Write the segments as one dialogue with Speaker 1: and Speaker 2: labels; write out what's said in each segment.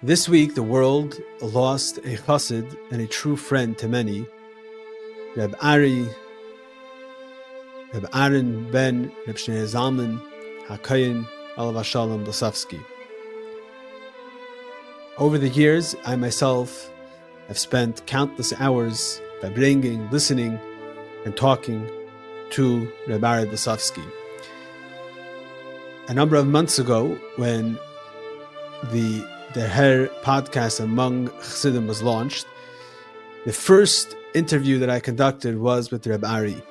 Speaker 1: This week, the world lost a chassid and a true friend to many, Reb Aharon ben Reb Shn HaCohen Blesofsky. Over the years, I myself have spent countless hours by bringing, listening, and talking to Reb Aharon Blesofsky. A number of months ago, when the Her podcast among Chassidim was launched, the first interview that I conducted was with Reb Aharon.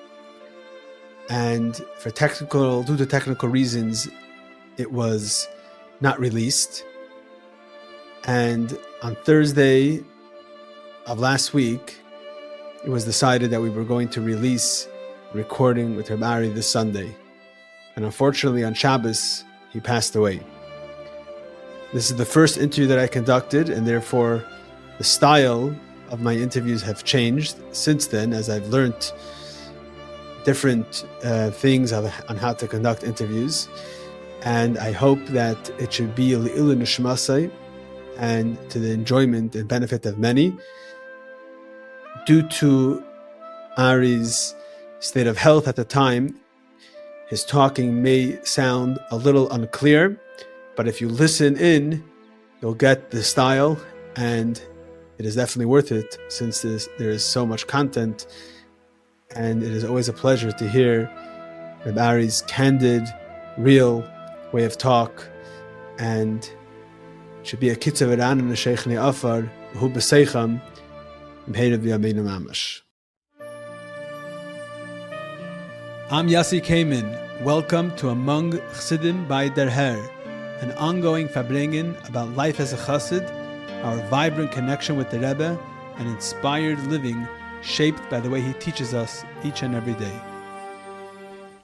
Speaker 1: And due to technical reasons, it was not released. And on Thursday of last week, it was decided that we were going to release a recording with Reb Aharon this Sunday. And unfortunately, on Shabbos, he passed away. This is the first interview that I conducted, and therefore the style of my interviews have changed since then, as I've learned different things on how to conduct interviews. And I hope that it should be a leilui nishmas and to the enjoyment and benefit of many. Due to Ari's state of health at the time, his talking may sound a little unclear, but if you listen in, you'll get the style, and it is definitely worth it since there is so much content. And it is always a pleasure to hear Reb Aharon's candid, real way of talk. And it should be a kitzav eran and a sheikhni afar, who b'seicham, m'heirev v'yameinu mamash. I'm Yossi Kamen. Welcome to Among Chassidim by Der Her, an ongoing farbrengen about life as a chassid, our vibrant connection with the Rebbe, and inspired living shaped by the way he teaches us each and every day.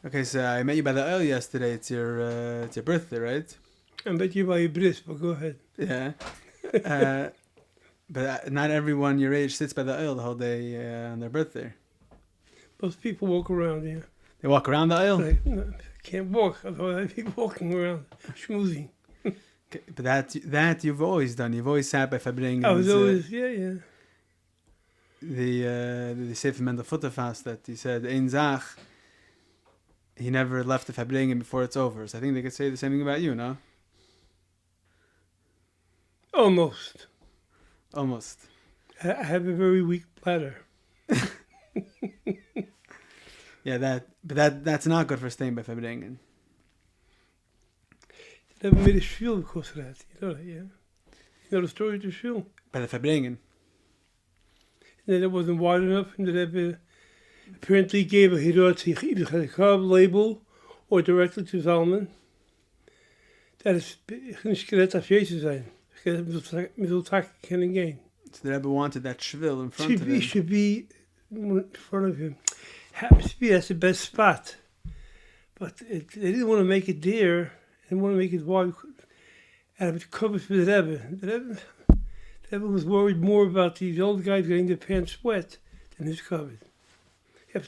Speaker 1: Okay, so I met you by the Elul yesterday. It's your birthday, right?
Speaker 2: I met you by your bris, but go ahead.
Speaker 1: Yeah. But not everyone your age sits by the Elul the whole day on their birthday.
Speaker 2: Most people walk around here.
Speaker 1: They walk around the Elul?
Speaker 2: I can't walk, although I be walking around, schmoozing.
Speaker 1: Okay, but that you've always done. You've always sat by farbrengen.
Speaker 2: I was always, yeah.
Speaker 1: The Sefer Mendel Futterfast that he said, Ein Zach, he never left the farbrengen before it's over. So I think they could say the same thing about you, no?
Speaker 2: Almost.
Speaker 1: I
Speaker 2: I have a very weak bladder.
Speaker 1: Yeah, that's not good for staying by farbrengen.
Speaker 2: I never made a shul because of that. You know that, yeah? You know the story of the shul?
Speaker 1: By the farbrengen.
Speaker 2: And then it wasn't wide enough, and the Rebbe apparently gave a hirot, either had a carb label or directly to Zalman. Dat is geen skelet af Jezus zijn. Middeltak can again.
Speaker 1: So the Rebbe wanted that shvil in front of him.
Speaker 2: It should be in front of him. Happens to be that's the best spot. But they didn't want to make it there. They didn't want to make it wide. And it covers for the Rebbe. The Rebbe was worried more about these old guys getting their pants wet than his covered. You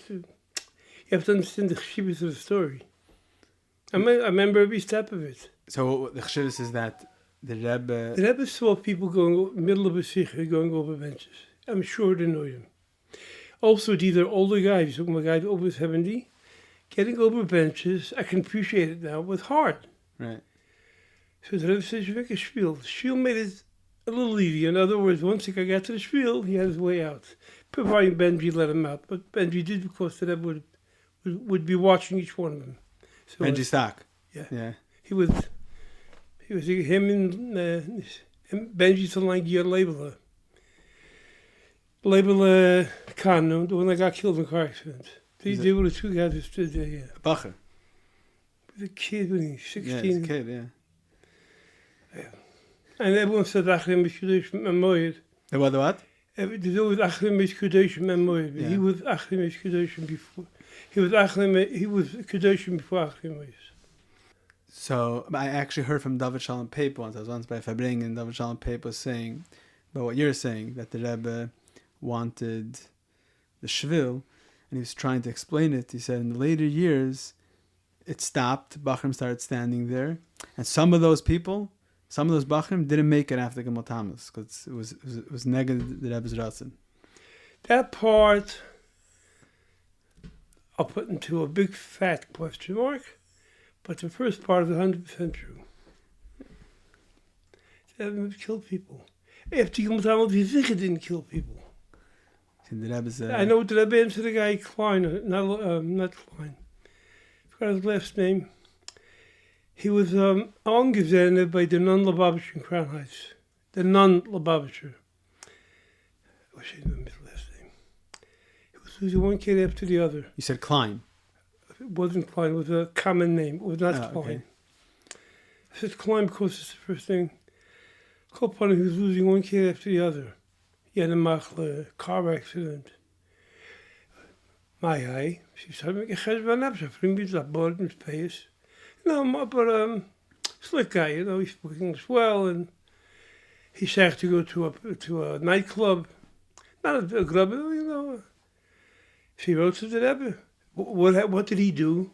Speaker 2: have to understand the chshivas of the story. I remember every step of it.
Speaker 1: So the chshivas is that the
Speaker 2: Rebbe saw people going middle of a sikha, going over benches. I'm sure they know them. Also, these are older guys, talking about guys over 70, getting over benches. I can appreciate it now, was hard.
Speaker 1: Right.
Speaker 2: So the Rebbe says, you make a spiel. The spiel made it a little easier. In other words, once he got to the spiel, he had his way out. Providing Benji let him out. But Benji did because the Rebbe would be watching each one of them. So
Speaker 1: Benji Stock.
Speaker 2: Yeah. He was him and Benji to like your label Khan, the one that got killed in a car accident. They were the two guys who stood there, yeah.
Speaker 1: Bacher.
Speaker 2: The kid, when he was 16.
Speaker 1: Yeah, he's a kid, yeah.
Speaker 2: And everyone said Acharon Mishkudesh Memoyed.
Speaker 1: The what?
Speaker 2: There's always Acharon Mishkudesh Memoyed.
Speaker 1: Yeah.
Speaker 2: He was Acharon Mishkudesh before. He was Kudesh before Acharon was.
Speaker 1: So I actually heard from David Shalom Pape once. I was once by farbrengen, and David Shalom Pape was saying about what you're saying, that the Rebbe wanted the shvil, and he was trying to explain it. He said in the later years, it stopped. Bachrim started standing there, and some of those people some of those Bachrim didn't make it after Gimel Tammuz because it was negative the Rebbe's Ratzon.
Speaker 2: That part I'll put into a big fat question mark, but the first part is 100% true. The Rebbe killed people. After Gimel Tammuz, he didn't kill people.
Speaker 1: The Rebbe's,
Speaker 2: I know the Rebbe answered the guy Klein, not Klein. I forgot his last name. He was angesendet by the non-Lubavitcher in Crown Heights. The non-Lubavitcher. I wish I knew his last name. He was losing one kid after the other.
Speaker 1: You said Klein.
Speaker 2: It wasn't Klein, it was a common name. It was not Klein.
Speaker 1: Okay.
Speaker 2: I said Klein because it's the first thing. He was losing one kid after the other. He had a car accident. My eye, she said, "Make a cheshbon up, so bring me that board and pay us." No, but slick guy, he spoke English well, and he said to go to a nightclub, not a club, She wrote to the Rebbe. What did he do?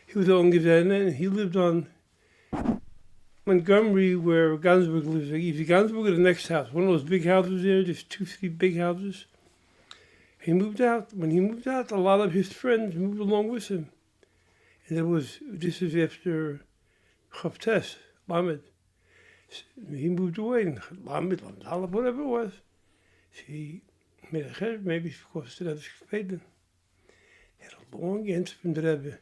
Speaker 2: He was on Gezenna, and he lived on Montgomery, where Gansberg lives. If Gansberg is the next house, one of those big houses there, there's 2-3 big houses. He moved out. When he moved out, a lot of his friends moved along with him. And this is after Chavtes, Lamed. He moved away, and Lamed, whatever it was. He made a chesh, maybe because the Rebbe paid them. He had a long answer from the Rebbe.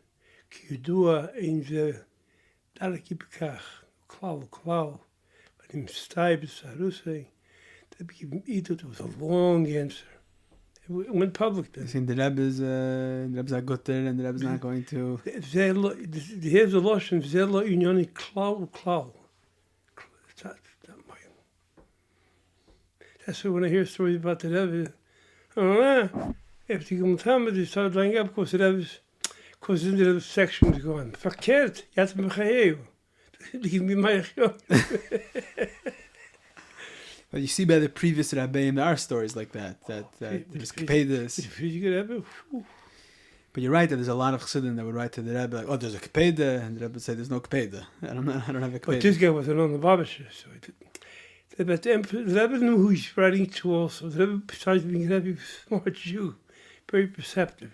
Speaker 2: Ki yudua ein ze daleki bekach. Klal. But him stay b'sarusei. The Rebbe gave him It was a long answer. It went public then.
Speaker 1: You think the Rebbe's a gutter and the Rebbe's not going to...
Speaker 2: Here's the Lashon, Zeh lo inyoni klal. It's not my... That's why when I hear stories about the Rebbe, after Gimel Tammuz, they started lining up because the Rebbe's section was going. Verkehrt, yat mechayev. Give me my...
Speaker 1: But you see by the previous Rabbeim, there are stories like that there's Kepedas. But you're right that there's a lot of Chassidim that would write to the Rebbe like, there's a Kepeda, and the Rebbe would say there's no Kepeda. I don't have a Kepeda.
Speaker 2: But this guy was an on-the-Babisher, so but the Rebbe knew who he's writing to also. The Rebbe, besides being a Rebbe, was a smart Jew, very perceptive.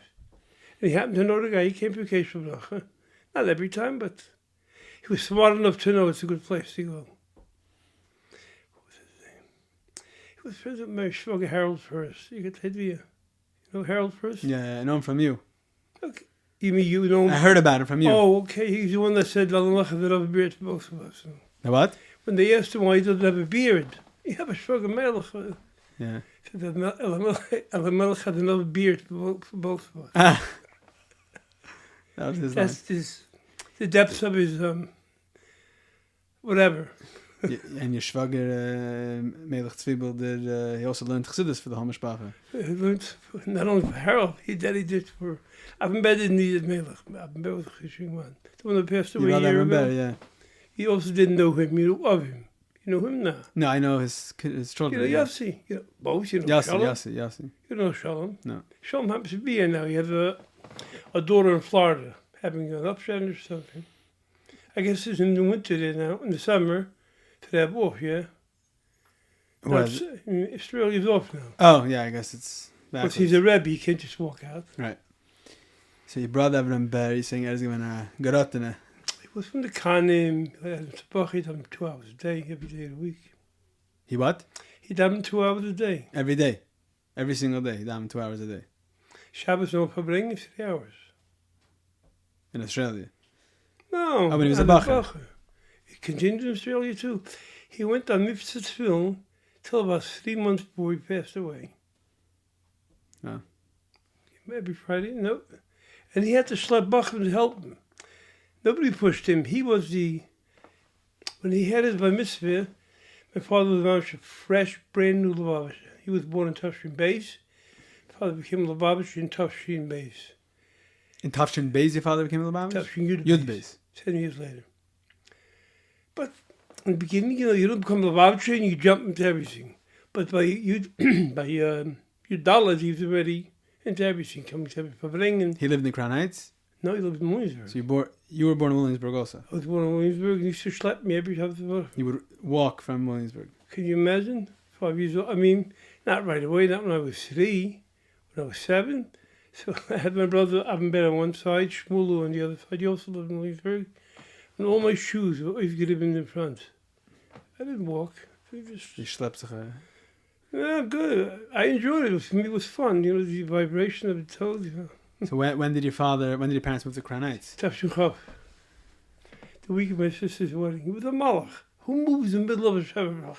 Speaker 2: And he happened to know the guy. He came to Keshe Bracha. Not every time, but he was smart enough to know it's a good place to go. He was friends with my Shvaga Harold first. You get the idea. You know Harold first?
Speaker 1: Yeah, I know him from you.
Speaker 2: Okay. You mean you know him?
Speaker 1: I heard about him from you.
Speaker 2: Oh, okay. He's the one that said, "I'll have a beard for both of us."
Speaker 1: The what?
Speaker 2: When they asked him why he doesn't have a beard, he have a Shvaga Melech.
Speaker 1: Yeah.
Speaker 2: He said that Melech had another beard for both of us.
Speaker 1: That was his
Speaker 2: That's the depths of his, whatever.
Speaker 1: And your Shvager, Melech Tzvibel, he also learned Chassidus for the Homish Bacha.
Speaker 2: He learned not only for Harold, he did for... I've been better than needed Melech. I've been better with Chishing man. The one that passed away a year ago.
Speaker 1: Yeah.
Speaker 2: He also didn't know him. You know of him. You know him now.
Speaker 1: No, I know his children.
Speaker 2: You know Yossi. You know, both. You know Shalom.
Speaker 1: Yossi.
Speaker 2: You know Shalom.
Speaker 1: No.
Speaker 2: Shalom happens to be here now. He has a daughter in Florida having an upset or something. I guess it's in the winter there now. In the summer, to have off, yeah? Australia's off now.
Speaker 1: Oh, yeah, I guess it's
Speaker 2: backwards. But he's a Rebbe. He can't just walk out.
Speaker 1: Right. So your brother Aharon Blesofsky, he's saying Garotene.
Speaker 2: He was from the Kanim. He had him 2 hours a day, every day of the week.
Speaker 1: He what?
Speaker 2: He davened 2 hours a day.
Speaker 1: Every day? Every single day? He davened 2 hours a day?
Speaker 2: Shabbos no verbringen 3 hours.
Speaker 1: In Australia?
Speaker 2: No.
Speaker 1: Oh, when he was a Bacher.
Speaker 2: He continued in Australia too. He went on Mitzvah film till about 3 months before he passed away.
Speaker 1: Oh.
Speaker 2: Maybe Friday, no. And he had to schlep Bachman to help him. Nobody pushed him. He was when he had his bar mitzvah, my father was a fresh, brand new Lubavitcher. He was born in Tafshin Beis. My father became a Lubavitcher in Tafshin Beis.
Speaker 1: In Tafshin Beis, your father became a Lubavitcher?
Speaker 2: Tafshin
Speaker 1: Yud Beis.
Speaker 2: 10 years later. But in the beginning, you don't become a Lubavitcher and you jump into everything. But by Yud Daled, he was already into everything. Coming to every pavilion.
Speaker 1: He lived in Crown Heights?
Speaker 2: No, he lived in Williamsburg.
Speaker 1: So you were born in Williamsburg also.
Speaker 2: I was born in Williamsburg, and he used to schlep me every time.
Speaker 1: You would walk from Williamsburg.
Speaker 2: Can you imagine? 5 years old. I mean, not right away, not when I was 3, when I was 7. So I had my brother, Abin on one side, Shmulu on the other side. He also lived in Williamsburg. And all my shoes were always given in front. I didn't walk.
Speaker 1: You schlepped sich.
Speaker 2: Yeah, good. I enjoyed it. For me, it was fun. You know, the vibration of the toes. You know.
Speaker 1: So when did your parents move to Crown Heights?
Speaker 2: The week of my sister's wedding. He was a malach. Who moves in the middle of a Shabbat?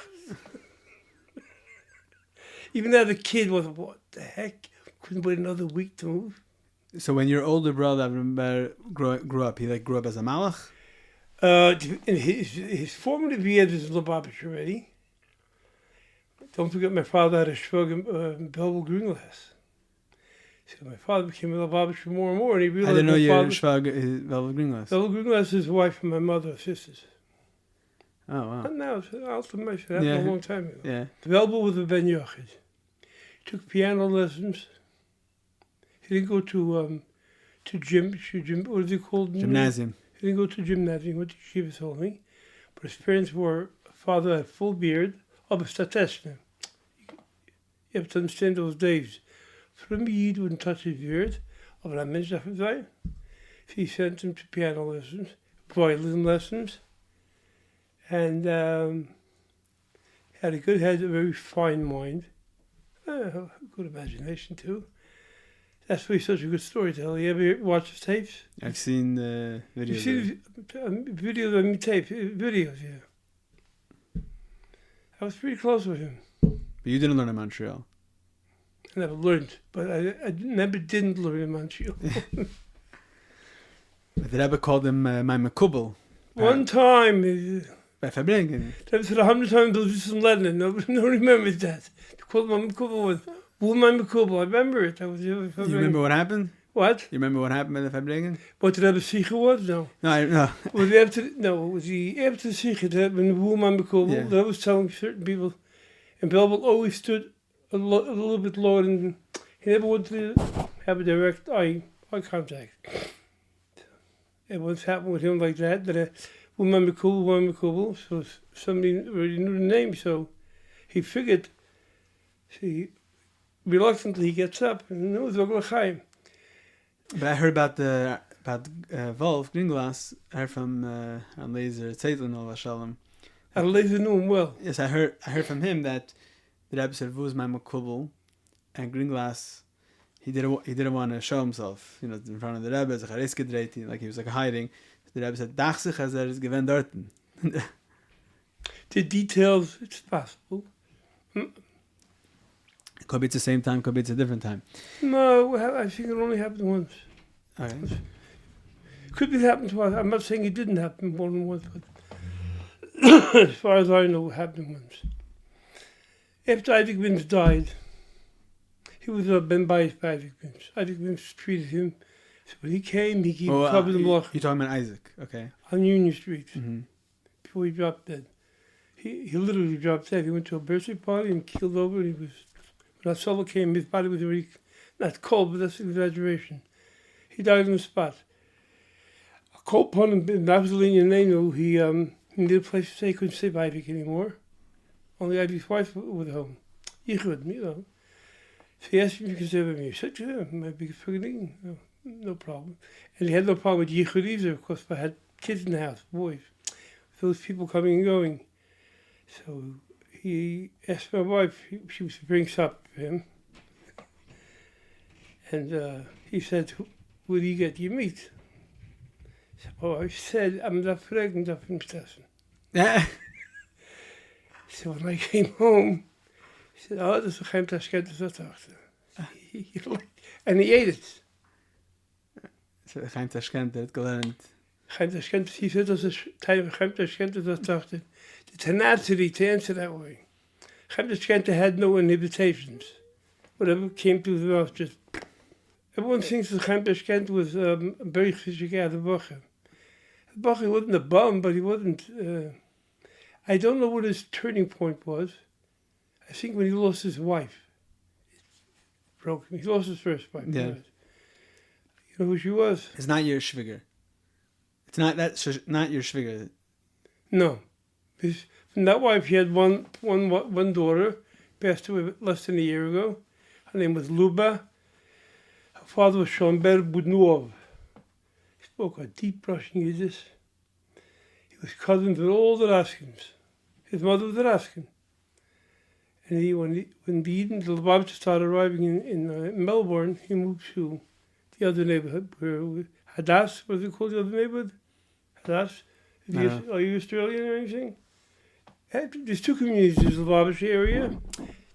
Speaker 2: Even as a kid, was what the heck? Couldn't wait another week to move.
Speaker 1: So when your older brother grew up, he grew up as a malach?
Speaker 2: In his formative years was Lubavitch already. Don't forget, my father had a shrug in Belleville Green-Glass. So my father became a Lubavitch more and more, and he realized
Speaker 1: I didn't know your shrug is Belleville Green-Glass.
Speaker 2: Belleville Green-Glass is his wife and my mother's sisters.
Speaker 1: Oh, wow.
Speaker 2: Not now, it's ultimate. That happened a long time ago.
Speaker 1: Yeah.
Speaker 2: Belleville was a Ben Yochid. He took piano lessons. He didn't go to gym, what is it called?
Speaker 1: Gymnasium.
Speaker 2: He didn't go to gymnasium, he went to Yeshiva only. But his parents were, father had full beard, aber stateshne. You have to understand those days. From Yid wouldn't touch his beard, aber ein Mensch darf sein. He sent him to piano lessons, violin lessons, and had a very fine mind, good imagination too. That's why he's such a good storyteller. You ever watch his tapes?
Speaker 1: I've seen videos.
Speaker 2: You've seen videos of me tapes, videos, yeah. I was pretty close with him.
Speaker 1: But you didn't learn in Montreal.
Speaker 2: I never learned, but I never didn't learn in Montreal.
Speaker 1: The Rebbe called him my Mekubal.
Speaker 2: One time,
Speaker 1: By Verbringen.
Speaker 2: that was 100 times those just in Lebanon. Nobody remembers that. They called him my Mekubal was my Mekubal. I remember it.
Speaker 1: You remember what happened?
Speaker 2: What?
Speaker 1: You remember what happened by the Verbringen?
Speaker 2: What the Rebbe Sikha was? No.
Speaker 1: No.
Speaker 2: Was he after the Sikha that when the woman Mekubal, that was telling certain people, and Belleville always stood a little bit lower, and he never wanted to have a direct eye contact. It once happened with him like that a woman Mekubal, so somebody already knew the name, so he figured, reluctantly he gets up, and it was Chaim.
Speaker 1: But I heard about Wolf Green-Glass. I heard from Laser Tzeitlin al Shalom.
Speaker 2: Laser knew him well.
Speaker 1: Yes, I heard from him that the Rebbe said, "Who's my Mekubal?" And Green-Glass, he didn't want to show himself, in front of the Rebbe, like he was hiding. The Rebbe said, "Dach sich as is gewend dorten."
Speaker 2: The details, it's possible.
Speaker 1: Could be at the same time, could be at a different time.
Speaker 2: No, I think it only happened once.
Speaker 1: Okay.
Speaker 2: Could be it happened twice. I'm not saying it didn't happen more than once, but as far as I know, it happened once. After Isaac Wims died, he was Ben Bias by Isaac Wims. Isaac Wims treated him. So when he came, he covered the block.
Speaker 1: You're talking about Isaac, okay.
Speaker 2: On Union Street,
Speaker 1: Mm-hmm.
Speaker 2: before he dropped dead. He literally dropped dead. He went to a birthday party and keeled over, and when Asala came, his body was already, not cold, but that's an exaggeration. He died on the spot. A cold pun in Babylonian name, he needed a place to stay. He couldn't stay by Isaac anymore. Only Isaac's wife was home. Yichud, So he asked me if he could stay with me. I said, yeah, my biggest forgetting. No problem. And he had no problem with Yichud either, of course, but I had kids in the house, boys. Those people coming and going. So he asked my wife, she was to bring supper for him. And he said, "Will you get your meat?" So I said, "I'm not pregnant of him, Steffen." So when I came home, he said, "Oh, that's a geheim Tashkent, dat achter." And he ate it.
Speaker 1: So geheim Tashkent, het gelernt.
Speaker 2: Geheim Tashkent, he said, that's a type of geheim Tashkent, dat achter. The tenacity to answer that way. Geheim Tashkent had no inhibitions. Whatever came to the mouth, just... Everyone thinks that Geheim Tashkent was a very physical Bacher. Bacher wasn't a bum, but he wasn't... I don't know what his turning point was. I think when he lost his wife, it broke him. He lost his first wife.
Speaker 1: Yeah.
Speaker 2: know who she was?
Speaker 1: It's not your shviger. It's not not your shviger.
Speaker 2: No. From that wife, she had one daughter, passed away less than a year ago. Her name was Luba. Her father was Shomber Budnuov. He spoke a deep Russian Yiddish. He was cousins with all the Raskins. His mother was a Raskin. And when the Lubavitcher started arriving in Melbourne, he moved to the other neighborhood, where Hadass, what is it called, the other neighborhood? Hadass? Are you Australian or anything? There's two communities. There's the Lubavitcher area.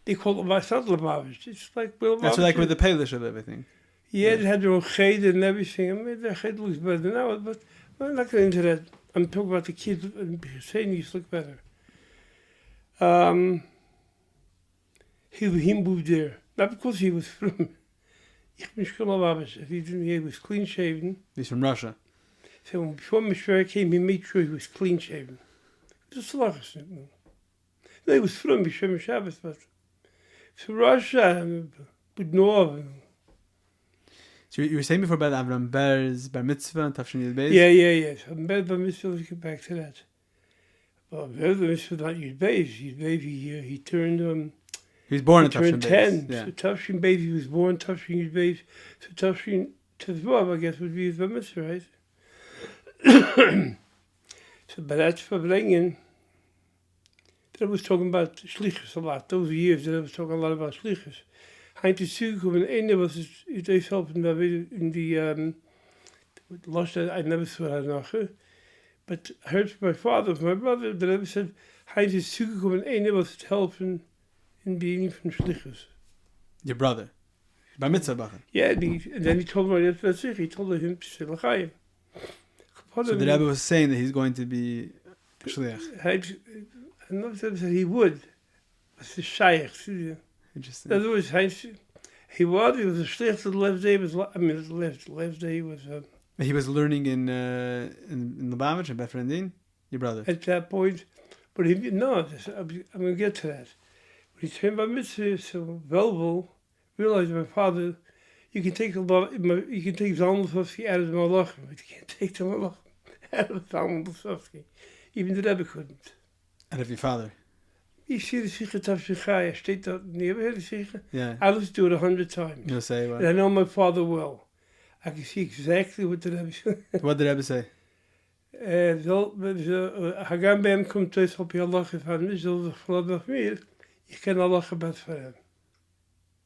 Speaker 2: They call it it's not Lubavitch. It's like Lubavitch.
Speaker 1: That's like where the Polish live, I think.
Speaker 2: Yeah, they had their own cheder and everything. I mean, their cheder looks better than ours, but I'm not going into that. I'm talking about the kids saying these look better. He moved there. Not because he was from he was clean shaven.
Speaker 1: He's from Russia.
Speaker 2: So before Mishra came, he made sure he was clean shaven. Just like us. No, he was from Mishra Shabbos, but from Russia, with no.
Speaker 1: So you were saying before about Avram Ber's Bar Mitzvah and Tafshin Yud Beis?
Speaker 2: Yeah. So Bar Mitzvah, let's get back to that. Well, Bar Mitzvah, not Yud Beis. Yud Beis, he turned...
Speaker 1: he was born in
Speaker 2: Tafshin
Speaker 1: Tafshin
Speaker 2: 10.
Speaker 1: Yeah.
Speaker 2: So Tafshin Beis, he was born Tafshin Yud Beis. So Tafshin Tezvav, I guess, would be his Bar Mitzvah, right? So, but that's for bringing... I was talking about Shlichus a lot. Those years that I was talking a lot about Shlichus. Heint is zugekommen, ene was it is helping in the lost I never saw that nachher. But I heard from my father, from my brother, that I said, Heint is zugekommen, ene was it helping in being from Shlichus.
Speaker 1: Your brother? Bar Mitzvah Bacher?
Speaker 2: Yeah, and then he told me, that's it, he told him to say L'chaim.
Speaker 1: So the Rebbe was saying that he's going to be Shliach.
Speaker 2: And I said he would. It's a shaykh.
Speaker 1: Interesting.
Speaker 2: In other words, he was a shliach to the left day. Left day was...
Speaker 1: He was learning in Lubavitch and Befrendin, your brother.
Speaker 2: At that point, but I'm going to get to that. When he turned by mitzvah, so Velvel realized my father, you can take Zalman Blesofsky out of the Malachim, but you can't take the Malachim out of Zalman Blesofsky. Even the Rebbe couldn't.
Speaker 1: Out of your father?
Speaker 2: You see the Sikha Tafshin Chaya, steht dort, you ever heard the Sikha?
Speaker 1: Yeah.
Speaker 2: I listened to it 100 times.
Speaker 1: You'll say what?
Speaker 2: And I know my father well. I can see exactly what the Rebbe said.
Speaker 1: What did Rebbe say?
Speaker 2: Hagan bij hem komt thuis op je Allah van mij, zullen we geloof nog meer. Ik ken Allah gebed voor hem.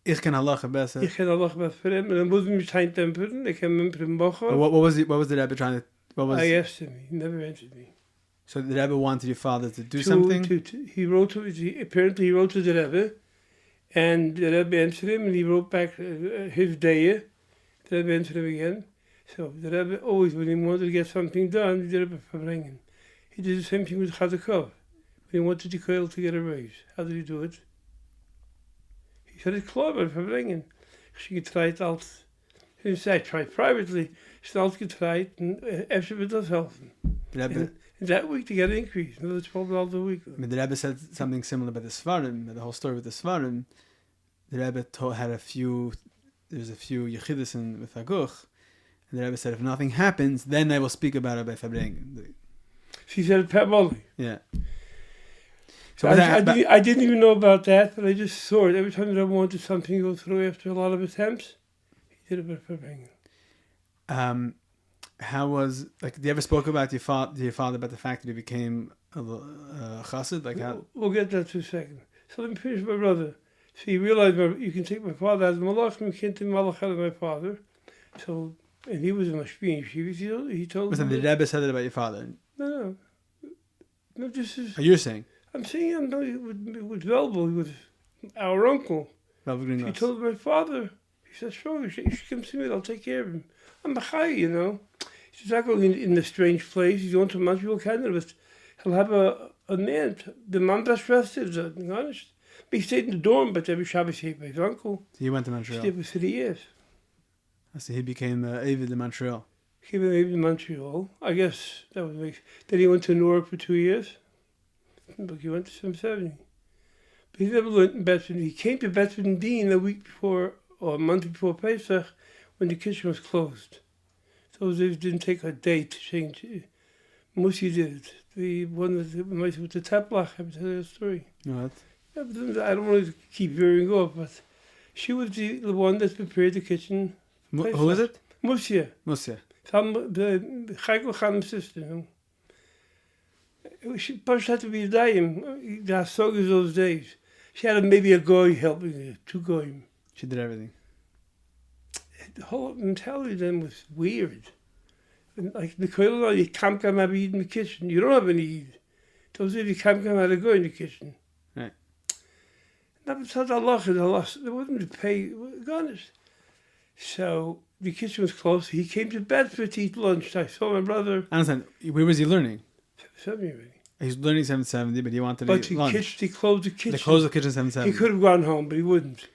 Speaker 1: Ich kann Allah gebed.
Speaker 2: Ik ken Allah gebed voor hem. En dan moet ik me zijn temperen. Ik heb hem in Bochum.
Speaker 1: What was the Rebbe trying to...
Speaker 2: I asked him. He never answered me.
Speaker 1: So the Rebbe wanted your father to do something?
Speaker 2: Apparently he wrote to the Rebbe. And the Rebbe answered him. And he wrote back his day. The Rebbe answered him again. So the Rebbe always, when he wanted to get something done, the Rebbe verbringen. He did the same thing with Chazakov. When he wanted the Koil to get a raise. How did he do it? He said, it's clever, verbringen. She getried als... He said, I tried privately. Snel getried, and even with us helfen. And that week to get an increase. Another $12 a week.
Speaker 1: I mean, the Rebbe said something similar about the Svarim, the whole story with the Svarim. The Rebbe had there's a few Yechidus with Haguch. And the Rebbe said, if nothing happens, then I will speak about it by Fabrengen.
Speaker 2: She said it publicly.
Speaker 1: Yeah. So
Speaker 2: I didn't even know about that, but I just saw it. Every time that I wanted something to go through after a lot of attempts, he did it by Fabrengen.
Speaker 1: How was, do you ever spoke about your father about the fact that he became a chassid?
Speaker 2: We'll get that in a second. So let me finish my brother. So he realized you can take my father out of Malach, you can't take Malach out of my father. So, and he was a mashpia. He told
Speaker 1: me. The Rebbe said that about your father?
Speaker 2: No, this is...
Speaker 1: You're saying?
Speaker 2: I'm saying with Velvel, with our uncle. He told my father, he said, sure, you should come see me, I'll take care of him. I'm a chai, He says, I'm going in a strange place. He's going to Montreal, Canada, but he'll have a man. The man that's rested, honest. He stayed in the dorm, but every Shabbos he by his uncle.
Speaker 1: So he went to Montreal?
Speaker 2: He stayed for 30 years.
Speaker 1: So he became Avid in Montreal?
Speaker 2: He became Avid in Montreal. I guess that would make... Then he went to Newark for 2 years. But he went to some 70. But he never learned in Bedford. He came to Bedford Dean a week before, or a month before Pesach, when the kitchen was closed. Those days didn't take a day to change. Musi did. The one with the taplach, I tell you a story.
Speaker 1: What?
Speaker 2: Yeah, but I don't want to keep veering off, but she was the one that prepared the kitchen.
Speaker 1: Who is it?
Speaker 2: Musia.
Speaker 1: Musia.
Speaker 2: The HaCohen sister. She first had to be dying. The Hasogas those days. She had maybe a guy helping her, 2 goyim.
Speaker 1: She did everything.
Speaker 2: The whole mentality then was weird. And like the koil, you can't come and eat in the kitchen. You don't have any eat. Those days you can't come out and go in the kitchen.
Speaker 1: Right.
Speaker 2: That was how Allah. There wasn't to pay. Honest. So the kitchen was closed. He came to Bedford to eat lunch. I saw my brother.
Speaker 1: I understand. Where was he learning?
Speaker 2: 770.
Speaker 1: He's learning 770, but he wanted to eat lunch.
Speaker 2: They closed the kitchen.
Speaker 1: They closed the kitchen 770.
Speaker 2: He could have gone home, but he wouldn't.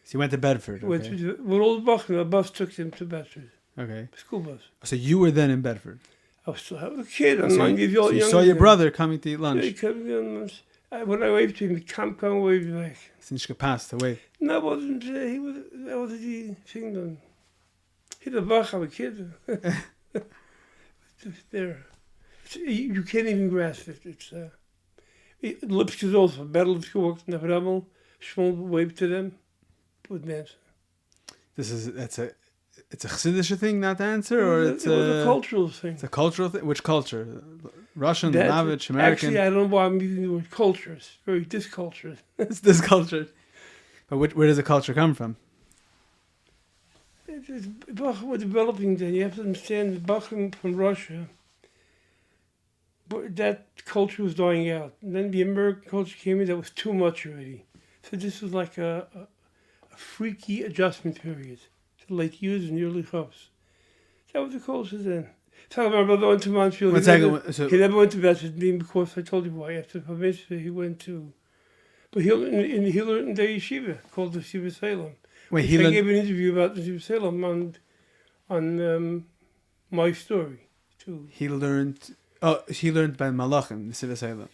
Speaker 1: So he went to Bedford.
Speaker 2: He went to old Bachman. A bus took him to Bedford.
Speaker 1: Okay.
Speaker 2: School bus.
Speaker 1: So you were then in Bedford.
Speaker 2: I was still a kid.
Speaker 1: So you saw your brother coming to eat lunch.
Speaker 2: Yeah, he came to eat lunch. When I waved to him, he can't come wave back.
Speaker 1: Since you passed away.
Speaker 2: No, it wasn't. That was the thing done. He had a bach of a kid. Just there. You can't even grasp it. It's Lipsky is also better. Lipsky worked in the Rebbe. Shmuel waved to them. Wouldn't answer.
Speaker 1: It's a Chassidish thing not to answer, or
Speaker 2: it was a cultural thing.
Speaker 1: It's a cultural thing. Which culture? Russian, Lavich, American.
Speaker 2: Actually, I don't know why I'm using the word culture. It's very discultured.
Speaker 1: It's discultured. But where does the culture come from?
Speaker 2: Bach was developing then. You have to understand the Bach from Russia. But that culture was dying out. And then the American culture came in that was too much already. So this was like a freaky adjustment period. To late years and early hops. That was the culture then. So my brother went to Montreal. He never went to Bedford because I told you why. After Pavishva, he went to... But he learned in the yeshiva called the Yeshiva Salem.
Speaker 1: Wait,
Speaker 2: I gave an interview about the Yeshiva Salem on my story too.
Speaker 1: He learned by Malachim, the Yeshiva Salem.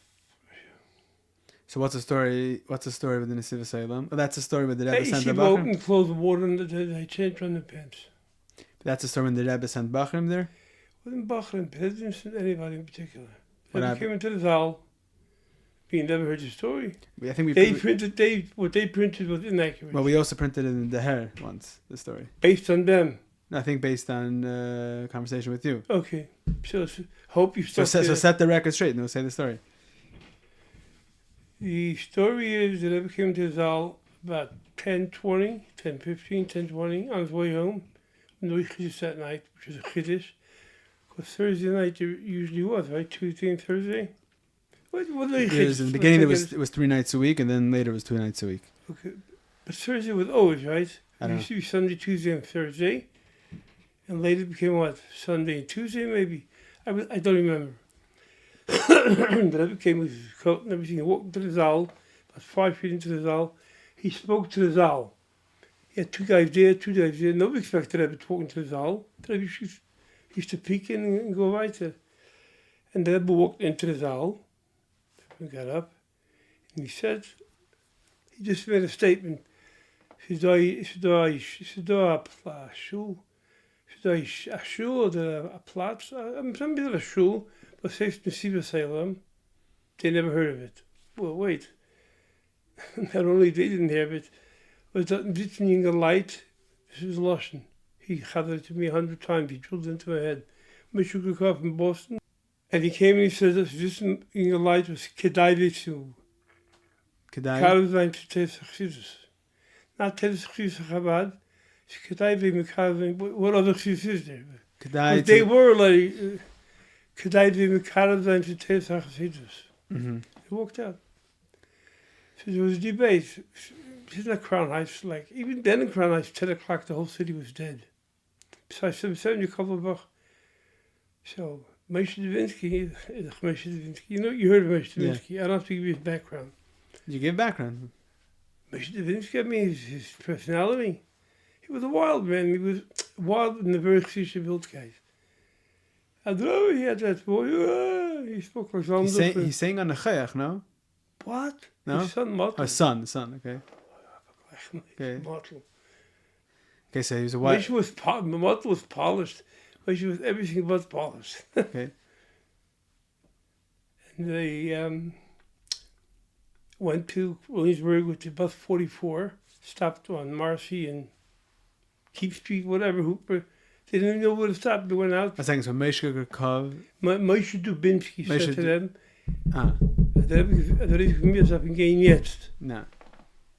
Speaker 1: So what's the story? What's the story with the Yeshiva Salem? Oh, that's the story with the Rebbe sent the
Speaker 2: Yeshiva
Speaker 1: Bachrim.
Speaker 2: opened, closed the water, and they changed on the pants.
Speaker 1: That's the story when the Rebbe sent Bachrim there.
Speaker 2: Wasn't Bachrim? They didn't send anybody in particular.
Speaker 1: What
Speaker 2: They
Speaker 1: happened?
Speaker 2: came into the Zal. You never heard your story.
Speaker 1: I think
Speaker 2: What they printed was inaccurate.
Speaker 1: Well, we also printed it in the Hair once. The story.
Speaker 2: Based on them.
Speaker 1: I think based on conversation with you.
Speaker 2: Okay. So hope you
Speaker 1: So set the record straight and we'll say the story.
Speaker 2: The story is that I came to Zal about 10:20 on his way home. No Chiddush that night, which was a Chiddush. Because Thursday night there usually was, right? Tuesday and Thursday. What
Speaker 1: Yes, in the beginning it was 3 nights a week, and then later it was 2 nights a week.
Speaker 2: Okay. But Thursday was always, right?
Speaker 1: I
Speaker 2: It
Speaker 1: don't
Speaker 2: used to be Sunday, Tuesday, and Thursday. And later it became what? Sunday and Tuesday, maybe? I don't remember. But I became with his coat and everything. He walked into the Zal, about 5 feet into the Zal. He spoke to the Zal. He had 2 guys there. Nobody expected Rebbe talking to the Zal. He used to peek in and go right there. And the Rebbe walked into the Zal. He got up. And he just made a statement. He said, a shul, a platz, some bit of a shul, but says Yeshiva Salem. They never heard of it. Well, wait. Not only they didn't hear of it, but that in the light, this is Lashon. He had it to me 100 times. He drilled into my head. Mr. Kukov in Boston. And he came and he said that this in the light was Kedai Vitsu.
Speaker 1: Kedai?
Speaker 2: Karavine to Tevis Chizis. Not Tevis Chizis Chabad. It's Kedai Vitsu. What other Chizis is there?
Speaker 1: Kedai.
Speaker 2: They were like Kedai Vitsu to Tevis Chizis. He walked out. So there was a debate. Isn't that Crown Heights? Like, even then in Crown Heights, 10 o'clock, the whole city was dead. Besides 770, a couple of bucks. So, Moshe Davinsky, you heard of Moshe Davinsky. Yeah. I don't have to give you his background.
Speaker 1: You give background.
Speaker 2: Moshe Davinsky, I mean, his personality. He was a wild man. He was wild in the very Chesed built guys. And he had that boy. He spoke like Zanduk.
Speaker 1: He's saying on the Chayach, no?
Speaker 2: What?
Speaker 1: No?
Speaker 2: His son, Motel.
Speaker 1: Oh, son, okay. Okay.
Speaker 2: Motel.
Speaker 1: Okay, so he was a white.
Speaker 2: Motel was polished. Moshe was everything but polished.
Speaker 1: Okay.
Speaker 2: And they went to Williamsburg with the bus 44, stopped on Marcy and Keep Street, whatever, Hooper. They didn't even know where to stop. They went out.
Speaker 1: I think so. Moshe Gekov.
Speaker 2: Moshe Dubinsky said to them,
Speaker 1: Ah,
Speaker 2: "Dat heb ik gemist, dat heb ik geen jetzt."
Speaker 1: no.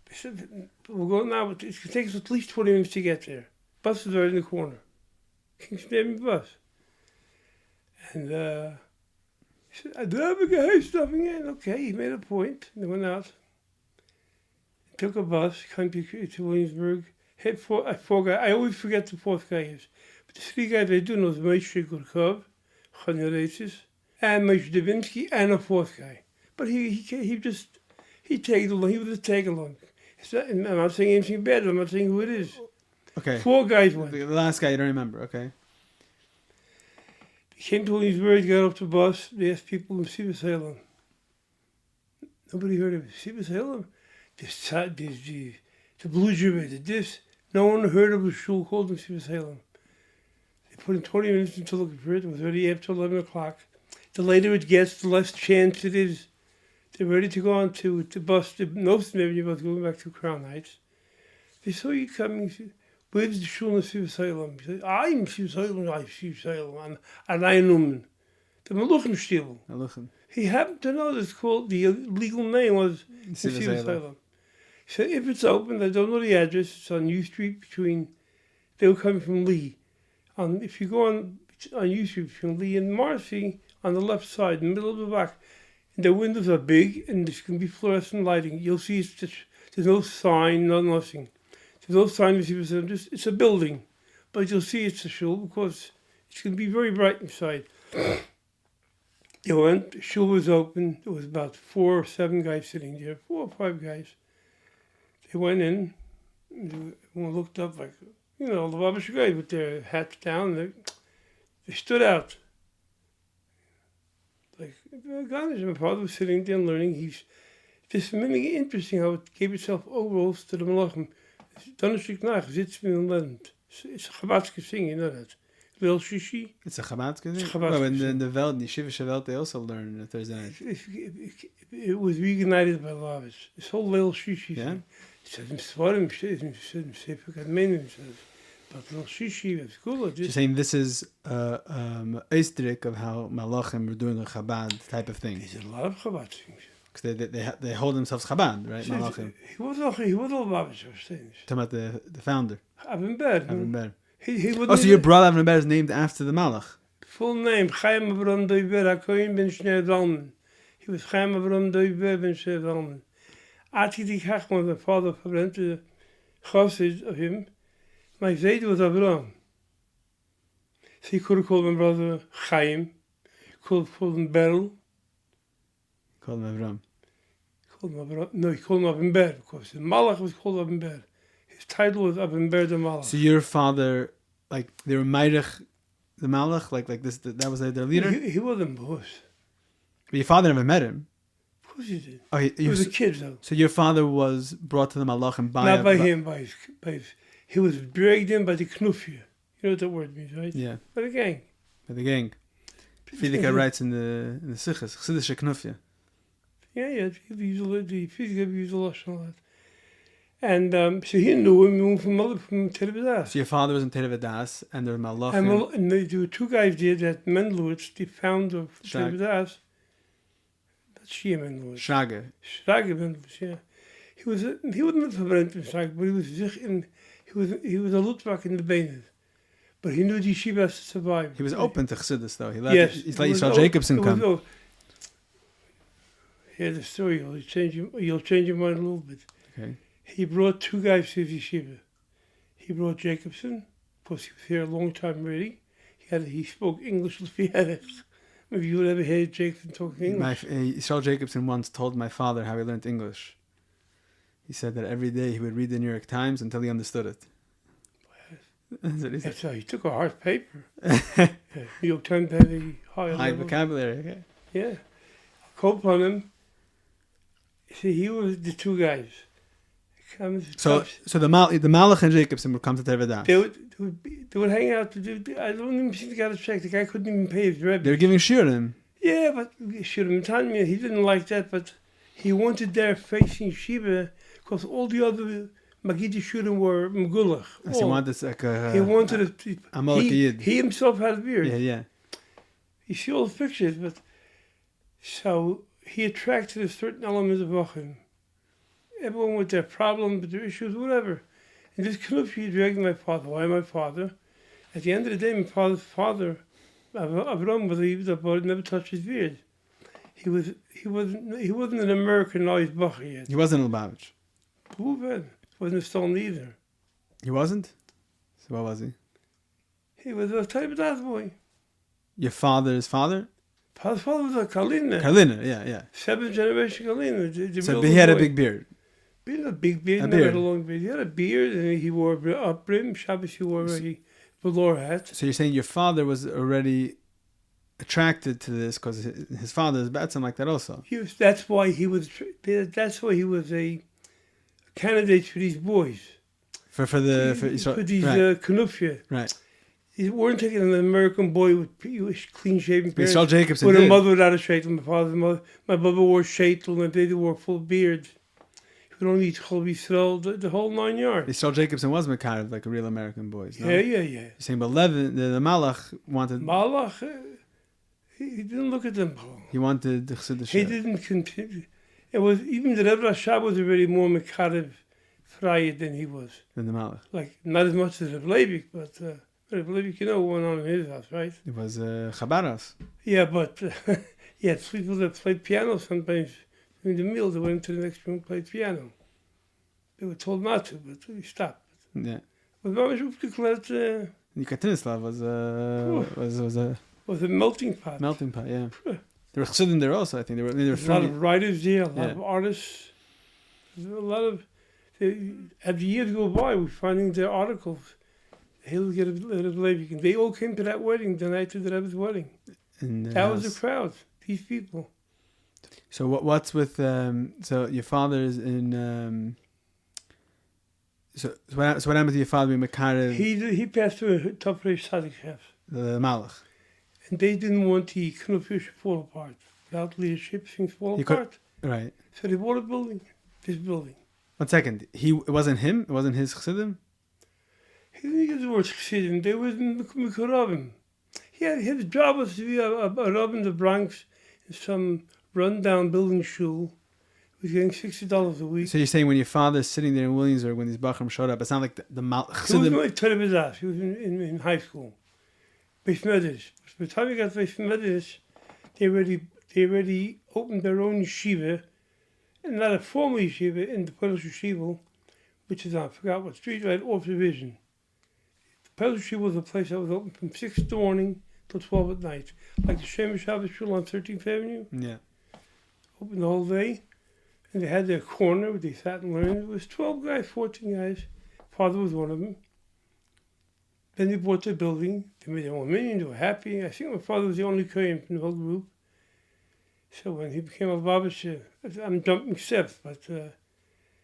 Speaker 2: They said, "We're going now, but it takes us at least 20 minutes to get there. Bus is right in the corner." Ging ze nemen de bus. And he said, "Daar heb ik een huisstuffing in." Okay, he made a point. They went out. Took a bus, came to Williamsburg. Hit four guys. I always forget the fourth guy is. But the three guys they do know is Moshe Gurkov, Generations, and Moshe Davinsky, and a fourth guy. But he tagged along. He was a tag along. I'm not saying anything bad. I'm not saying who it is.
Speaker 1: Okay.
Speaker 2: 4 guys went.
Speaker 1: The last guy you don't remember. Okay.
Speaker 2: He came to Williamsburg, got off the bus. They asked people in Sivas Salem. Nobody heard of it. Sivas Salem? The Blue Jewelry, this. No one heard of a shul called in Sivas Salem. They put in 20 minutes into looking for it. It was already after 11 o'clock. The later it gets, the less chance it is. They're ready to go on to bus, the Nostrum Avenue bus going back to Crown Heights. They saw you coming. Where's the shul in Sivas Salem? He said, I'm Sivas Salem, and I know the Meluchim Stiel.
Speaker 1: Meluchim.
Speaker 2: He happened to know this called, the legal name was Sivas Salem. He said, if it's open, I don't know the address, it's on U Street they were coming from Lee. If you go on U Street between Lee and Marcy, on the left side, in the middle of the back, and the windows are big, and there's going to be fluorescent lighting. You'll see there's no sign, nothing. There's no sign, it's a building. But you'll see it's a shul, because it's going to be very bright inside. They went, the shul was open, there was about 4 or 7 guys sitting there, 4 or 5 guys. They went in, everyone looked up like, the Babish guys with their hats down, they stood out. Like, my father was sitting there learning. He's just really interesting how it gave itself over to the Malachim. Donnerstag nach, sitzt me in Land. It's a Chabadske thing, you know that. Lil Shishi.
Speaker 1: It's a Chabadske thing?
Speaker 2: Well,
Speaker 1: in the Welt, the Yeshivische Welt, they also learn on Thursday night.
Speaker 2: It was reignited by Lavis. This whole Lil Shishi
Speaker 1: Yeah?
Speaker 2: thing. It says, in Svarim, it says, but Lil Shishi, that's cool.
Speaker 1: You're saying this is Eistrik of how Malachim were doing a Chabad type of thing.
Speaker 2: There's a lot of Chabad things.
Speaker 1: Because they hold themselves Chabad, right? Malachim.
Speaker 2: He was all Lavis of things.
Speaker 1: Talking about the founder.
Speaker 2: Avin Ber.
Speaker 1: Avin Ber.
Speaker 2: So
Speaker 1: your brother Avin Ber is named after the Malach.
Speaker 2: Full name, Chaim Aharon HaCohen ben Shn Zalman. He was Chaim Aharon ben Shn Zalman. After the Chachman, my father verbrannt the chassid of him. My Zayd was Avraham. So he could have called my brother Chaim, called him Beryl.
Speaker 1: Called him Avram.
Speaker 2: No, he called him Avin Ber, because the Malach was called Avin Ber. His title was Avin Ber the Malach.
Speaker 1: So your father, like, they were Meirich the Malach, like this, that was their leader?
Speaker 2: He wasn't boss.
Speaker 1: But your father never met him.
Speaker 2: Of course he did.
Speaker 1: Oh,
Speaker 2: he was a kid, though.
Speaker 1: So your father was brought to the Malachim by...
Speaker 2: Not by him, by his... He was dragged in by the Knufia. You know what that word means, right?
Speaker 1: Yeah.
Speaker 2: By the gang.
Speaker 1: By the gang. Fiedeke writes in the Sichas, Chassidische Knufia.
Speaker 2: Yeah, the Fiedeke used a lot of that. And so he knew him from Tel Aviv.
Speaker 1: So your father was in Tel Aviv, and there were Malachim.
Speaker 2: And there were 2 guys there, that Mendelowitz, the founder of Tel Aviv. That's Shia Mendelowitz. Schrage Mendelowitz, yeah. He wasn't verbrannt in Schrage, but he was a Lutvak in the Benes. But he knew the yeshiva has to survive.
Speaker 1: He was open to Chassidus, though. He's like Yisrael Jacobson come.
Speaker 2: Yeah, the story, you'll change your mind a little bit.
Speaker 1: Okay.
Speaker 2: He brought 2 guys to his yeshiva. He brought Jacobson, because he was here a long time already. He spoke English. Maybe you would ever hear Jacobson talking English.
Speaker 1: Yisrael Jacobson once told my father how he learned English. He said that every day he would read the New York Times until he understood it. That's what he said.
Speaker 2: That's how he took a hard paper. New York Times had a high
Speaker 1: vocabulary. Okay.
Speaker 2: Yeah. I called upon him. See, he was the 2 guys.
Speaker 1: So the Malach and Jacobson would come to Tevedas.
Speaker 2: They would hang out to do. I don't even think they got a check. The guy couldn't even pay his Rebbe.
Speaker 1: They were giving shiurim.
Speaker 2: Yeah, but Shurim he didn't like that, but he wanted there facing Shiva because all the other Magidi Shurim were Megulach.
Speaker 1: So he wanted like
Speaker 2: he wanted he himself had a beard.
Speaker 1: Yeah.
Speaker 2: You see all the pictures, but so he attracted a certain element of Achim. Everyone with their problems, their issues, whatever. And this Knupfi dragged my father. Why my father? At the end of the day, my father's father, Aharon, believed that God never touched his beard. He wasn't an Americanized Bacher yet.
Speaker 1: He wasn't a Lubavitch.
Speaker 2: He wasn't a Stone either.
Speaker 1: He wasn't? So what was he?
Speaker 2: He was a type of that boy.
Speaker 1: Your father's father?
Speaker 2: Father's father was a Kalina.
Speaker 1: Kalina, yeah.
Speaker 2: 7th generation Kalina.
Speaker 1: So he had a big beard.
Speaker 2: He had a big beard, never had a long beard. He had a beard and he wore up brim. Shabbos he wore a velour hat.
Speaker 1: So you're saying your father was already attracted to this because his father is Batson like that also.
Speaker 2: That's why he was a candidate for these boys.
Speaker 1: For these
Speaker 2: Knufia.
Speaker 1: Right.
Speaker 2: He weren't taking an American boy with clean shaven parents.
Speaker 1: Yisrael Jacobson
Speaker 2: with
Speaker 1: did.
Speaker 2: a mother without a shaitel. My mother wore shaitel and they wore full beards. He would only eat chol Yisrael, the whole 9 yards.
Speaker 1: Yisrael Jacobson was Mekarev like a real American boy. No?
Speaker 2: Yeah.
Speaker 1: You're saying, but Levin, the Malach wanted.
Speaker 2: Malach, he didn't look at them.
Speaker 1: He wanted the Chassidus.
Speaker 2: He didn't continue. It was even the Rebbe Rashab was already more Mekarev Frayed than he was.
Speaker 1: Than the Malach.
Speaker 2: Like not as much as Reb Leivik, but Reb Leivik, what went on in his house, right?
Speaker 1: It was Chabaras.
Speaker 2: Yeah, but he had people that played piano sometimes. During the meal, they went into the next room and played piano. They were told not to, but we stopped.
Speaker 1: Yeah.
Speaker 2: But Mamash Upkiklet
Speaker 1: Yekaterinslav
Speaker 2: was a melting pot.
Speaker 1: Melting pot, yeah. There were Chassidim there also, I think. There were
Speaker 2: a lot of writers there, a lot of artists. There's a lot of... As the years go by, we're finding their articles. He'll get a Leivik. And they all came to that wedding, the night of the Rebbe's wedding. That was the crowd, these people.
Speaker 1: So what's with so your father is in so what happened to your father in Mekarev?
Speaker 2: He passed through a tough race Tzaddik chef.
Speaker 1: The Malach.
Speaker 2: And they didn't want the Knuffish to fall apart. Without leadership, things fall apart.
Speaker 1: Right.
Speaker 2: So they bought this building.
Speaker 1: 1 second. It wasn't him? It wasn't his Chassidim?
Speaker 2: He didn't use the word Chassidim. They were Mikorabim. His job was to be a Rab in the Bronx in some rundown building shul. He was getting $60 a week.
Speaker 1: So you're saying when your father's sitting there in Williamsburg, when these Bachram showed up, it's not like the Chassidim...
Speaker 2: He was He was in high school. Beis Medrash. By the time he got to Beis Medrash, they already opened their own yeshiva, and not a formal yeshiva, in the Polish yeshiva, which is, I forgot what street, right off the Vision. The Polish yeshiva was a place that was open from 6 in the morning till 12 at night, like the Shemesh Shabbos Shul on 13th Avenue.
Speaker 1: Yeah.
Speaker 2: Open the whole day, and they had their corner where they sat and learned. It was 12 guys, 14 guys. Father was one of them. Then they bought the building. They made their own million. They were happy. I think my father was the only Kohen from the whole group. So when he became a Babish, I'm jumping steps, but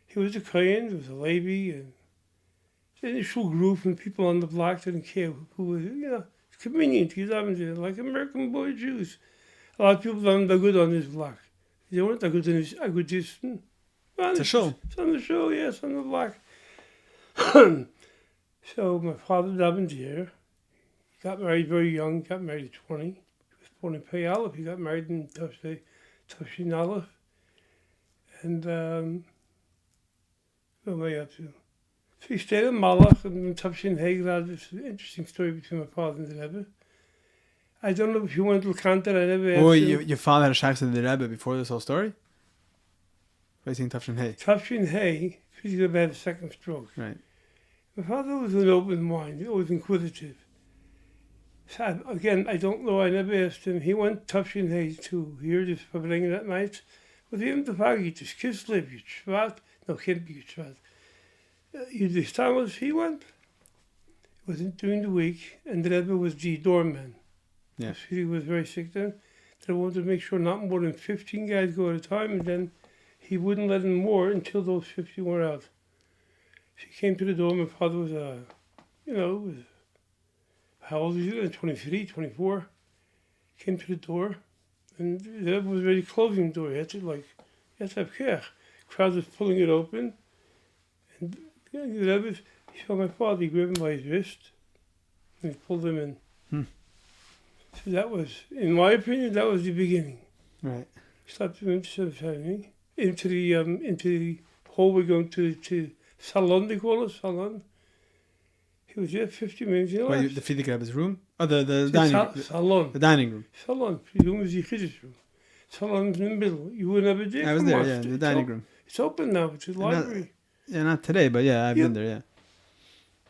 Speaker 2: he was a Kohen. There was a Levi, and the initial group and people on the block didn't care who was. It's convenient. He's like American boy Jews. A lot of people aren't that good on this block. They weren't that good on this.
Speaker 1: It's a show.
Speaker 2: It's on the show, yes, on the block. So my father davened here. He got married very young. Got married at 20. He was born in Pei Aleph. He got married in Tafshin Aleph. And what am I up to? So he stayed in Malach and in Tafshin Hey. This is an interesting story between my father and the Rebbe. I don't know if you went to Kantar. I never asked him.
Speaker 1: Your father had a shach in the Rebbe before this whole story? Facing Tafshin Hey.
Speaker 2: Tafshin Hey, he's going to have a second stroke.
Speaker 1: Right.
Speaker 2: My father was an open mind, always inquisitive. So again, I don't know, I never asked him. He went Tafshin Hey to hear this Pavling that night. With him to Pagi, to Kislev, Yitzhvat, no, can't be Yitzhvat. This time was he went. It was during the week, and the Rebbe was the doorman.
Speaker 1: Yeah.
Speaker 2: He was very sick then. They wanted to make sure not more than 15 guys go at a time, and then he wouldn't let in more until those 50 were out. She came to the door. My father was, how old was he? 23, 24. Came to the door, and the Rebbe was already closing the door. You had to have care. Crowd was pulling it open, and the Rebbe, he saw my father. He grabbed him by his wrist, and he pulled him in. So that was, in my opinion, that was the beginning.
Speaker 1: Right.
Speaker 2: Slapped him into the hallway going to salon, they call it, salon. He was there 50 minutes.
Speaker 1: Wait, the Frierdiker Rebbe's room? Oh, the dining room.
Speaker 2: Salon.
Speaker 1: The dining room.
Speaker 2: Salon. The room was the Chiddush room. Salon's in the middle. You were never there.
Speaker 1: I was there, yeah, the dining room.
Speaker 2: It's open now. It's a library.
Speaker 1: Not today, but yeah, I've been there, yeah.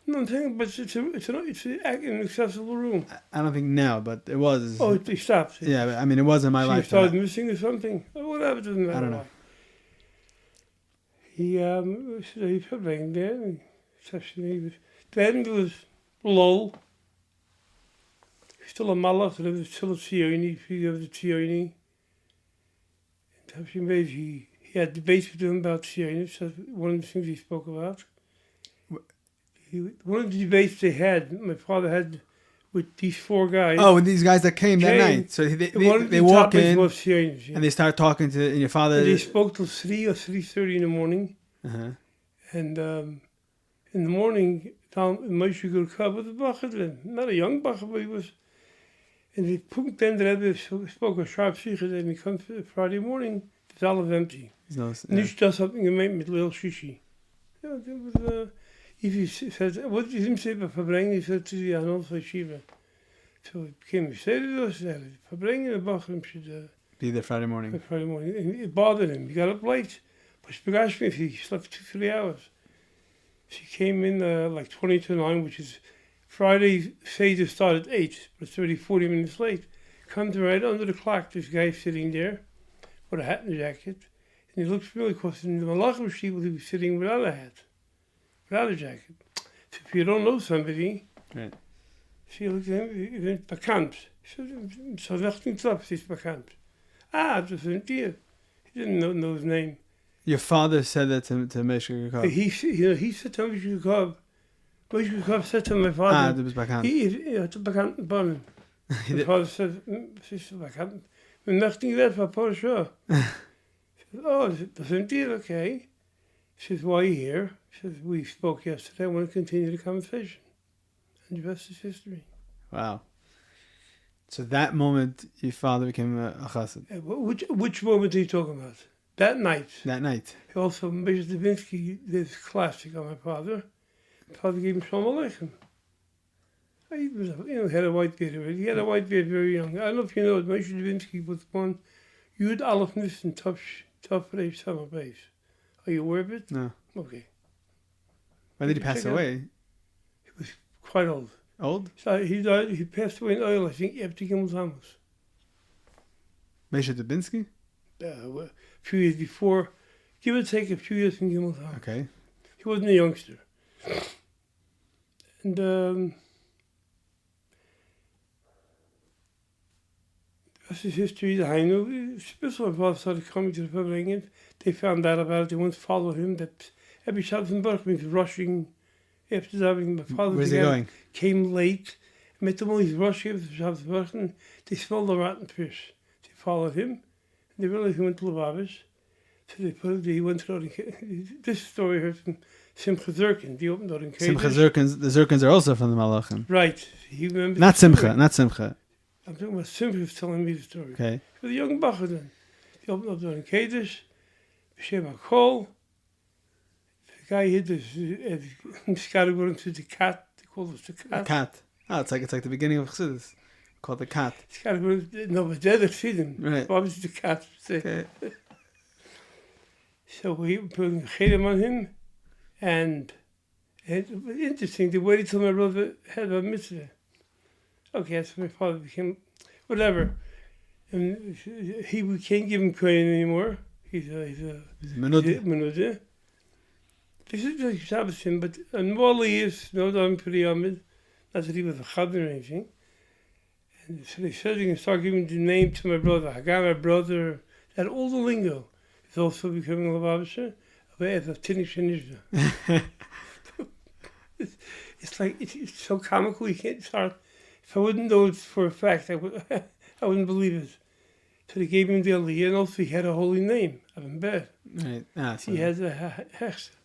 Speaker 2: No, I'm saying, but it's an accessible room.
Speaker 1: I don't think now, but it was.
Speaker 2: Oh, they stopped.
Speaker 1: Yeah, but, I mean, it was in my life.
Speaker 2: You started missing or something. Whatever, doesn't matter.
Speaker 1: I don't know.
Speaker 2: He put laying there, and then there was lull. Still a malach, there was still a tzioini, he was a tzioini. He had debates with him about tzioini, so one of the things he spoke about. One of the debates they had, my father had with these four guys.
Speaker 1: Oh, and these guys that came that night. So they walk in and they start talking to and your father.
Speaker 2: And they spoke till 3 or 3:30 in the morning.
Speaker 1: Uh-huh.
Speaker 2: And in the morning, down Moshe Gurkha with a bacher, not a young bacher, but he was. And the punkt then the Rebbe spoke a sharp sicher, and he comes Friday morning, it's all empty. Nicht das hat ihn gemeint mit Leil Shishi. Yeah, that was, if he said, what did he say about verbrengen? He said to the Anon for Shiva. So it became excited, verbrengen, the bacher should
Speaker 1: be there Friday morning.
Speaker 2: Friday morning. And it bothered him. He got up late. But she begashed me if he slept 2-3 hours. She came in 20 to 9, which is Friday Seder started at 8, but 30-40 minutes late. Comes right under the clock, this guy sitting there with a hat and a jacket. And he looks familiar because in the Malachim Shibul he was sitting without a hat, without a jacket. So if you don't know somebody,
Speaker 1: right.
Speaker 2: She looked at him, he went bekannt. So left him up, he's bekannt. Das ist ein Tier. He didn't know his name.
Speaker 1: Your father said that to Moshe Gurkha.
Speaker 2: He said to Moshe Gurkha. Moshe Gurkha said to my father.
Speaker 1: Dat was bekannt.
Speaker 2: Het is bekend bannen. My father said, "Ze is bekend." We dachten niet dat van Porsche. Dat is een deal, okay. She says, "Why are you here?" She says, "We spoke yesterday. I want to continue the conversation." And the rest is history.
Speaker 1: Wow. So that moment, your father became a chassid.
Speaker 2: Which moment are you talking about? That night.
Speaker 1: That night.
Speaker 2: Also, Mr. Davinsky did this classic on my father. My father gave him Shalom Aleichem. He was, had a white beard already. He had a white beard very young. I don't know if you know it, Mr. Davinsky was born Yud Aleph Nissen Tov Reish Summer Base. Are you aware of it?
Speaker 1: No.
Speaker 2: Okay.
Speaker 1: When did he pass away?
Speaker 2: He was quite old.
Speaker 1: Old?
Speaker 2: So he died. He passed away in oil, I think, after Gimel Tammuz.
Speaker 1: Moshe Davinsky?
Speaker 2: A few years before, give or take a few years from Gimel Tammuz.
Speaker 1: Okay.
Speaker 2: He wasn't a youngster. And that's his history. The Hainu, especially my father started coming to the Verbringen. They found out about it. They wanted to follow him. That every Shabbat means rushing after having my father.
Speaker 1: Where's he going?
Speaker 2: Came late. Met them all. He's rushing after Shabbat. They smelled the rotten fish. They followed him. And they realized he went to Lubavitch. So he went to this story I heard from Simcha Zirkin, the opened out in Kadesh.
Speaker 1: Simcha Zirkins, the Zirkins are also from the Malachim.
Speaker 2: Right. He remembers.
Speaker 1: Not Simcha, not Simcha.
Speaker 2: I'm talking about Simcha was telling me the story.
Speaker 1: Okay.
Speaker 2: For the young Bacher then. He opened up out in Kadesh. B'Shem HaKol. The guy hid this category to the cat. They call it the cat.
Speaker 1: The cat. Oh, it's like the beginning of Chassidus. Called the cat.
Speaker 2: No, but they're the Chassidim.
Speaker 1: Right.
Speaker 2: Obviously the cat.
Speaker 1: Okay.
Speaker 2: So we put a chedem on him, and it was interesting. They waited till my brother had a mitzvah. Okay, so my father became whatever, and we can't give him kohen anymore. He's a menuda. This is like Shabbos him, but Morley is no done pretty amid. Not that he was a chad or anything. And so they said they can start giving the name to my brother. I got my brother. That all the lingo. Is also becoming a Lubavitcher, but as a Tinnish and Nishna. It's like, it's so comical, you can't start. If I wouldn't know it for a fact, I wouldn't believe it. So they gave him the aliyah, and also he had a holy name, Avin Ber.
Speaker 1: Right. So
Speaker 2: He had a hechsher.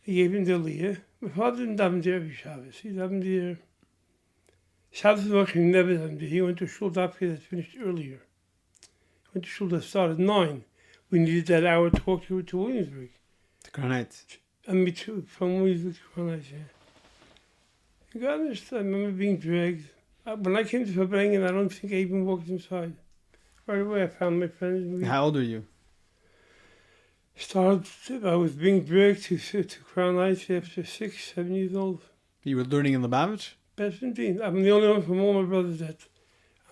Speaker 2: He gave him the aliyah. My father didn't daven there every Shabbos. He davened there. Shabbos was he never davened there. He went to shul dafke that finished earlier. He went to shul that started at 9. We needed that hour to walk to Williamsburg.
Speaker 1: The Granite.
Speaker 2: And me too, from Williamsburg to Crown yeah. God understood. I remember being dragged. When I came to Verbringen, I don't think I even walked inside. Right away, I found my friends.
Speaker 1: How old were you?
Speaker 2: I was being dragged to Crown Heights after 6, 7 years old.
Speaker 1: You were learning in Lubavitch?
Speaker 2: Best indeed. I'm the only one from all my brothers that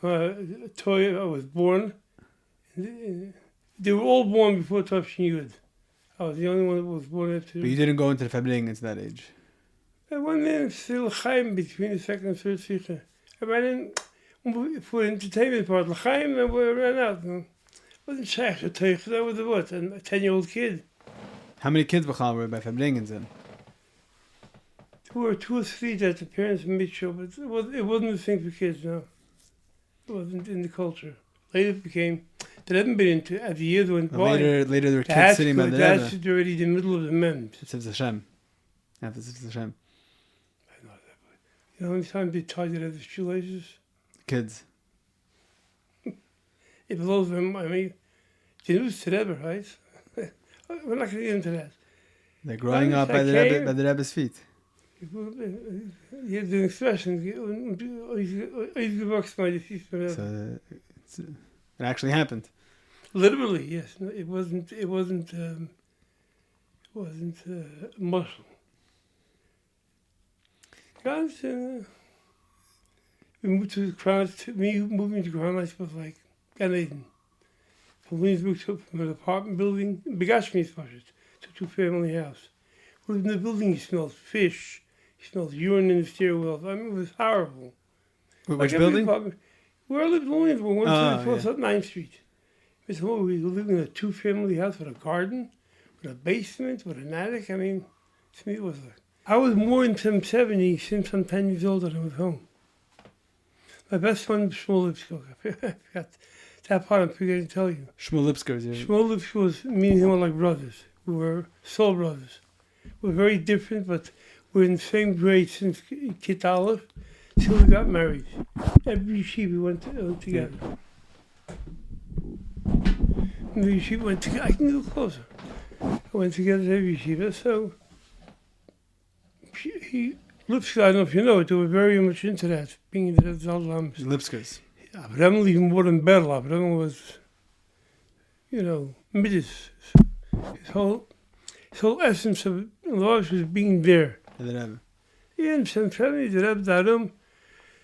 Speaker 2: I was born. They were all born before Tafshin Yud. I was the only one that was born after.
Speaker 1: But you didn't go into the Fabring at that age?
Speaker 2: I went in still Chaim between the second and third Sikha. I ran in for the entertainment part, Chaim, and we ran out. Wasn't Shaykh to take, that was a 10-year-old kid.
Speaker 1: How many kids were by Fabringens then?
Speaker 2: There were 2 or 3 that the parents made sure, but it wasn't a thing for kids, no. It wasn't in the culture. Later it became, they hadn't been into, as the years went by.
Speaker 1: Later there were kids sitting by the Rebbe.
Speaker 2: That's already in the middle of the men.
Speaker 1: It's Hashem. Yeah, it's Hashem.
Speaker 2: I know that, but you know how many times they tied it at the shoelaces?
Speaker 1: Kids.
Speaker 2: It blows them, I mean, they knew it's the Rebbe, right? We're not going to get into that.
Speaker 1: They're growing up by the Rebbe's feet.
Speaker 2: You have the expression,
Speaker 1: So it actually happened.
Speaker 2: Literally, yes. No, it wasn't muscle. Guys, we moved to the Crown. Me moving to Crown Heights was like Gan Eden. From Williamsburg to from an apartment building, Begashmi's project, to 2-family house. We lived in the building, you smelled fish, you smelled urine in the stairwells. I mean, it was horrible.
Speaker 1: Which building?
Speaker 2: Where I lived in Williamsburg, 174
Speaker 1: yeah.
Speaker 2: 9th Street. We were living in a 2-family house with a garden, with a basement, with an attic. I mean, to me it was like, I was more in 70 since I'm 10 years old and I was home. My best friend was Shmuel Lipsko. I forgot that part, I'm forgetting to tell you.
Speaker 1: Shmuel Lipsko.
Speaker 2: Shmuel Lipsko was me and him were like brothers. We were soul brothers. We're very different, but we're in the same grade since Kit Aleph till we got married. Every yeshiva we went together. And the yeshiva went together. I can go closer. I went together to every yeshiva, so Lipsko, I don't know if you know it, they were very much into that, being into that Zaldams.
Speaker 1: Lipskos.
Speaker 2: Abraham even more than Berla. Abraham was, Midas. His whole essence of life was being there.
Speaker 1: And the Rebbe.
Speaker 2: Yeah, and some family, the Rebbe Darum.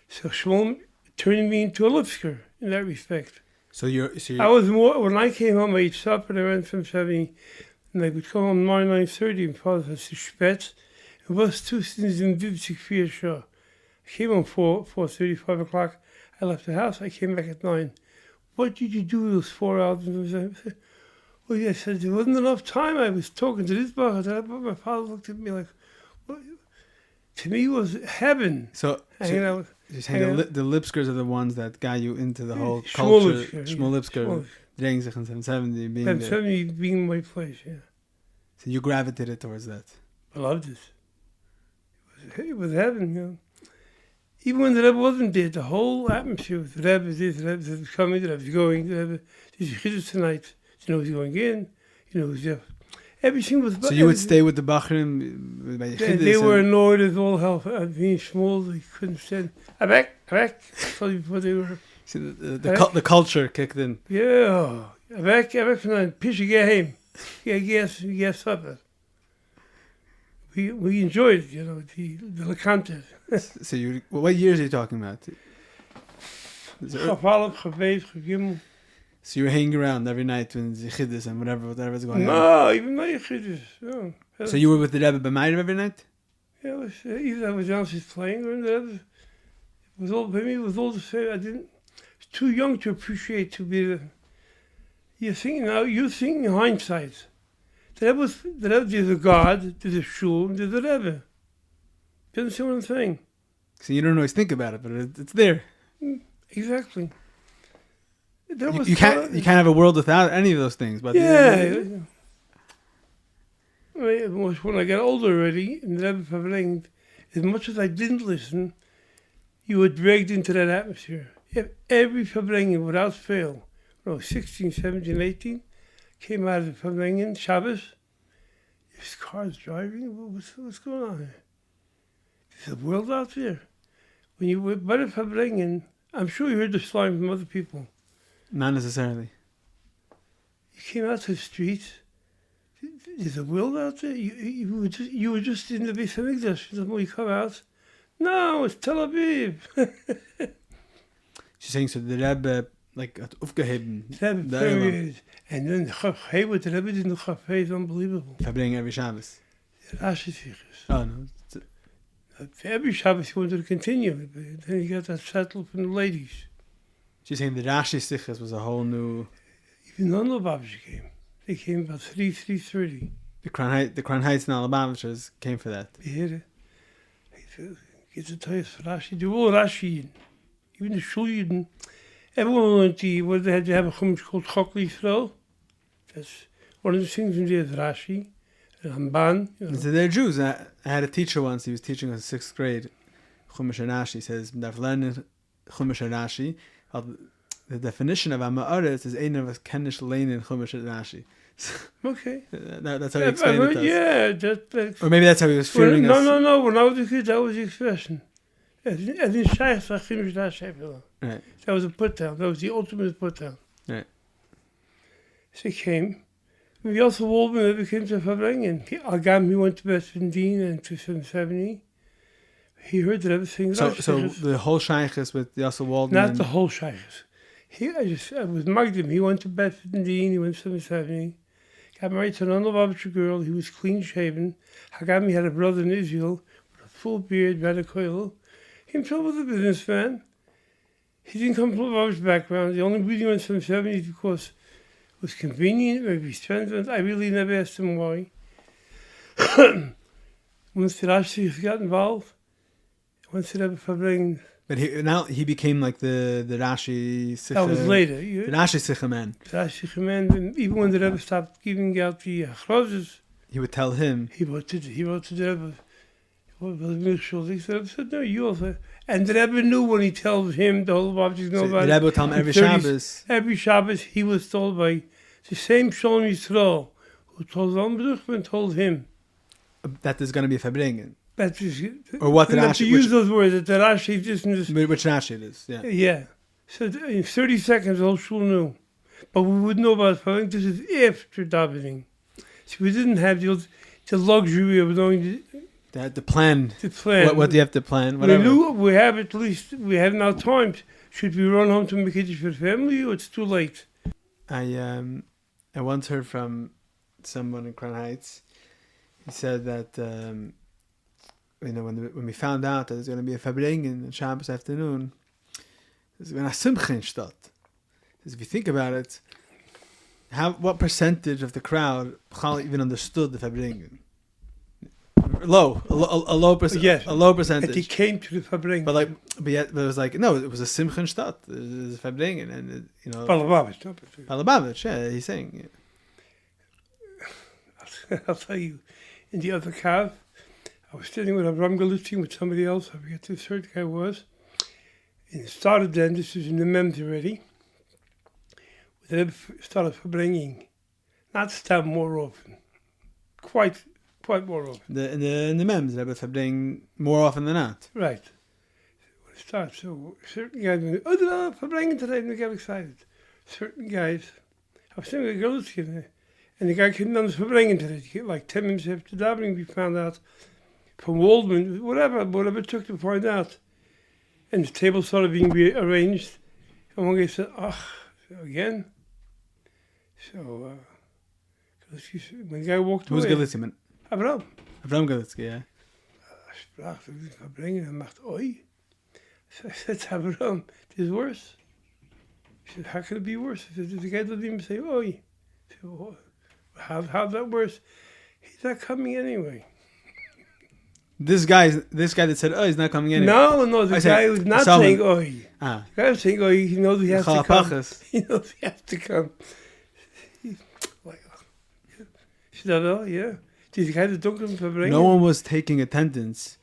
Speaker 2: So Shmuel turned me into a Lipsker in that respect.
Speaker 1: So you're
Speaker 2: I was more, when I came home, I ate supper and I went from 70, and I would come home 9:30 and father had to spet. It was 2 things in Vivsik Fear Shaw. I came home 4:30, 5 o'clock. I left the house. I came back at 9. What did you do those 4 hours? Well, yeah, I said, there wasn't enough time. I was talking to this boy. My father looked at me like, what? To me, it was heaven.
Speaker 1: So you're saying the Lipskers are the ones that got you into the whole culture. Shmuel Lipsker, draining sich in 770, being there.
Speaker 2: 770 being my place, yeah.
Speaker 1: So you gravitated towards that.
Speaker 2: I loved it. It was heaven, Even when the Rebbe wasn't there, the whole atmosphere was the Rebbe is this, the Rebbe is coming, the Rebbe is going, the Rebbe is Chiddush tonight. You know who's going in, you know who's there. Everything was...
Speaker 1: So you would stay with the Bachrim by Chiddush?
Speaker 2: They were annoyed as all hell. Being small, they couldn't stand. Abek. So before they were...
Speaker 1: See, the culture kicked in.
Speaker 2: Yeah. Abek, Pisha Geheim. Yes, supper. We enjoyed, the Lekante.
Speaker 1: So what years are you talking about? So you were hanging around every night when Chiddush and whatever's going on?
Speaker 2: No, even my Chiddush. No.
Speaker 1: So you were with the Rebbe B'Mayim every night?
Speaker 2: Yeah, either I was downstairs playing or the Rebbe. It was all the same. I was too young to appreciate to be the... You're thinking in hindsight. There's a God, there's a shul, there's a Rebbe. You understand what I'm saying?
Speaker 1: So you don't always think about it, but it's there.
Speaker 2: Exactly. There
Speaker 1: You can't have a world without any of those things. But
Speaker 2: when I got older already, and the Rebbe Aharon, as much as I didn't listen, you were dragged into that atmosphere. Every Aharon, without fail, 16, 17, 18, came out of the Aharon, Shabbos. His car's driving. What's going on here? There's a world out there. When you were by the Aharon, I'm sure you heard this line from other people.
Speaker 1: Not necessarily.
Speaker 2: You came out to the streets. There's a world out there. You were just in the Beis Hamikdash. When you come out, no, it's Tel Aviv.
Speaker 1: She's saying so the Rebbe hat aufgeheben.
Speaker 2: The Rebbe, and then the Chafei, what the Rebbe did in the Chafei is unbelievable.
Speaker 1: Verbringen every Shabbos.
Speaker 2: Rashi Sichos.
Speaker 1: Oh no.
Speaker 2: Every Shabbos he wanted to continue, but then he got that settled from the ladies.
Speaker 1: She's saying the Rashi Sichos was a whole new.
Speaker 2: Even non-Lubavitch came. They came about 3:30.
Speaker 1: The Crown Heights and Alabama came for that.
Speaker 2: You hear it? Get the tires for Rashi. They were all Rashi. Even the Shul Yidden. Everyone went to, they had to have a chumash called Chok Yisrael. That's one of the things in there is Rashi. Ramban.
Speaker 1: So they're Jews. I had a teacher once, he was teaching us 6th grade. Chumash and Rashi says, Daf learn Chumash and Rashi. The definition of Amaretz is ein of a kenish lane in Chumash and Rashi.
Speaker 2: Okay.
Speaker 1: That's how he explained it to us.
Speaker 2: Yeah, that's...
Speaker 1: Or maybe that's how he was fearing us.
Speaker 2: No. When I was a kid, that was the expression. Right. That was a put down. That was the ultimate put down.
Speaker 1: Right.
Speaker 2: So he came. We also Waldman became to Fabrengen. He went to Beth Vendine in 270. He heard that everything.
Speaker 1: So the whole shaykhs with Yosel Waldman.
Speaker 2: Not the whole shaykhs. I was Magdim. He went to Beth Vendine. He went to 770. Got married to an Lubavitcher girl. He was clean shaven. Hagami had a brother in Israel with a full beard, red a coil. He himself was a businessman. He didn't come from a Lubavitch background. The only reason he went to 770 because it was convenient, maybe expensive. I really never asked him why. Once the Rashi got involved, once the Rebbe Fabrengen.
Speaker 1: But he became like the Rashi Sikha.
Speaker 2: That was later.
Speaker 1: The Rashi Sikha man.
Speaker 2: The Rashi Sikha man. Even when the Rebbe stopped giving out the achrozes,
Speaker 1: he would tell him.
Speaker 2: He wrote to the Rebbe. He said, no, you also. And the Rebbe knew when he tells him, the whole object know about it.
Speaker 1: The Rebbe would tell him every Shabbos.
Speaker 2: Every Shabbos he was told by the same Shalom Yisrael who told Zalman told him.
Speaker 1: That there's going to be a Fabrengen.
Speaker 2: Or
Speaker 1: what the Rashi...
Speaker 2: to use those words, that the Rashi just...
Speaker 1: Which Rashi it is, yeah.
Speaker 2: Yeah. So in 30 seconds, the whole shul knew. But we wouldn't know about it. This is after davening. So we didn't have the luxury of knowing...
Speaker 1: The plan.
Speaker 2: The plan.
Speaker 1: What do you have to plan? Whatever.
Speaker 2: We knew we have at least... We have now time. Should we run home to make it for the family or it's too late?
Speaker 1: I once heard from someone in Crown Heights. He said that... when we found out that there's going to be a Fabrengen on Shabbos afternoon, there's going to be a Simcha in Stadt. Because if you think about it, what percentage of the crowd even understood the Fabrengen? A low percentage.
Speaker 2: Yes.
Speaker 1: A low percentage.
Speaker 2: And he came to the Fabrengen.
Speaker 1: But it was like, no, it was a Simcha in Stadt. It was a Fabrengen. And,
Speaker 2: Palabavich,
Speaker 1: yeah, he's saying.
Speaker 2: Yeah. I'll tell you, in the other car, I was sitting with a Ramgalutin with somebody else. I forget who the third guy was. And it started then, this was in the Mems already. We started Fabrengen. Not stop more often. Quite more often.
Speaker 1: In the Mems, Rebbe Fabrengen more often than not.
Speaker 2: Right. When it starts, so certain guys went, oh, Fabrengen today, and they got excited. Certain guys, I was sitting with a Galutin, and the guy came down to Fabrengen today. Like 10 minutes after davening, we found out from Waldman, whatever it took to find out. And the table started being rearranged. And one guy said, again? So, when the guy walked away...
Speaker 1: Who's Galitzman?
Speaker 2: Aharon.
Speaker 1: Aharon Blesofsky, yeah.
Speaker 2: Sprach, verbringen, and macht oi. So I said to Aharon, it is worse. He said, how can it be worse? The guy doesn't even say oi. So, how's that worse? He's not coming anyway.
Speaker 1: This guy that said, "Oh, he's not coming in."
Speaker 2: No, the guy who's not saying oi.
Speaker 1: Ah.
Speaker 2: The guy who's saying oi, he knows he has to come.
Speaker 1: Chalapachas.
Speaker 2: He knows he has to come. Yeah. Die guy dat donker verbrengen.
Speaker 1: No one was taking attendance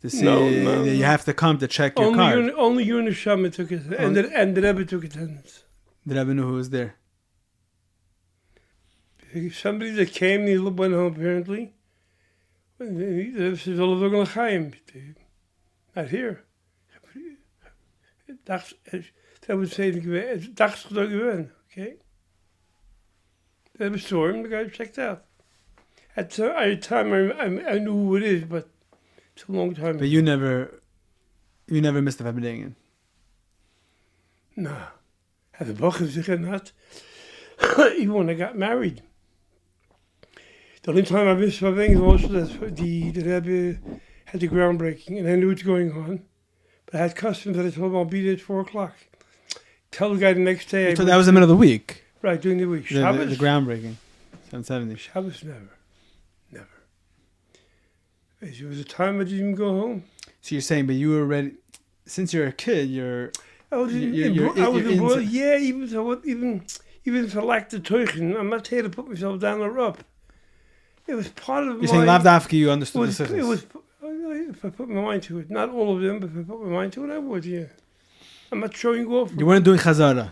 Speaker 1: to see
Speaker 2: No.
Speaker 1: you have to come to check your card.
Speaker 2: Only you and the shaman took it, and the Rebbe took attendance.
Speaker 1: The Rebbe knew who was there.
Speaker 2: Somebody that came, he went home apparently. The Rebbe says, "All of them Chaim." Not here. That would say, okay. The Rebbe saw him, the guy checked out. At the time, I knew who it is, but it's a long time.
Speaker 1: But you never missed the Fabedingen.
Speaker 2: No. Had the Bach zich not. Even when I got married. The only time I missed Fabedingen was that the Rebbe had the groundbreaking, and I knew what's going on. But I had customs that I told him I'll be there at 4 o'clock. Tell the guy the next day.
Speaker 1: So that was the middle of the week.
Speaker 2: Right, during the week.
Speaker 1: The groundbreaking. 770.
Speaker 2: Shabbos, never. There was a time I didn't even go home.
Speaker 1: So you're saying, but you were ready, since you're a kid,
Speaker 2: I was in, yeah, even if I lacked the teuchen, I'm not here to put myself down or up. It was part of
Speaker 1: You're saying Lav Dafki, you understood the
Speaker 2: It was,
Speaker 1: sichos.
Speaker 2: if I put my mind to it. Not all of them, but if I put my mind to it, I would, yeah. I'm not showing off.
Speaker 1: You weren't doing chazara.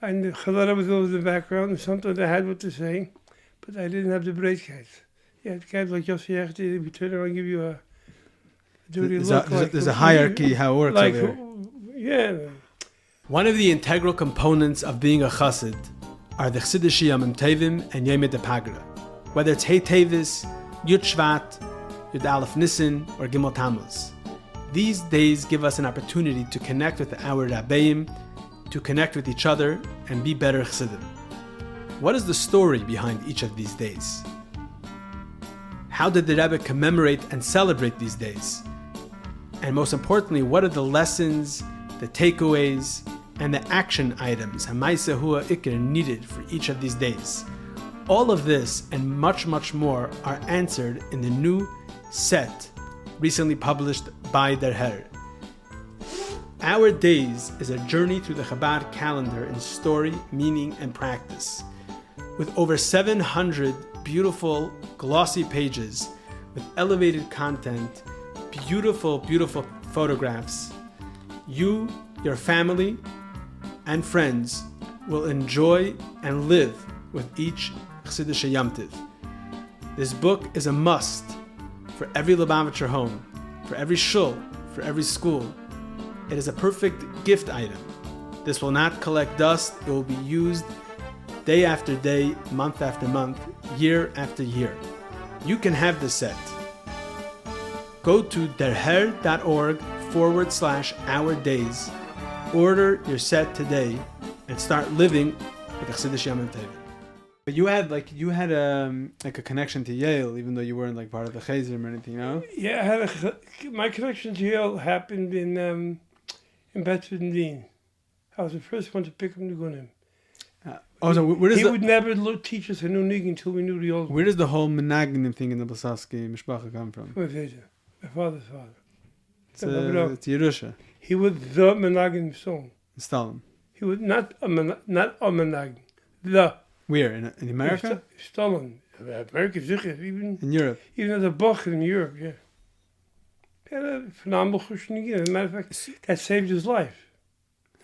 Speaker 2: And the chazara was over the background, and sometimes I had what to say, but I didn't have the breedkeit. Yeah, the guys like Yossi Echti, we turn around and give you a dirty look.
Speaker 1: There's a hierarchy how it works
Speaker 2: like,
Speaker 1: over
Speaker 2: yeah.
Speaker 1: One of the integral components of being a chassid are the Chassidish Yom Tevim and Yom Pagra. Whether it's Hey Tevis, Yud Shvat, Yud Aleph Nissen, or Gimel Tammuz. These days give us an opportunity to connect with our Rabbeim, to connect with each other, and be better chassidim. What is the story behind each of these days? How did the Rebbe commemorate and celebrate these days? And most importantly, what are the lessons, the takeaways, and the action items Hamaisa Hua Ikir needed for each of these days? All of this and much, much more are answered in the new set recently published by Der Herr. Our Days is a journey through the Chabad calendar in story, meaning, and practice. With over 700 beautiful, glossy pages with elevated content, beautiful, beautiful photographs, you, your family, and friends will enjoy and live with each Chassidish Yom Tiv. This book is a must for every Lubavitcher home, for every shul, for every school. It is a perfect gift item. This will not collect dust. It will be used day after day, month after month, year after year. You can have this set. Go to derher.org/Our Days. Order your set today and start living with the Chassidish Yom Tov. But you had a connection to Yale, even though you weren't like part of the Chayzim or anything, you know?
Speaker 2: Yeah, my connection to Yale happened in Bedford and Dean. I was the first one to pick up Nigunim.
Speaker 1: So where does
Speaker 2: he would never teach us a new nig until we knew the old one.
Speaker 1: Where does the whole Menagnim thing in the Blesofsky Mishpacha come from?
Speaker 2: My father's father.
Speaker 1: It's Yerusha.
Speaker 2: He was the Menagnim son.
Speaker 1: Stalin.
Speaker 2: He was not a Menagnim. The.
Speaker 1: Where? In America?
Speaker 2: Stalin. America, even
Speaker 1: in Europe.
Speaker 2: Even as a Bach in Europe, yeah. He had a phenomenal Chushnig. As a matter of fact, that saved his life.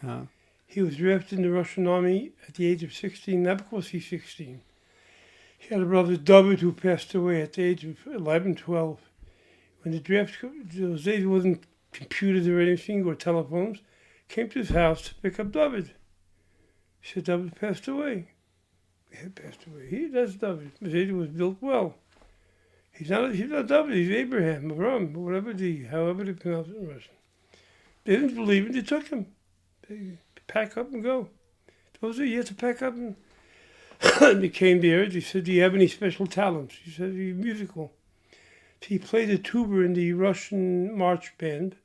Speaker 1: Oh.
Speaker 2: He was drafted in the Russian army at the age of 16, not because he's 16. He had a brother, David, who passed away at the age of 11, 12. When the draft, those days it wasn't computers or anything, or telephones, came to his house to pick up David. He said, David passed away. He had passed away. That's David. Mercedes was built well. He's not David, he's Abraham, Avraham, however they pronounce it in Russian. They didn't believe it, they took him. They pack up and go. Those are, you have to pack up and they came there. They said, do you have any special talents? He said, he's musical. So he played a tuba in the Russian march band,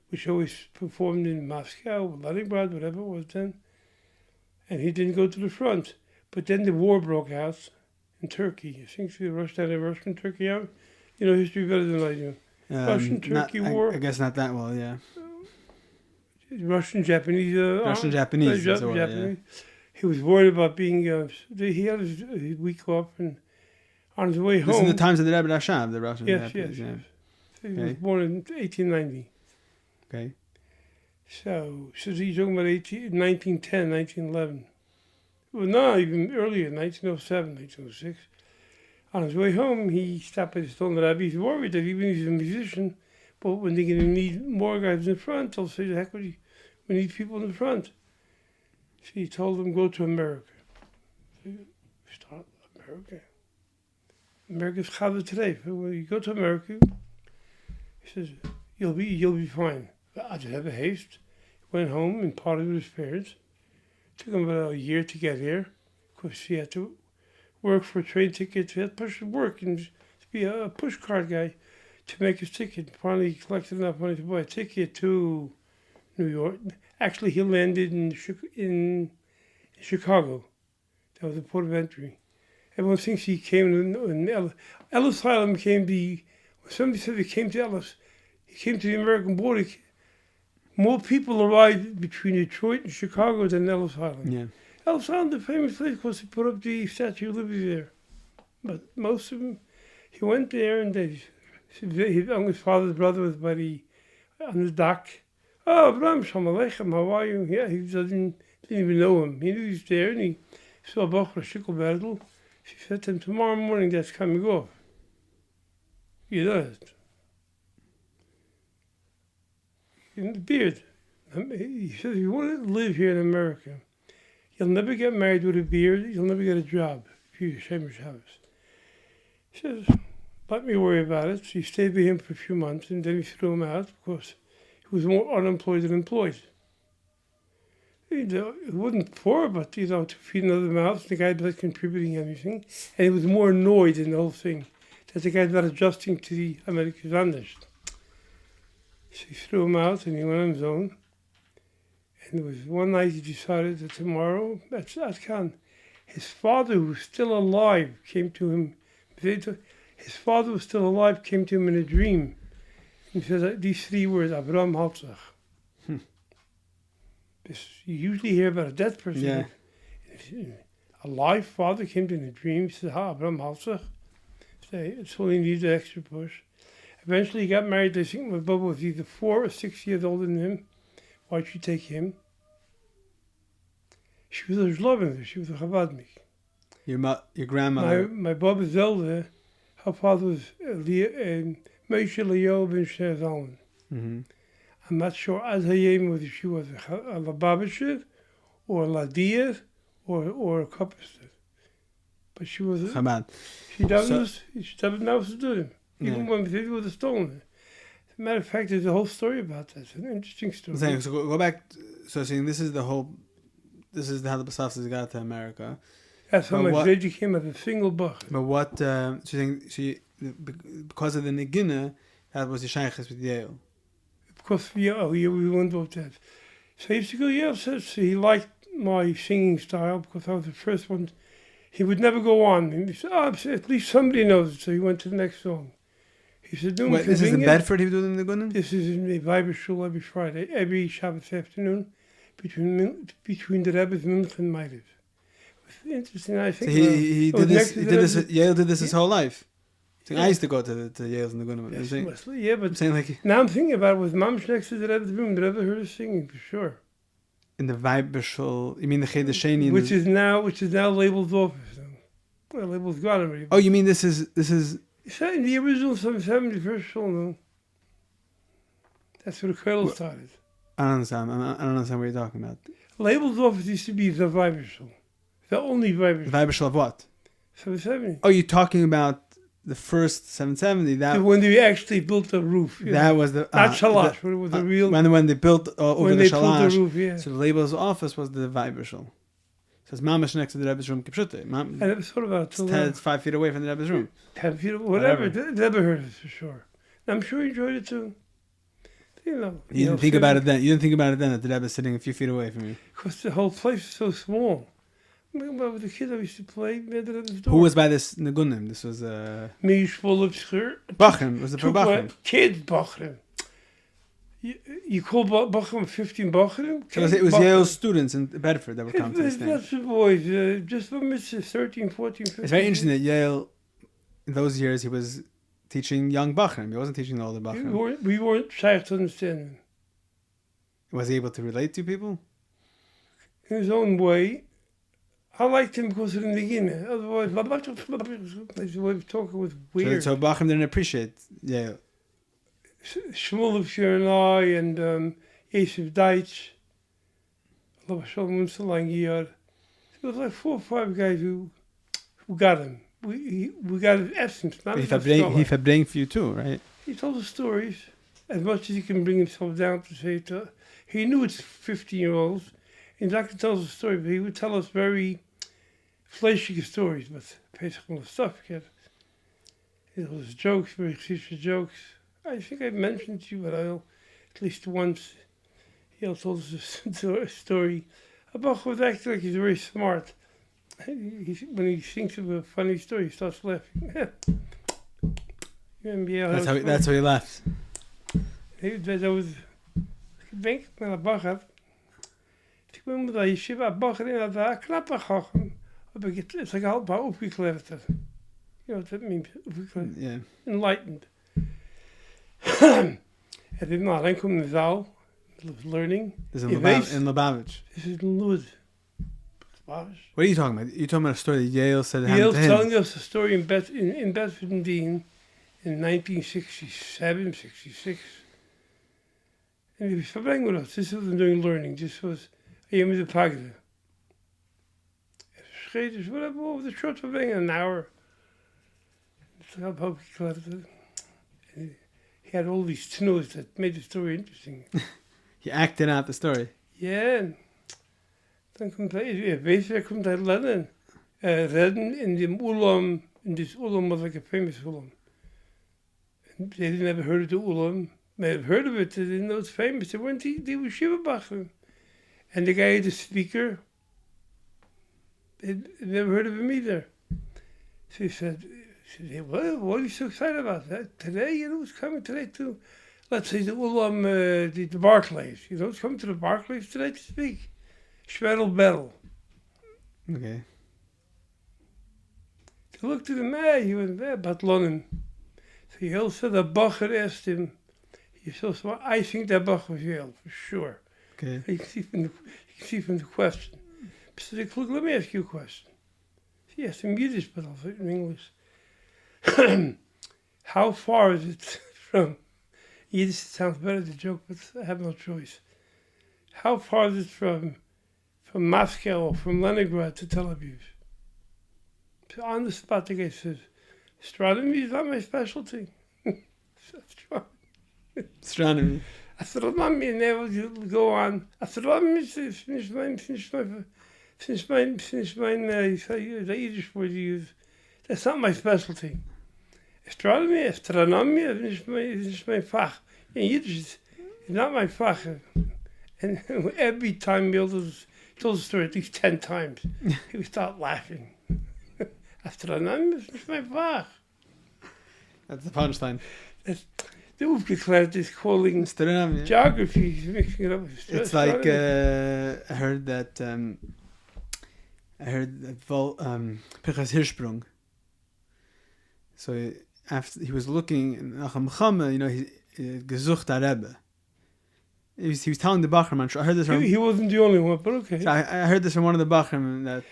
Speaker 2: which always performed in Moscow, Leningrad, whatever it was then. And he didn't go to the front. But then the war broke out in Turkey. I think they rushed out of Russian Turkey out. You know history better than I do. Russian Turkey war.
Speaker 1: I guess not that well. Yeah.
Speaker 2: Russian Japanese.
Speaker 1: Russian Japanese.
Speaker 2: Japanese. He was worried about being. He had his week off, and on his way home.
Speaker 1: This is the times of the Rebbe Rashab, the Russian
Speaker 2: Yes,
Speaker 1: Japanese.
Speaker 2: yes.
Speaker 1: Yeah.
Speaker 2: He was born in 1890.
Speaker 1: Okay.
Speaker 2: So he's talking about 1910, 1911. Well, no, even earlier, 1907, 1906. On his way home, he stopped at the Stone Rabbi. He's worried that even if he's a musician, but when they're going to need more guys in front, they'll say, heck, we need people in the front. So he told them, go to America. So start America. America's Chavah today. When you go to America, he says, you'll be fine. I just have a haste. Went home and parted with his parents. Took him about a year to get here. Of course, he had to work for train tickets. He had to push work and be a push cart guy to make his ticket. Finally, he collected enough money to buy a ticket to New York. Actually, he landed in Chicago. That was the port of entry. Everyone thinks he came in Ellis. Ellis Island came somebody said he came to Ellis. He came to the American border. More people arrived between Detroit and Chicago than Ellis Island.
Speaker 1: Yeah.
Speaker 2: Ellis Island, the famous place, because they put up the Statue of Liberty there. But most of them, he went there and his father's brother was on the dock. Oh, Abraham, Shalom Aleichem, how are you? Yeah, he didn't even know him. He knew he was there and he saw Bach for a shikl battle. She said to him, tomorrow morning that's coming off. He does. In the beard. He says, if you want to live here in America, you'll never get married with a beard, you'll never get a job if you're Shemesh Shabbos. He says, let me worry about it. So he stayed with him for a few months and then he threw him out because he was more unemployed than employed. It wasn't poor, but to feed another mouth, the guy wasn't contributing anything. And he was more annoyed in the whole thing that the guy's not adjusting to the American standards. So he threw him out and he went on his own. And it was one night he decided that tomorrow, that's Atkan. His father, who was still alive, came to him. His father was still alive, came to him in a dream. He said these three words, Abraham Haltzach. You usually hear about a dead person.
Speaker 1: Yeah.
Speaker 2: A live father came to him in a dream. He said, Abraham Haltzach. So he needed an extra push. Eventually he got married. I think my Bubba was either 4 or 6 years older than him. Why'd she take him? She was a Zlobin. She was a Chabadnik.
Speaker 1: Your grandmother.
Speaker 2: My Bubba Zelda, her father was Moshe Leo ben Shazalman.
Speaker 1: Mm-hmm.
Speaker 2: I'm not sure as Hayim whether she was a Lubavitcher or a Ladia or a Kopster. But she was
Speaker 1: Chabad.
Speaker 2: She doesn't know what to do. Even when the was a stone. As a matter of fact, there's a whole story about that. It's an interesting story.
Speaker 1: So go back. So saying this is how the Blesofskys got to America.
Speaker 2: That's how much Veggie came as a single buck.
Speaker 1: But what because of the Negina, that was the Sheikhs with Yale.
Speaker 2: Because we went about that. So he used to go, Yale says he liked my singing style because I was the first one. He would never go on. He said, at least somebody knows it. So he went to the next song. He said,
Speaker 1: this is in Bedford he was doing the Gunnen?
Speaker 2: This is in the Weiber Shul every Friday, every Shabbos afternoon, between the Rebbe's Minch and Meirev. Interesting, I think.
Speaker 1: So he did this. Yale did this his whole life. So I used to go to Yale's and the Gunnen.
Speaker 2: Yeah, but
Speaker 1: I'm saying like
Speaker 2: now I'm thinking about it with Mamsh next to the Rebbe's room. The Rebbe heard us singing for sure.
Speaker 1: In the Weiber Shul, you mean the Cheder Sheni?
Speaker 2: Which is now labeled office. Well, label's gone already.
Speaker 1: Oh, you mean this is?
Speaker 2: It's in the original 71st Shul, no? That's where the cradle started.
Speaker 1: I don't understand. I don't understand what you're talking about.
Speaker 2: Label's office used to be the Weiber Shul. The only Weiber Shul.
Speaker 1: The Weiber Shul of what?
Speaker 2: 770.
Speaker 1: Oh, you're talking about the first 770. That
Speaker 2: when they actually built the roof.
Speaker 1: That was the
Speaker 2: not shalash, but it was the real.
Speaker 1: When they built over the shalash.
Speaker 2: Built the roof, yeah.
Speaker 1: So the label's office was the Weiber Shul. So it's mamash next to the Rebbe's room.
Speaker 2: And it was thought about it.
Speaker 1: It's 5 feet away from the Rebbe's room.
Speaker 2: 10 feet, whatever. The Rebbe heard it for sure. And I'm sure he enjoyed it too. You
Speaker 1: didn't think about it then. You didn't think about it then that the Rebbe's sitting a few feet away from you.
Speaker 2: Because the whole place is so small. Well, with the kids I used to play, we had it at the door.
Speaker 1: Who was by this Nagunim? This was
Speaker 2: Me, Schwolubscher.
Speaker 1: Bachrim. Was it for Bachrim?
Speaker 2: Kids, Bachrim. You call Bachrim 15 Bachrim?
Speaker 1: So it was Yale's students in Bedford that were coming to this thing.
Speaker 2: That's the boys, just for Mr. 13, 14, 15.
Speaker 1: It's very interesting that Yale, in those years, he was teaching young Bachrim. He wasn't teaching the older Bachrim.
Speaker 2: We weren't shy to understand him.
Speaker 1: Was he able to relate to people?
Speaker 2: In his own way. I liked him because of the beginning. Otherwise, his way of talking was weird.
Speaker 1: So Bachrim didn't appreciate Yale.
Speaker 2: Schmolubscher and I and Yosef Deitch. Allah Shalom Salangiar. There was like 4 or 5 guys who got him. We got his essence.
Speaker 1: He verbring for you too, right?
Speaker 2: He told the stories as much as he can bring himself down to say it. He knew it's 15-year-olds. And Dr. tells a story, but he would tell us very fleshige stories, but basically stuff. It was jokes, very serious jokes. I think I mentioned to you, but I'll at least once. He told us a story. Abach was acting like he's very smart. When he thinks of a funny story, he starts laughing.
Speaker 1: That's how he laughed.
Speaker 2: Dat was. Ik denk naar de bagger. Ik ben met de yeshiva bagger in de knappe gachem. Het is like al paar opgekletterd. You know what that means?
Speaker 1: Yeah.
Speaker 2: Enlightened. Hij did not enkel in de zaal. Learning.
Speaker 1: This is in Lubavitch.
Speaker 2: This is in Lud.
Speaker 1: What are you talking about? You're talking about a story that Yale said
Speaker 2: Yale
Speaker 1: happened to him.
Speaker 2: telling us a story in Bedford and Dean in 1967, 66. And he was verbring with us. This wasn't doing learning. This was a with the pagde. Scheet whatever over the short verbring an hour. He had all these snows that made the story interesting.
Speaker 1: He acted out the story.
Speaker 2: Yeah. Dan komt hij, basically komt hij redden in the ulam. And this ulam was like a famous ulam. And they didn't ever heard of the ulam. They had heard of it, they didn't know it's famous. They were Shiva Bachrim. And the guy had a speaker. They'd never heard of him either. So he said, hey, what are you so excited about that? Today, it's coming today too. Let's say the ulam, the Barclays. It's coming to the Barclays today to speak. Shvedel Bedel.
Speaker 1: Okay.
Speaker 2: He looked at him, he went there, Batlonim. So he also said, the Bacher asked him, he said, I think that Bacher was Yale, for sure.
Speaker 1: Okay.
Speaker 2: You can see from the question. So he said, look, let me ask you a question. He asked him Yiddish, but also in English. How far is it from, Yiddish sounds better to joke, but I have no choice. How far is it from Moscow or from Leningrad to Tel Aviv? So on the spot, the guy says, astronomy is not my specialty.
Speaker 1: Astronomy.
Speaker 2: Astronomy, and then you go on. Astronomy is finish mine, the Yiddish word you use. That's not my specialty. Astronomy, finish my fach. In Yiddish, it's not my fach. And every time he told the story at least 10 times, he would start laughing. Astronomy is my fach.
Speaker 1: That's the punchline.
Speaker 2: The Ufgeklärt is calling geography, mixing it up with
Speaker 1: it's like, I heard that Pinchas Hirschsprung. So after he was looking nach a Mechama, he gesucht a Rebbe. He was telling the Bachrim, I heard this from...
Speaker 2: He wasn't the only one, but okay.
Speaker 1: So I heard this from one of the Bachrim.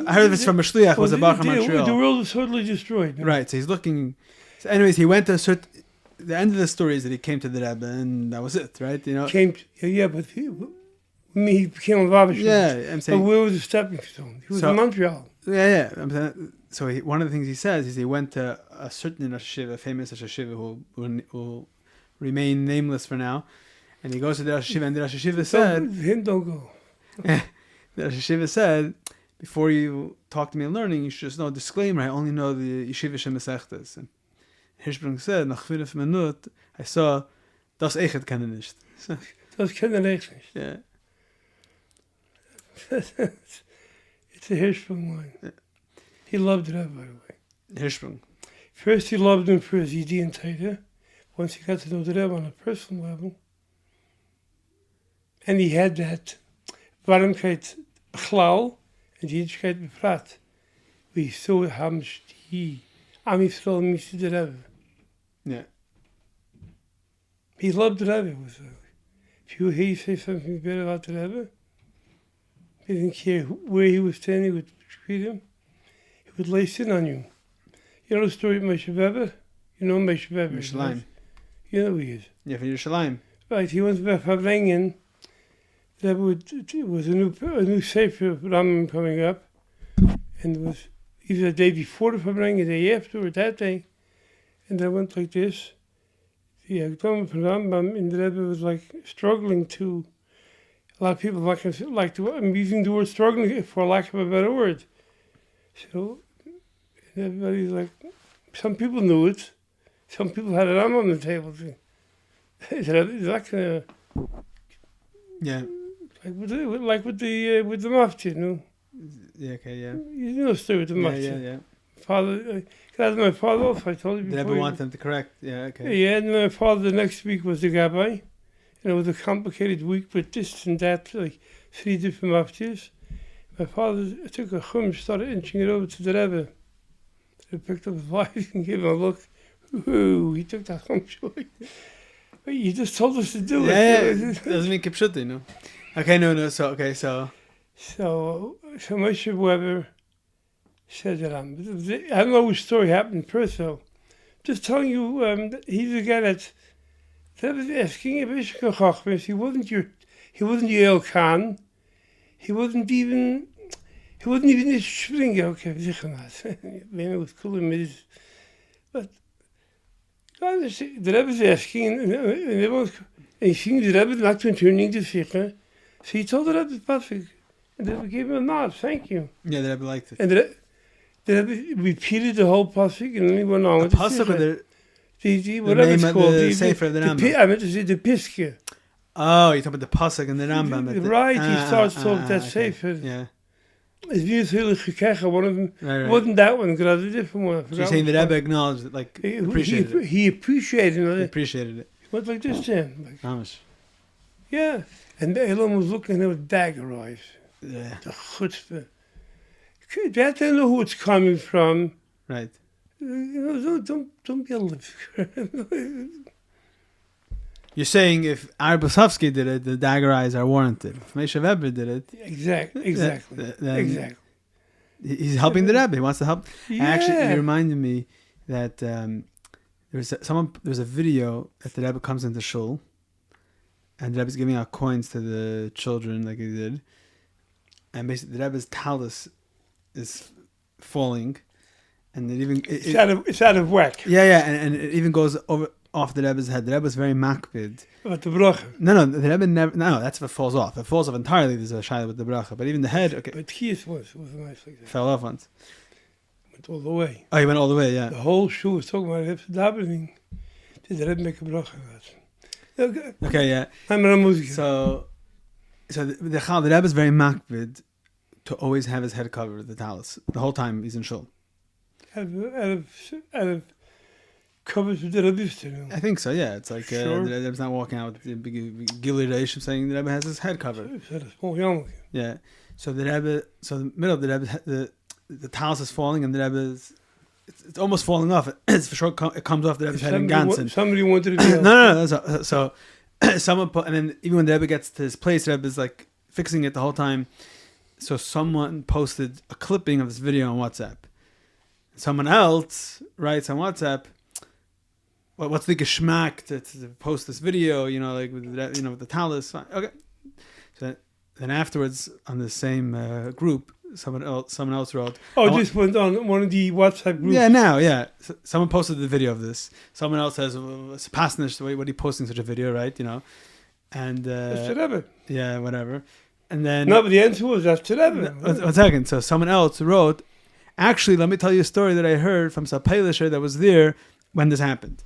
Speaker 1: I heard this from a Shliach, was a Bachrim Montreal.
Speaker 2: The world was totally destroyed. No?
Speaker 1: Right, so he's looking... So anyways, he went to a certain... The end of the story is that he came to the Rebbe, and that was it, right?
Speaker 2: But he became a Lubavitcher.
Speaker 1: Yeah, I'm saying...
Speaker 2: But where was the stepping stone? He was in Montreal.
Speaker 1: Yeah. So one of the things he says is he went to a certain Rosh Hashiva, famous Rosh Hashiva, who will remain nameless for now. And he goes to the Rosh Hashiva, and the Rosh Hashiva said...
Speaker 2: Don't go.
Speaker 1: The Rosh Hashiva said, before you talk to me in learning, you should just know a disclaimer, I only know the Yeshiva Shemesechtes. And Hirschsprung said, nach 5 Minuten, I saw, das Eichet kann nicht.
Speaker 2: Das kann nicht.
Speaker 1: Yeah.
Speaker 2: It's It's a Hirschsprung line.
Speaker 1: Yeah.
Speaker 2: He loved Rebbe, by the way.
Speaker 1: Hirschsprung.
Speaker 2: First, he loved him for his Yidin Taita. Once he got to know the Rebbe on a personal level. And he had that Warmkeit Bechlal and Jiddischkeit Befrat. We saw haben die Am Yisrael missed the Rebbe.
Speaker 1: Yeah.
Speaker 2: He loved the Rebbe. If you hear you say something bad about the Rebbe, he didn't care where he was standing, he would treat him. He would lay sin on you. You know the story of Moshe Weber? You know Moshe Weber?
Speaker 1: Yerushalayim.
Speaker 2: You know who he is.
Speaker 1: Yeah, from Yerushalayim.
Speaker 2: Right, he went to Fabrengen. There was a new Sefer of Rambam coming up. And it was either the day before the Fabrengen, the day after, or that day. And I went like this. The Agdom from Rambam in the Rebbe was like struggling to, a lot of people like to, I'm using the word struggling for lack of a better word. So everybody's like, some people knew it. Some people had it on the table. Is that kind of,
Speaker 1: Yeah.
Speaker 2: like with the mufti, you know?
Speaker 1: Yeah, okay, yeah.
Speaker 2: You know the story with the mufti.
Speaker 1: Yeah.
Speaker 2: Father, that's my father also, I told you
Speaker 1: The
Speaker 2: before.
Speaker 1: Rebbe wanted them to correct. Yeah, okay.
Speaker 2: Yeah, and my father the next week was the rabbi. And it was a complicated week with this and that, like 3 different muftis. My father took a chum, started inching it over to the Rebbe. He picked up his wife and gave him a look. Ooh, he took that chum. You just told us to do it.
Speaker 1: Yeah, doesn't mean kipshut, you know. Okay, no. So
Speaker 2: Moshe Weber said that I don't know which story happened first, though. Just telling you, he's the guy that was asking a bit of chachmas. He wasn't your Khan. He wasn't even a Springer. Okay, when it was cool in his, but the Rebbe was asking, and he seen the Rebbe not turning the Sikha. So he told the Rebbe perfect. And the Rebbe gave him a nod, thank you.
Speaker 1: yeah, the Rebbe liked it.
Speaker 2: And the Rebbe repeated the whole pasuk and then he went on with
Speaker 1: the pasuk or
Speaker 2: the whatever it's called.
Speaker 1: The Sefer of the Rambam.
Speaker 2: I meant to say the Piske.
Speaker 1: Oh, you're talking about the pasuk and the Rambam.
Speaker 2: Right, he starts talking that Sefer.
Speaker 1: Yeah.
Speaker 2: It's really gekeken, one of them.
Speaker 1: Right.
Speaker 2: Wasn't that one, because a different one.
Speaker 1: So you're saying the Rebbe acknowledged it, like, appreciated it.
Speaker 2: He appreciated it.
Speaker 1: He appreciated it.
Speaker 2: He went like this to him. Like,
Speaker 1: How much?
Speaker 2: yeah. And the Elul was looking at him with dagger eyes.
Speaker 1: Yeah.
Speaker 2: The chutzpah. They have to know who it's coming from.
Speaker 1: Right.
Speaker 2: You know, don't be a lip.
Speaker 1: You're saying if Aharon Blesofsky did it, the dagger eyes are warranted. If Moshe Weber did it,
Speaker 2: Exactly.
Speaker 1: then he's helping the Rebbe. He wants to help.
Speaker 2: Yeah.
Speaker 1: Actually, it reminded me that there was a video that the Rebbe comes into shul, and the Rebbe's giving out coins to the children like he did, and basically the Rebbe's talus is falling, and
Speaker 2: It's out of whack.
Speaker 1: Yeah, and it even goes off the Rebbe's head. The Rebbe was very makpid.
Speaker 2: But the bracha.
Speaker 1: No, the Rebbe never. No, that's if it falls off. If it falls off entirely, there's a shayla with the bracha. But even the head, okay.
Speaker 2: But his was nice like that.
Speaker 1: Fell off once.
Speaker 2: Went all the way.
Speaker 1: Oh, he went all the way, yeah.
Speaker 2: The whole shul was talking about it. Davening. Did the Rebbe make a bracha?
Speaker 1: Okay, yeah.
Speaker 2: I'm a music.
Speaker 1: So the Rebbe is very makpid to always have his head covered with the talus the whole time he's in shul.
Speaker 2: Out of covers with the Rebbe.
Speaker 1: I think so, yeah. It's like
Speaker 2: Sure.
Speaker 1: the Rebbe's not walking out with the big gilui reish saying the Rebbe has his head covered.
Speaker 2: It's a small yarmulke.
Speaker 1: Yeah. So the middle of the Rebbe, the talus is falling, and the Rebbe is, it's almost falling off. It's for sure it comes off the Rebbe's head in Gansen.
Speaker 2: Somebody wanted to be
Speaker 1: No. So someone put, and then even when the Rebbe gets to his place, the Rebbe is like fixing it the whole time. So someone posted a clipping of this video on WhatsApp. Someone else writes on WhatsApp, well, what's the geschmack to post this video, like with the talus. Okay. So then afterwards on the same group, someone else wrote,
Speaker 2: this went on one of the WhatsApp groups.
Speaker 1: Yeah. So someone posted the video of this. Someone else says, it's pasnish, what are you posting such a video, right? And
Speaker 2: That's the Rebbe.
Speaker 1: yeah, whatever. And then
Speaker 2: No, but the answer was that's the Rebbe.
Speaker 1: one second. So someone else wrote, actually, let me tell you a story that I heard from some Peilisher that was there when this happened.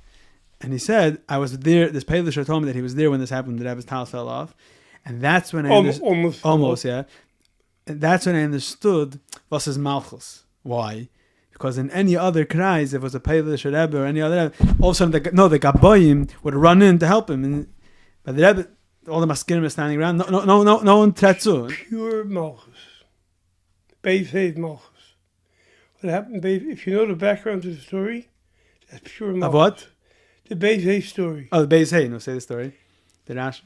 Speaker 1: And he said, I was there, this Peilisher told me that he was there when this happened, that Rebbe's talus fell off. And that's when I
Speaker 2: almost,
Speaker 1: yeah. that's when I understood was his malchus. Why? Because in any other kreis, if it was a Polish Rebbe or any other Rebbe, all of a sudden the Gaboyim would run in to help him. And, but the Rebbe, all the Maskirim are standing around. No one tretzu.
Speaker 2: Pure malchus. Beis malchus. What happened, if you know the background to the story, that's pure malchus.
Speaker 1: Of what?
Speaker 2: The Beis story.
Speaker 1: Oh, the Beis no, say the story. The Rash.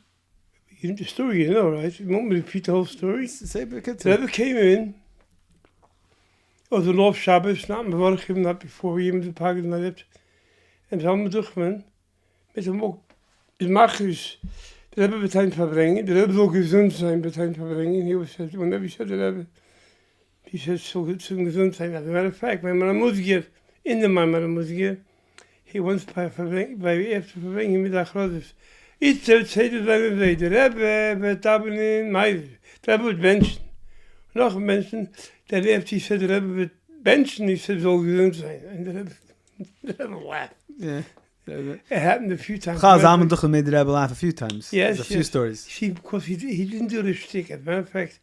Speaker 2: The story you know, right? You want me to repeat the whole story?
Speaker 1: Say the
Speaker 2: The Rebbe came in. It was the law of Shabbos, not Mevorchim, not before we even the Pagad Nalipt. En we allemaal durchgemen. Met hem ook. De machers. De Rebbe betain verbrengen. De Rebbe wil gezond zijn betain verbrengen. He was said, whenever he said the Rebbe, he said, so gezond zijn. As a matter of fact, my Maramuzgir, in the Maramuzgir, he wants by after verbrengen met de grooters. Iets uit zeiden dat we de Rebbe, we tappen in Meijer. De Rebbe wordt benchen. Nog mensen, dat heeft hij said, de Rebbe wordt benchen, die said, zal gezond zijn. En de Rebbe laughed.
Speaker 1: Yeah.
Speaker 2: It happened a few times.
Speaker 1: Chazam Duchel made the Rebbe laugh a few times.
Speaker 2: Yes,
Speaker 1: a few stories.
Speaker 2: See, because he didn't do the shtick. As a matter of fact,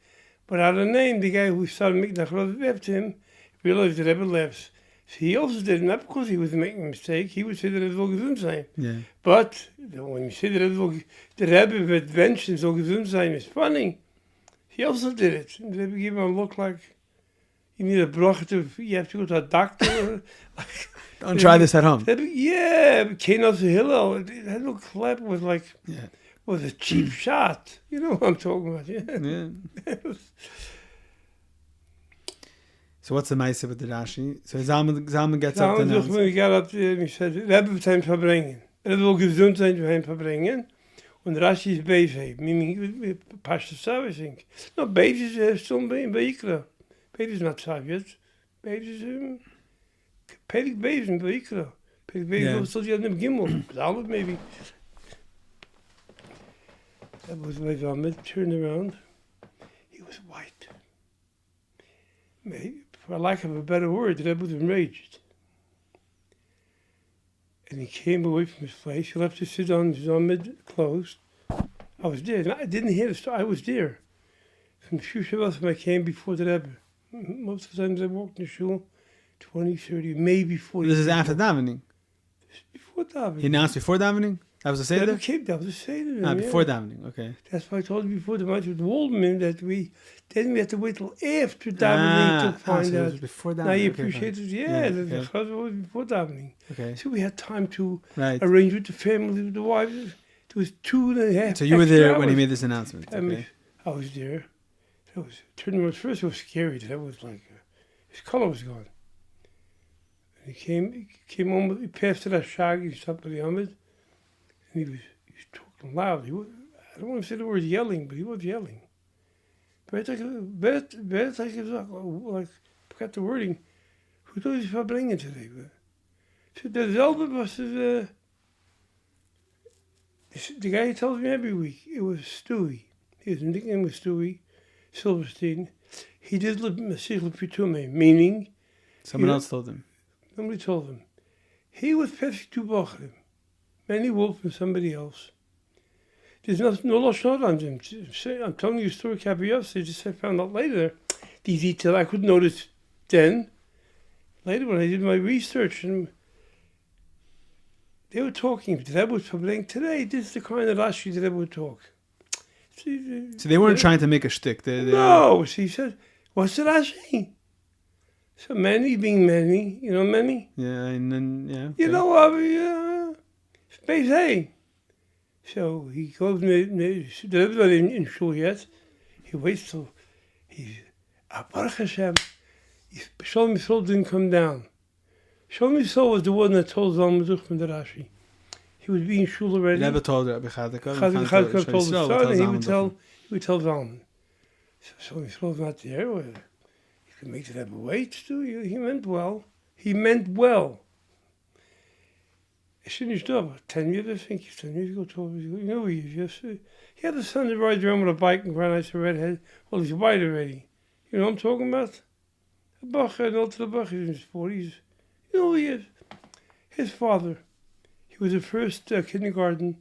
Speaker 2: but out of name, the guy who started making the chloride left him, realized the Rebbe laughs. So he also did it, not because he was making a mistake, he would say that it was gezond zijn.
Speaker 1: Yeah.
Speaker 2: But when you say that the Rebbe with benchen so gezond zijn is funny, he also did it. And the Rebbe gave him a look like you need a broche you have to go to a doctor.
Speaker 1: Don't try this at home.
Speaker 2: Yeah, Kenos Hillel, that little clap was like,
Speaker 1: Yeah.
Speaker 2: was a cheap shot. You know what I'm talking about, yeah.
Speaker 1: Yeah. So what's the Maisa with the Rashi? So Zalman gets up
Speaker 2: When
Speaker 1: to
Speaker 2: he got up there, he said, Rebbe wird hem verbringen. Rebbe will gesund sein für hem verbringen. Und Rashi is Beis, meaning Pasha Sav, I think. No, Beis is still in Beikra. Beis is not Sav yet. Beis is Pedig Beis in Beikra. Pedig Beis was still yet in Gimel. Zalman maybe. That was my Zalman, turned around. He was white. Maybe, for lack of a better word, the Rebbe was enraged. And he came away from his place. He left his Zalman closed. I was there. And I didn't hear the story. I was there. From few Shabbos when I came before the Rebbe. Most of the times I walked in the shul, 20, 30, maybe 40.
Speaker 1: This is after davening.
Speaker 2: Before davening.
Speaker 1: He announced before davening? That was the Seder?
Speaker 2: That was the Seder.
Speaker 1: Before davening, okay.
Speaker 2: That's why I told you before the match with Waldman that we had to wait till after davening to find
Speaker 1: so
Speaker 2: out.
Speaker 1: It was before davening.
Speaker 2: Now you
Speaker 1: okay,
Speaker 2: appreciate it. Yeah, the chazal was before davening.
Speaker 1: Okay.
Speaker 2: So we had time to
Speaker 1: Right.
Speaker 2: arrange with the family, with the wives. It was 2.5
Speaker 1: So you were there
Speaker 2: hours.
Speaker 1: when he made this announcement. Okay.
Speaker 2: I was there. That was turning around. First, it was scary. That was like his color was gone. And he came home. He passed to that shag. He stopped by the Ahmed, and he was talking loud. I don't want to say the word yelling, but he was yelling. But like forgot the wording. Who knows if I bring it today? So the Zelda was the guy who tells me every week. It was Stewie. His nickname was Stewie Silverstein. He did Masich Pitume, meaning
Speaker 1: Someone else told him.
Speaker 2: Somebody told him. He was perfect to Bochum. Many Wolf and somebody else. There's no Lashon on him. I'm telling you a story, Kabiyos. I found out later. These details I couldn't notice then. Later when I did my research, and they were talking. The Rebbe was publishing today. This is the kind of Rashi the Rebbe would talk.
Speaker 1: So they weren't trying to make a shtick.
Speaker 2: No, so he said, what's the Rashi? So many being many, you know many?
Speaker 1: Yeah, and then, yeah. Okay.
Speaker 2: You know, space A. So he goes, the Rebbe's not in shul yet. He waits till Baruch Hashem, Shalom Yisrael didn't come down. Shalom Yisrael was the one that told Zalman Zuch from the Rashi. He was being shul already.
Speaker 1: Never told Rabbi Chadika.
Speaker 2: Chadika told the son, and he would tell Zalman. So Shalom Yisrael's not there. Well, you can make the Rebbe wait too. He meant well. He meant well. He finished up 10 years, I think. 10 years ago, 12 years ago. You know, he had a son that rides around with a bike and granite a redhead. Well, he's white already. You know what I'm talking about? A Bacher, an ultra Bacher, he's in his 40s. You know who he is? His father. He was the first kindergarten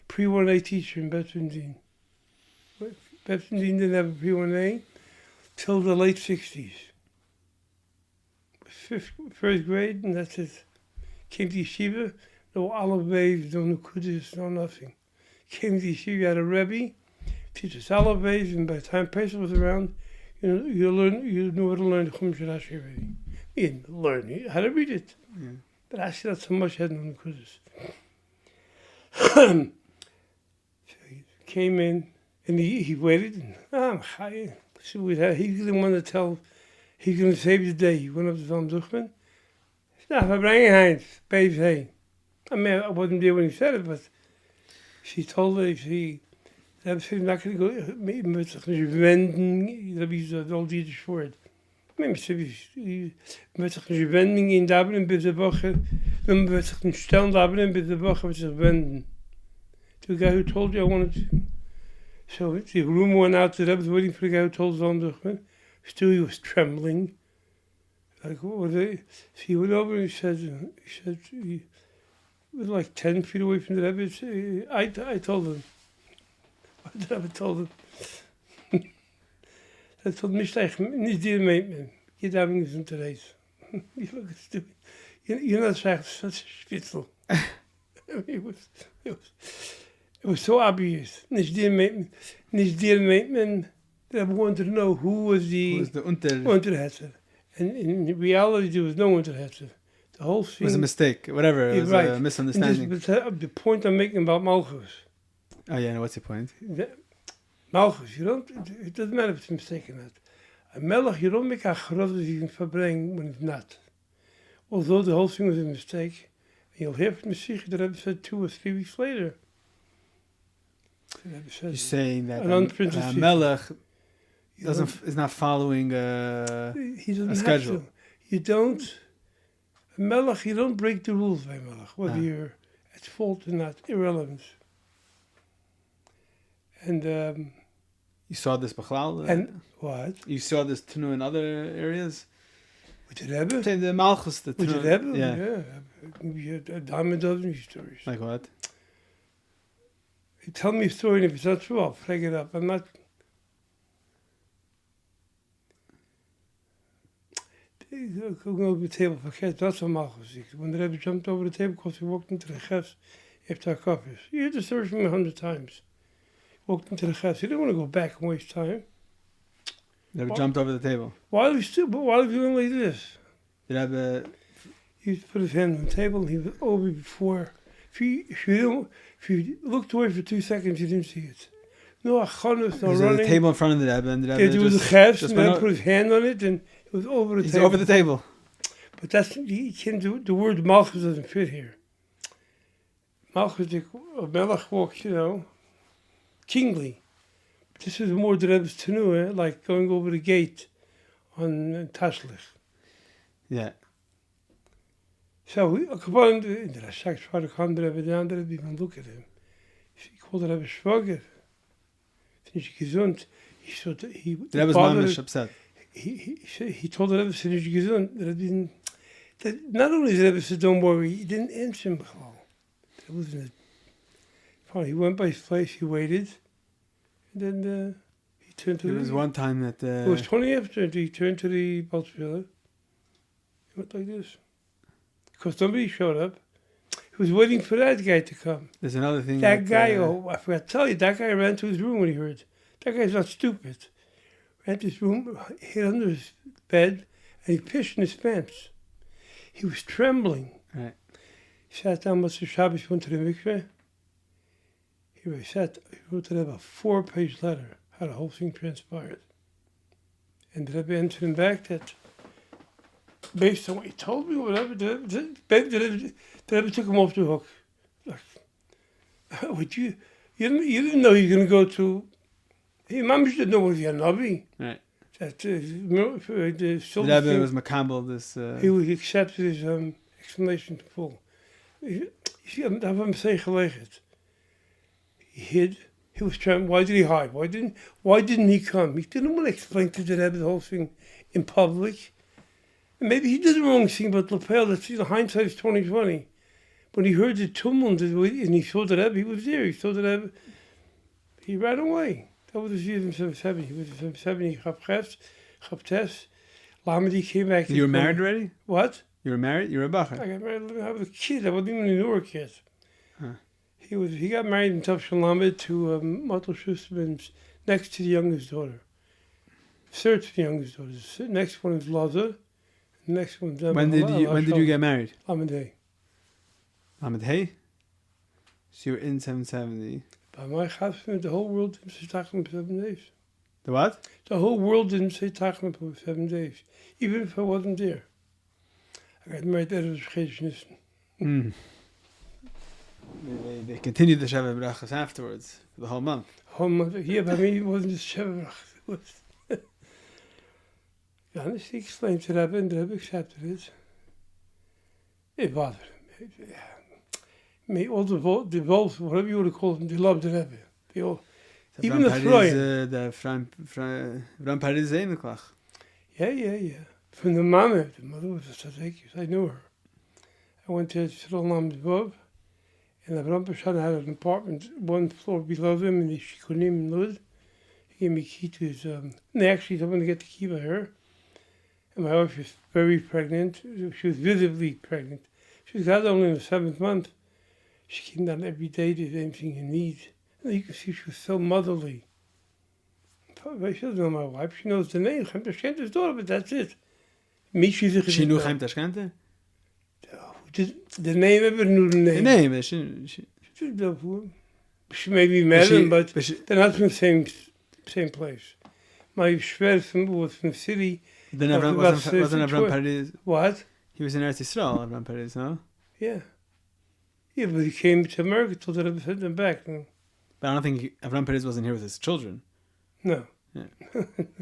Speaker 2: pre-1A teacher in Bet Din. Bet Din didn't have a pre-1A. till the late 60s. First grade, and that's it. Came to yeshiva, no olive waves, no nukudas, no nothing. Came to yeshiva, had a Rebbe, teach us olive waves, and by the time Pesach was around, you knew how to learn the Chumash Rashi already. You didn't learn how to read it.
Speaker 1: Yeah.
Speaker 2: But Rashi not so much, had no nukudas. So he came in, and he waited, and I'm high. So he didn't want to tell, he's going to save the day. He went up to Van Duchman. Nou, we brengen Heinz, PV. I mean, I wasn't there when he said it, but she told her, that was not going to go, met zich niet wenden, dat is het al Jiddisch woord. Met zich niet wenden in Dublin, bij de woche, met zich niet stellen Dublin, bij de woche, met zich wenden. The guy who told you I wanted to. So the rumor went out that I was waiting for the guy who told Van Duchman. Still he was trembling. Like, what were they? So he went over and he said, he was like 10 feet away from the Rebbe. I told him. The Rebbe told him. I told him, nicht dir meint man. Get out of the race. You look stupid. You're not such a spitzel. It was so obvious. Nicht dir meint man. They wanted to know who was the Unterhetzer. And in reality, there was no Unterhetzer. The whole thing...
Speaker 1: It was a mistake, whatever. It was
Speaker 2: right.
Speaker 1: a misunderstanding.
Speaker 2: The point I'm making about Malchus.
Speaker 1: Oh, yeah, no, what's your point?
Speaker 2: Malchus, it doesn't matter if it's a mistake or not. A melech, you don't make a chroz that you can verbring when it's not. Although the whole thing was a mistake, and you'll hear from the Mashiach, the Rebbe said 2 or 3 weeks later.
Speaker 1: You're saying that
Speaker 2: a
Speaker 1: melech is not following a schedule.
Speaker 2: You don't. A melech, you don't break the rules by melech, whether you're at fault or not, irrelevant. And
Speaker 1: you saw this Bechlal?
Speaker 2: And what?
Speaker 1: You saw this Tunu in other areas?
Speaker 2: With the Rebbe?
Speaker 1: The Malchus, the
Speaker 2: With the Rebbe?
Speaker 1: Yeah.
Speaker 2: Maybe a dime a dozen stories.
Speaker 1: Like what?
Speaker 2: You tell me a story, and if it's not true, I'll flag it up. I'm not... Going over the table, forget that's what Malchus is. When the Rebbe jumped over the table because he walked into the chefs after coffees. You heard the story from me 100 times. Walked into the chefs. He didn't want to go back and waste time.
Speaker 1: The Rebbe jumped over the table.
Speaker 2: While he was doing like this.
Speaker 1: The Rebbe...
Speaker 2: He used to put his hand on the table, and he was over before. If you looked away for 2 seconds, you didn't see it. No achonus, no running.
Speaker 1: There was a table in front of the Rebbe, and the Rebbe
Speaker 2: there was a chefs, and then put his hand on it, and it was over the table.
Speaker 1: He's over the table.
Speaker 2: But that's, you can't do, the word Malchus doesn't fit here. Malchus, Melech walks, kingly. But this is more the Rebbe's Tanu, like going over the gate on Tashlich.
Speaker 1: Yeah.
Speaker 2: So we come in the Rashak's father come the Rebbe down, the Rebbe even look at him. He called the Rebbe Schwager. Finish gesund. The
Speaker 1: Rebbe's mom was upset.
Speaker 2: He told the Rebbe, finish gesund. The Rebbe didn't, not only the Rebbe said, don't worry, he didn't answer him. That wasn't it. He went by his place, he waited, and then he turned to
Speaker 1: There was one time that...
Speaker 2: it was 20 after, he turned to the Baltzviller. He went like this. Because somebody showed up. He was waiting for that guy to come.
Speaker 1: There's another thing
Speaker 2: that guy, I forgot to tell you, that guy ran to his room when he heard. That guy's not stupid. Ran to his room, hid under his bed, and he pissed in his pants. He was trembling.
Speaker 1: Right.
Speaker 2: He sat down, Mr. Shabbos went to the mikveh. He wrote to Rebbe a 4-page letter, how the whole thing transpired. And the Rebbe answered him back that, based on what he told me, whatever, the Rebbe took him off the hook. Like, you didn't know you were going to go to... Mom didn't know was a Navi.
Speaker 1: Right.
Speaker 2: That
Speaker 1: the Rebbe was makabel this...
Speaker 2: He accepted his explanation to full. You see, I'm saying gelegen. He hid. He was trying. Why did he hide? Why didn't he come? He didn't want to explain to the Rebbe the whole thing in public. And maybe he did the wrong thing, but lapel. That's hindsight is 20/20. When he heard the tumult and he saw the Rebbe, he was there. He saw the Rebbe. He ran away. Dat was dus 7. He was 7. He gaf geft. Chaptes. Lamedi came back.
Speaker 1: You were married already?
Speaker 2: What?
Speaker 1: You were married? You were a bacher?
Speaker 2: I got married. I was a kid. I wasn't even in New York yet.
Speaker 1: Huh.
Speaker 2: He got married in Tavshel Lamed to Matel Schusterman, next to the youngest daughter. Third to the youngest daughter. The next one is Laza. The next one's
Speaker 1: When did you get married?
Speaker 2: Lamed.
Speaker 1: Lamed Hey? So you were in 770.
Speaker 2: By my husband, the whole world didn't say Tachlin for 7 days.
Speaker 1: The what?
Speaker 2: The whole world didn't say Tachlin for 7 days, even if I wasn't there. I got married out of Cheshnis.
Speaker 1: Mm. They continued the Sheva Brachas afterwards for the whole month.
Speaker 2: Whole month. Yeah, by me, it wasn't just Shevrach. It was. Honestly explained to Rebbe, and the Rebbe accepted it. It bothered him. All the wolves, whatever you want to call them, they loved the Rebbe. They all, even the Freuen.
Speaker 1: The Ram Paris Zeynekach.
Speaker 2: Yeah. From the mother was a tzaddik. I knew her. I went to Shlomo Lam's above, and the Reb Shn had an apartment 1 floor below them, and she couldn't even live. He gave me a key to his. And actually, I wanted to get the key by her. And my wife was very pregnant. She was visibly pregnant. She was out only in the 7th month. She came down every day to do anything you need. And you can see she was so motherly. She doesn't know my wife. She knows the name. Chaim Tashkente's daughter, but that's it.
Speaker 1: She knew Chaim Tashkente?
Speaker 2: The name, ever knew the name.
Speaker 1: The name,
Speaker 2: she may be married, but they're not from the same place. My Schwer was from the city.
Speaker 1: Then wasn't Avram Paris?
Speaker 2: What?
Speaker 1: He was in Eretz Yisrael, Avram Paris, no?
Speaker 2: Yeah. Yeah, but he came to America, told the Rebbe to send them back. No?
Speaker 1: But I don't think Avram Paris wasn't here with his children.
Speaker 2: No.
Speaker 1: Yeah.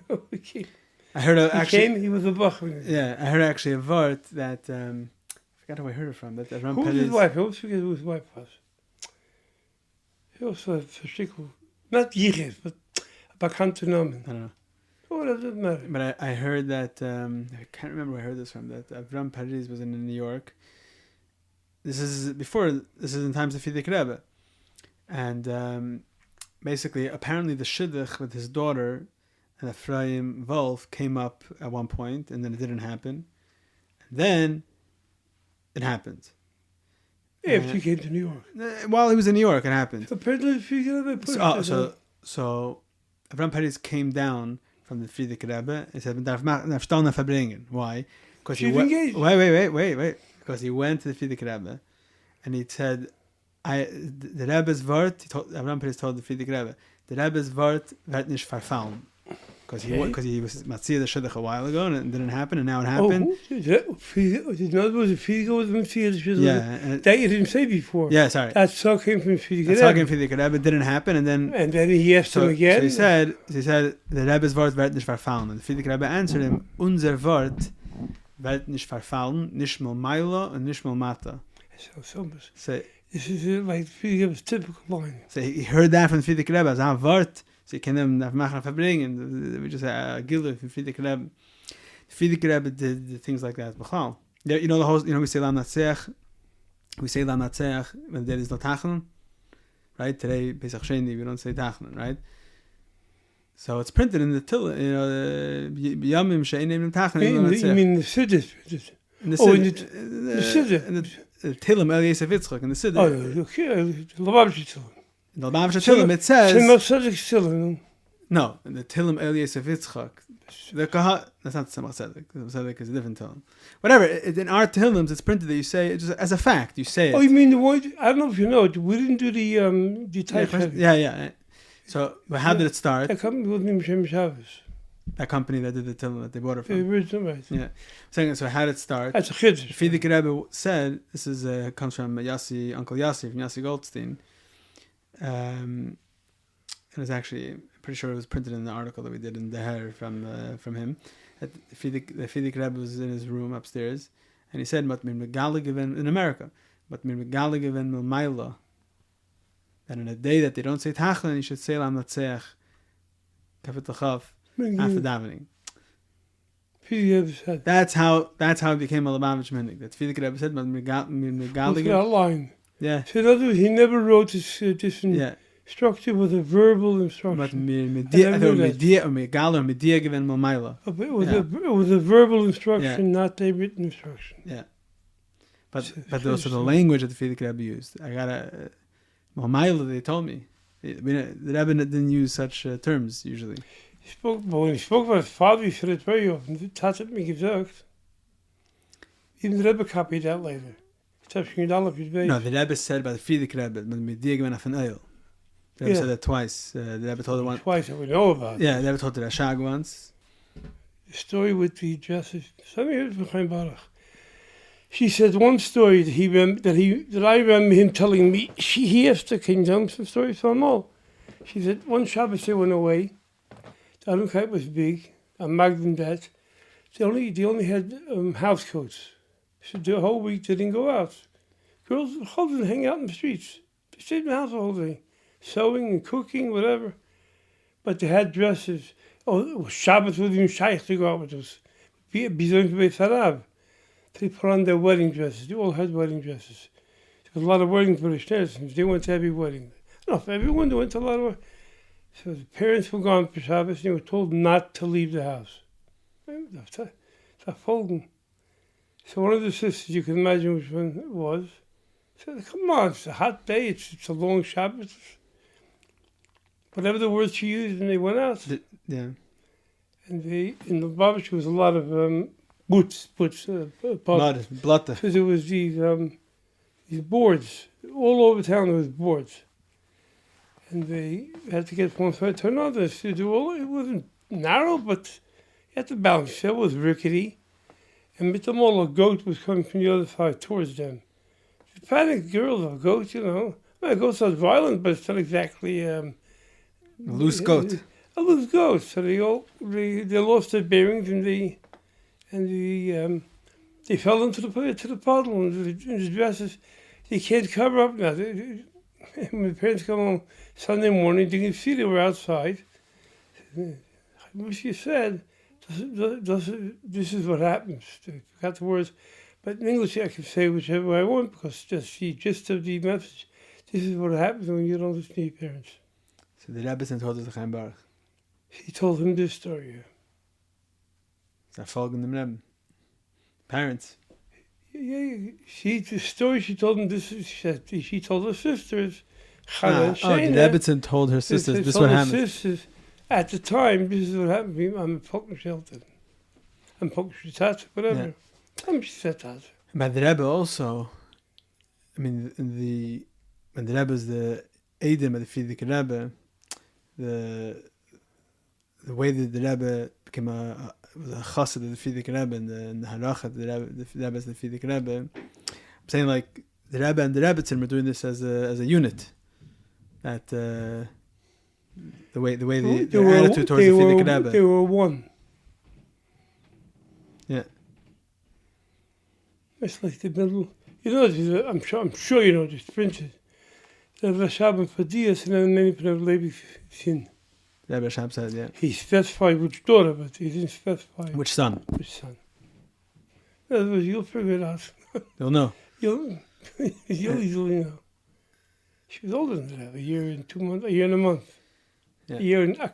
Speaker 2: No, he came.
Speaker 1: I heard
Speaker 2: He was a Bachman.
Speaker 1: Yeah, I heard actually a word that I forgot who I heard it from. That Avram
Speaker 2: Who was
Speaker 1: Paris.
Speaker 2: his wife? I always forget who his wife was. He also had verschrikkelijk, not Yichis, but bekannte Namen.
Speaker 1: I don't know.
Speaker 2: Oh, that doesn't matter.
Speaker 1: But I heard that I can't remember where I heard this from. That Avram Paris was in New York. This is in times of Fidik Rebbe, and basically, apparently, the shidduch with his daughter and Ephraim Wolf came up at one point, and then it didn't happen. And then it happened.
Speaker 2: If he came to New York.
Speaker 1: While he was in New York, it happened.
Speaker 2: Apparently,
Speaker 1: So Avram Paris came down from the Frierdiker Rebbe and said, "Darf Stone verbringen." Why? Because he went. Wait. Because he went to the Frierdiker Rebbe, and he said, "The Rebbe's word." Avram Paris told the Frierdiker Rebbe, "The Rebbe's word wird nicht verfallen." Because he was Matzia the Shidduch a while ago, and it didn't happen, and now it happened.
Speaker 2: Did you know it was a Frierdiker was Matzia the Shidduch?
Speaker 1: Yeah,
Speaker 2: that you didn't say before.
Speaker 1: Yeah, sorry.
Speaker 2: That so came from Frierdiker Rebbe.
Speaker 1: That so came from Frierdiker Rebbe. It didn't happen, and then
Speaker 2: he asked him again.
Speaker 1: So he said, "The Rebbe's word wird nicht verfallen." And the Frierdiker Rebbe answered him, "Unser Wort wird nicht verfallen, nicht mal Milo und nicht mal Mata." So
Speaker 2: this is like Frierdiker Rebbe's typical line.
Speaker 1: So he heard that from the Frierdiker Rebbe as a word. So you can them machen verbringen. We just say gilu from Frierdiker Rebbe. The Frierdiker Rebbe did things like that. You know the whole. You know we say Lam Natzech. We say Lam Natzech when there is no Tachlan. Right today, Pesach Sheni, we don't say Tachlan. Right. So it's printed in the Till. You know, Yamim Sheinim Tachlan.
Speaker 2: You mean the Siddur?
Speaker 1: In the
Speaker 2: Siddur.
Speaker 1: In the Tillim El Yosef Yitzchak in the Siddur.
Speaker 2: Oh, okay. The Lubavitcher Tillim.
Speaker 1: In the Lubavitcher Tillim it says. No, in the Tillim El Yosef Yitzchak. That's not the Tzemach Tzedek. The Tzedek is a different Tillim. Whatever. In our Tillims, it's printed that you say it just as a fact. You say it.
Speaker 2: Oh, you mean the one? I don't know if you know it. We didn't do the type.
Speaker 1: Yeah. So how did it start?
Speaker 2: That company was named Shem Shabbos.
Speaker 1: That company that did the Tillim that they bought it from.
Speaker 2: The original, right?
Speaker 1: Yeah. So how did it start?
Speaker 2: That's a chiddush.
Speaker 1: Frierdiker Rebbe said this is comes from Uncle Yossi from Yossi Goldstein. And it's actually, I'm pretty sure it was printed in the article that we did in the Hair from him. The Frierdiker Rebbe was in his room upstairs, and he said, "Mat mir megale given in America, mat mir megale given mil maila." That in a day that they don't say Tachlan, you should say Lam Natzech, Kapitel Chav, after davening. That's how it became a Lubavitch Minhag. That Frierdiker Rebbe said, "Mat mir megale given."
Speaker 2: That line.
Speaker 1: Yeah.
Speaker 2: So in other words, he never wrote this in Structure was a verbal
Speaker 1: Aber
Speaker 2: instruction.
Speaker 1: mit
Speaker 2: I never knew
Speaker 1: dir mit Galer mit dir gewen mal Meile.
Speaker 2: It was,
Speaker 1: Yeah.
Speaker 2: it was a verbal instruction, not a written instruction.
Speaker 1: Yeah. But
Speaker 2: It's
Speaker 1: also the
Speaker 2: interesting.
Speaker 1: language that the Frierdiker Rebbe used. I got a Mamayla, they told me. The Rebbe didn't use such terms usually.
Speaker 2: But when he spoke about his father, he said it very often. That's what me gesagt. Even the Rebbe copied that later.
Speaker 1: No, the Rebbe said about the Frierdiker Rebbe, but mit dir gewen auf an Eil. The Rebbe
Speaker 2: Yeah.
Speaker 1: said that twice. The Rebbe told it once.
Speaker 2: Twice that we know about.
Speaker 1: Yeah, the Rebbe told it Rashag once.
Speaker 2: The story with the dresses. Some years behind Baruch. She said one story that I remember him telling me. He asked the King James some stories from all. She said one Shabbos they went away. The Alunkite was big, a Magnum that. They only had house coats. So the whole week they didn't go out. Girls didn't hang out in the streets. They stayed in the house the whole day, sewing and cooking, whatever. But they had dresses. Oh, Shabbos was even shaykh to go out with us. Bizon Beit Sarab. They put on their wedding dresses. They all had wedding dresses. There was a lot of weddings for the Schneersons. They went to every wedding. No, for everyone, they went to a lot of. So the parents were gone for Shabbos, and they were told not to leave the house. That's a folding. So one of the sisters, you can imagine which one it was, said, "Come on, it's a hot day. It's a long Shabbos." Whatever the words she used, and they went out.
Speaker 1: Yeah.
Speaker 2: And in the barbecue was a lot of boots,
Speaker 1: Mud, blotte.
Speaker 2: because there was these boards all over town. There was boards, and they had to get from one side to another. So it wasn't narrow, but you had to balance. It was rickety, and with them all, a goat was coming from the other side towards them. The panicked girls or goats, Well, goats are violent, but it's not exactly
Speaker 1: Loose goat.
Speaker 2: a loose goat. So they lost their bearings and they fell into the puddle and the dresses. They can't cover up now. When the parents come home Sunday morning, they can see they were outside. What she said, this is what happens. I forgot the words, but in English I can say whichever I want because just the gist of the message. This is what happens when you don't listen to your parents.
Speaker 1: So the Rebbe told us the Baruch.
Speaker 2: He told him this story.
Speaker 1: Ze volgen dem Rebbe. Parents.
Speaker 2: Yeah, the story she told him this. She told her sisters. Chana and
Speaker 1: The
Speaker 2: Shana,
Speaker 1: Rebbe told her sisters,
Speaker 2: they
Speaker 1: this is
Speaker 2: told
Speaker 1: what
Speaker 2: her
Speaker 1: happened.
Speaker 2: sisters, at the time, this is what happened to me. I'm a Poker Shelton. I'm Poker Shitat, whatever. I'm Shitat.
Speaker 1: But the Rebbe also, when the Rebbe is the Eidim of the Frierdiker Rebbe, the way that the Rebbe became a chassid of the Frierdiker Rebbe and the harachat the Rebbe is the Frierdiker Rebbe. I'm saying like the Rebbe and the Rebbetzin were doing this as a unit. That the way their attitude towards the Frierdiker Rebbe.
Speaker 2: They were one.
Speaker 1: Yeah.
Speaker 2: It's like the middle. I'm sure you know this princes. The Rashab and Fadias and then many people Levi Shin.
Speaker 1: Rebbe Shab said, yeah.
Speaker 2: He specified which daughter, but he didn't specify
Speaker 1: Which son?
Speaker 2: which son. In other words, you'll figure it out.
Speaker 1: You'll know.
Speaker 2: You'll easily know. She was older than that, a year and 2 months, a year and a month.
Speaker 1: Yeah.
Speaker 2: A year and a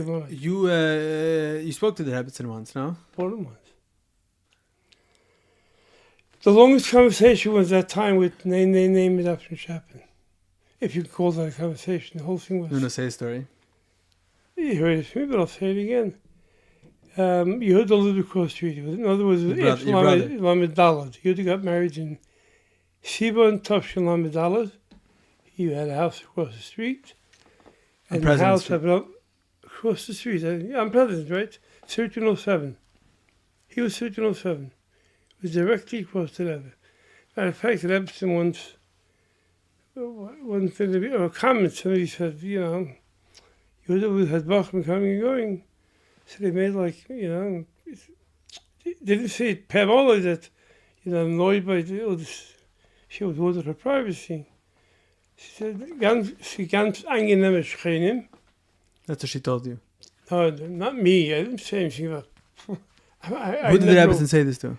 Speaker 2: month.
Speaker 1: You spoke to the Rebbetzin once, no?
Speaker 2: 4 months. The longest conversation was that time with name it after Chapin. If you call that a conversation, the whole thing was.
Speaker 1: You know, say a story.
Speaker 2: You heard it from me, but I'll say it again. You heard the little cross street. In other words,
Speaker 1: Your brother.
Speaker 2: Lamed Dalad. Yehuda got married in Siba and Tafshin Lamed Dalad. He had a house across the street. And the house across the street. I'm president, right? 1307. He was 1307. It was directly across the Rebbe. Matter of fact, the Rebbe once, one thing, or a comment, somebody said, Yehuda had Bachman coming and going. So they made they didn't say it Pamela that, annoyed by she was wanted her privacy. She said, ganz angenehme Schreinim.
Speaker 1: That's what she told you.
Speaker 2: No, not me. I didn't say anything about.
Speaker 1: Who did the Rebbetzin say this to?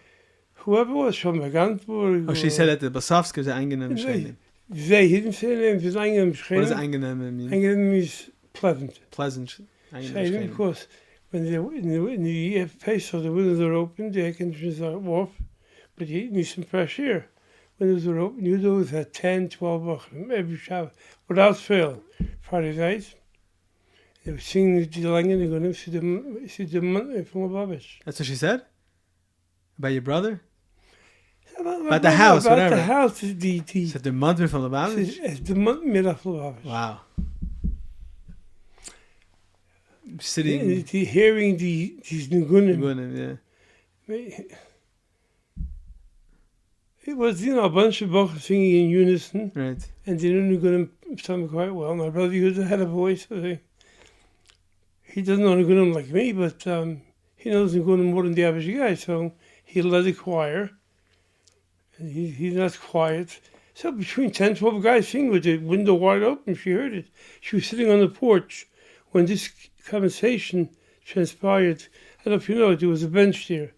Speaker 2: Whoever was from Gantburg.
Speaker 1: Oh, she said that the Blesofsky is angenehm Schreinim.
Speaker 2: He didn't say the name, it was angenehm
Speaker 1: What does
Speaker 2: schenen.
Speaker 1: angenehm mean?
Speaker 2: Angenehm means pleasant.
Speaker 1: Pleasant.
Speaker 2: So
Speaker 1: Angenehm.
Speaker 2: because when in the Pesach, the windows are open, the air conditioners are off, but you need some fresh air. Windows are open, you always had 10, 12 Bachrim every Shabbat, without fail. Friday night, they were singing the Langen, they're going to see the month from above it.
Speaker 1: That's what she said? About your brother?
Speaker 2: About
Speaker 1: the house,
Speaker 2: about
Speaker 1: whatever.
Speaker 2: the house,
Speaker 1: Said the mother from the Babish?
Speaker 2: it's the month miracle above it.
Speaker 1: Wow. Sitting.
Speaker 2: Hearing these Nigunim.
Speaker 1: Yeah.
Speaker 2: It was, a bunch of Bachrim singing in unison,
Speaker 1: Right.
Speaker 2: and they knew Nigunim sounded quite well. My brother had a voice, he doesn't know Nigunim like me, but he knows Nigunim more than the average guy, so he led the choir, and he's not quiet. So between 10, 12 guys singing with the window wide open, she heard it. She was sitting on the porch when this conversation transpired. I don't know if you know it, there was a bench there.